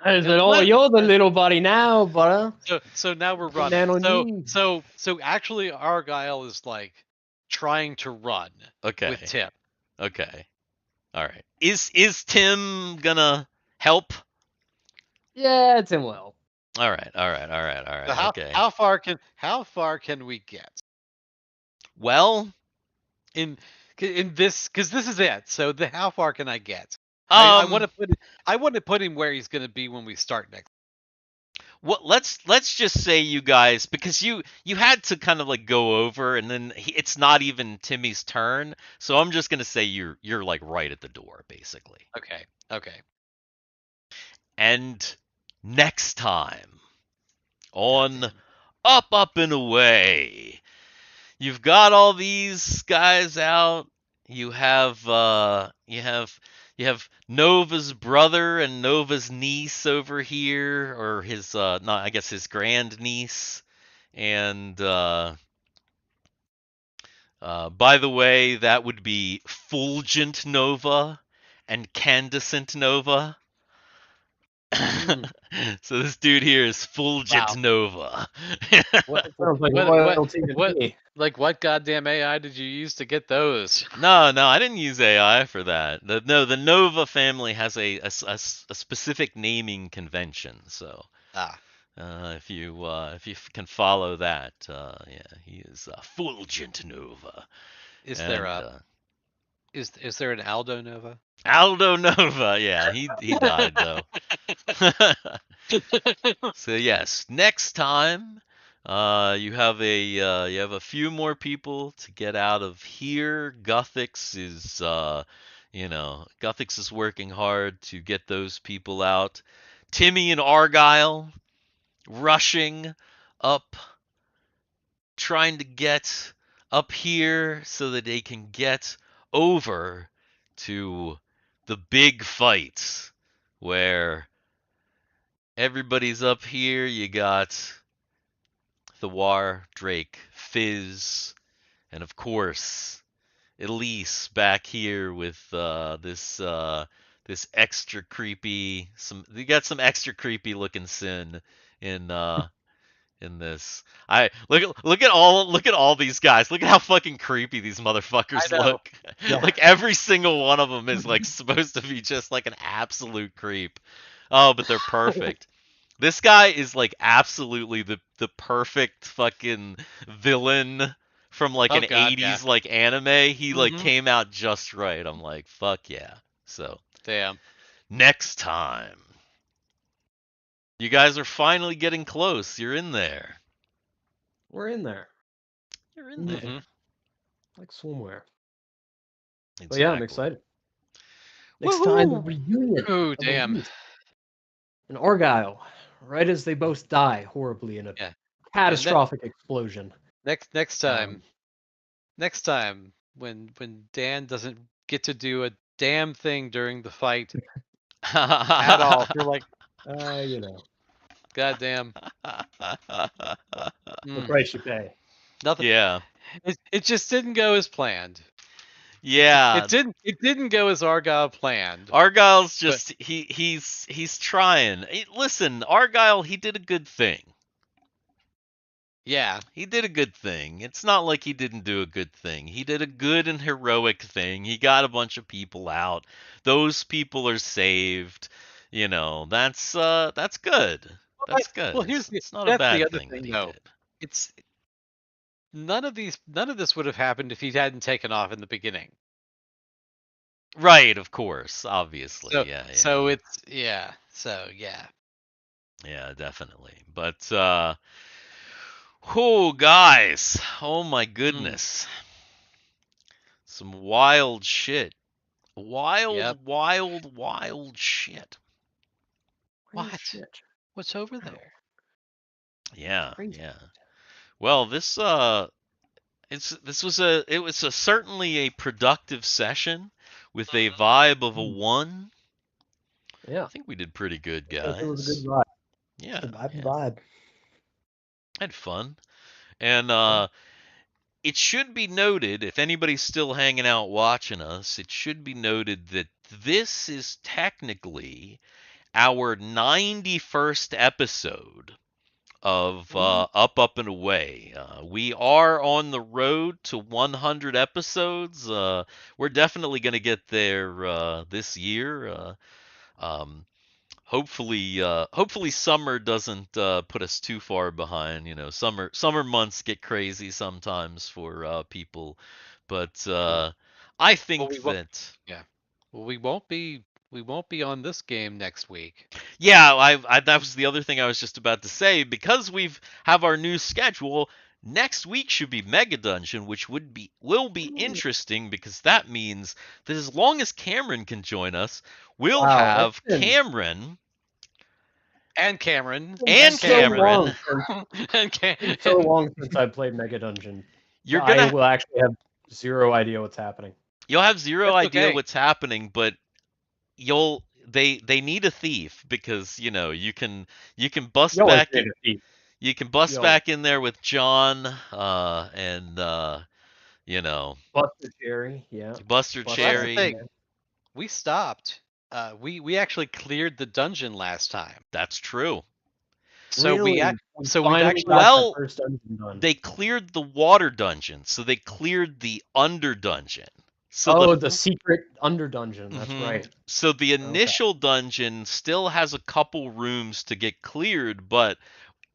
I said, oh, you're the little buddy now, brother. So now we're Man running. on knees. So actually Argyle is like trying to run Okay. with Tim. Okay. All right. Is Tim gonna help? Yeah, Tim will. All right. So Okay. how far can we get Well, in this? Because this is it. So how far can I get? I want to put him where he's going to be when we start next. what? Let's just say you guys, because you had to kind of like go over, and then it's not even Timmy's turn, so I'm just gonna say you're like right at the door, basically. Okay. And next time on Up and Away, you've got all these guys out. You have Nova's brother and Nova's niece over here, or his I guess his grand niece. And by the way, that would be Fulgent Nova and Candescent Nova. So this dude here is Fulgent Wow. Nova. What, Sounds like what- royalty to what- me. like what goddamn AI did you use to get those? No, I didn't use AI for that. The Nova family has a specific naming convention. So if you can follow that, yeah, he is Fulgent Nova. Is And, there is there an Aldo Nova? Aldo Nova? Yeah, he died though. So yes, next time you have a few more people to get out of here. Guthix is working hard to get those people out. Timmy and Argyle rushing up, trying to get up here so that they can get over to the big fight where everybody's up here. You got Thiwar, Drake, Fizz, and of course Elise back here with this extra creepy. You got some extra creepy looking sin in this. Look at all these guys. Look at how fucking creepy these motherfuckers I know. look. Yeah. Like every single one of them is like supposed to be just like an absolute creep. Oh, but they're perfect. This guy is like absolutely the perfect fucking villain from like Oh, an God, 80s yeah. like anime. He like Mhm. came out just right. I'm like, fuck yeah. So Damn. next time. You guys are finally getting close. You're in there. We're in there, You're in there. Mhm. like swimwear. Exactly. But yeah, I'm excited. Next time, the reunion. Ooh, of damn. Elise and Argyle, right as they both die horribly in a Yeah. catastrophic explosion. Next time when Dan doesn't get to do a damn thing during the fight at all, you're like, You know, goddamn. the Mm, price you pay. nothing. Yeah. It just didn't go as planned. Yeah. It didn't go as Argyle planned. Argyle's just he's trying. Listen, Argyle, he did a good thing. Yeah. He did a good thing. It's not like he didn't do a good thing. He did a good and heroic thing. He got a bunch of people out. Those people are saved. You know, that's good. That's good. Well, here's It's not that's a bad the other thing thing, that he though. did. It's none of this would have happened if he hadn't taken off in the beginning. Right, of course, obviously. So Yeah, so yeah. it's yeah. So yeah. Yeah, definitely. But oh guys, oh my Mm, goodness. Some wild shit. yep. Wild shit. Real What? shit. What's over Wow, there? Yeah, crazy. yeah. Well, it was a certainly a productive session with a vibe of a Mm, 1. yeah, I think we did pretty good, I think it was a good guys. vibe. Yeah, The vibe, the yeah. vibe. Had fun. And Yeah. it should be noted, if anybody's still hanging out watching us, it should be noted that this is technically our 91st episode of Up, and Away. We are on the road to 100 episodes. We're definitely going to get there this year. Um, hopefully summer doesn't put us too far behind. You know, summer months get crazy sometimes for people, but I Well, think we won't. that Yeah. Well, we won't be on this game next week. yeah, that was the other thing I was just about to say because have our new schedule. Next week should be Mega Dungeon, which will be interesting because that means that as long as Cameron can join us, we'll Wow, have Cameron And Cameron and and so Cameron long Cameron. since and Cam. it's so long since I played Mega Dungeon. You're I gonna will actually have zero idea what's happening. You'll have zero That's idea okay. what's happening, but they need a thief because you can bust You always back need a thief. you can bust You always back in there with John and you know Buster Cherry, yeah. Buster Buster Well, that's the might be Cherry. thing. there. We stopped. We actually cleared the dungeon last time. That's true. So Really? We we've finally actually got that Well, first dungeon done. they cleared the water dungeon, so they cleared the under dungeon. So Oh, the secret under dungeon. That's Mhm. right. So the Okay. initial dungeon still has a couple rooms to get cleared, but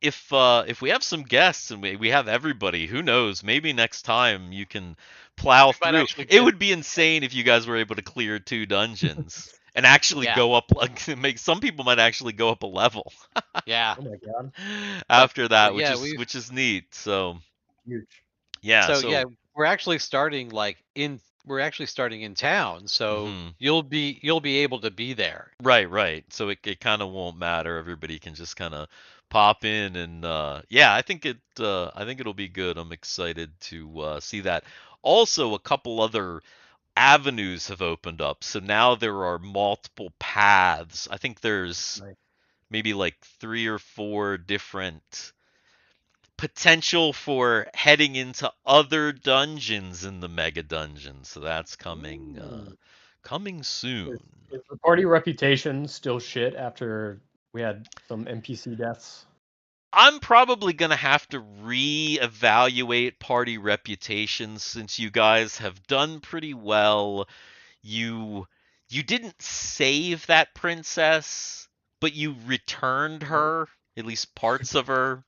if we have some guests and we have everybody, who knows? Maybe next time you can plow we might through. actually It get would be insane if you guys were able to clear 2 dungeons and actually yeah go up like make some people might actually go up a level yeah. Oh my god. after that, Yeah which is neat. So, Huge. yeah, so yeah so we're actually starting in town. So mhm. you'll be able to be there. Right, right. So it kind of won't matter. Everybody can just kind of pop in and yeah, I think it'll be good. I'm excited to see that. Also, a couple other avenues have opened up. So now there are multiple paths. I think there's Nice. maybe like 3 or 4 different potential for heading into other dungeons in the mega dungeon. So that's Ooh. coming soon. Is the party reputation still shit after we had some NPC deaths? I'm probably gonna have to re-evaluate party reputations since you guys have done pretty well. You you didn't save that princess, but you returned her, at least parts of her.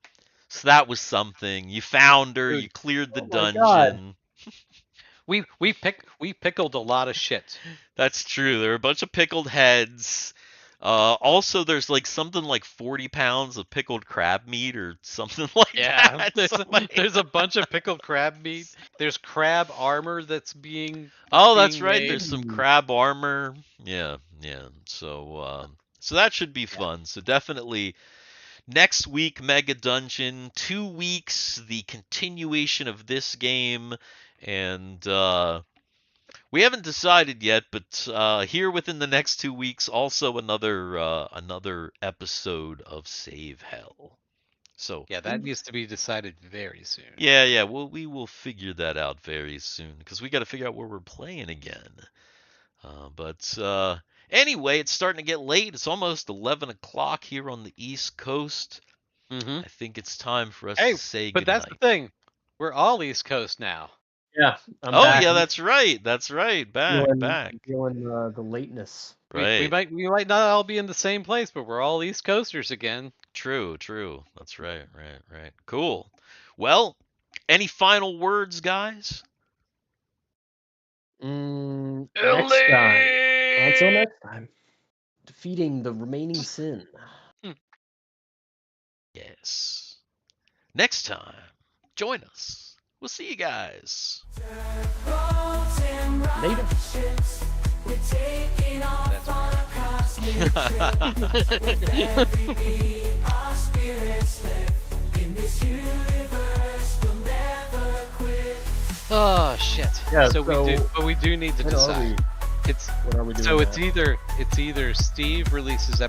So that was something. You found her, Dude, you cleared the Oh my god. dungeon. we pickled a lot of shit. That's true. There are a bunch of pickled heads. Also, there's like something like 40 pounds of pickled crab meat or something like Yeah, that. there's Somebody- there's a bunch of pickled crab meat. There's crab armor that's Oh, that's being right. made. There's some Ooh. crab armor. Yeah, yeah. So, so that should be Yeah. fun. So definitely next week, Mega Dungeon. 2 weeks, the continuation of this game, and we haven't decided yet. But here within the next 2 weeks, also another episode of Save Hell. So Yeah, that needs to be decided very soon. yeah, yeah. Well, we will figure that out very soon because we got to figure out where we're playing again. But anyway, it's starting to get late. It's almost 11 o'clock here on the East Coast. Mm-hmm. I think it's time for us Hey, to say but that's the goodnight. thing. We're all East Coast now. Yeah, I'm Oh, back. yeah, that's right. That's right. Back. Feeling the lateness. We Right. might not all be in the same place, but we're all East Coasters again. True, true. That's right, right. Cool. Well, any final words, guys? Next time. Until next time. Defeating the remaining sin. Yes. Next time, join us. We'll see you guys. Later. Oh shit. Yeah, so we do need to what are decide. we- It's What are we doing so now? it's either Steve releases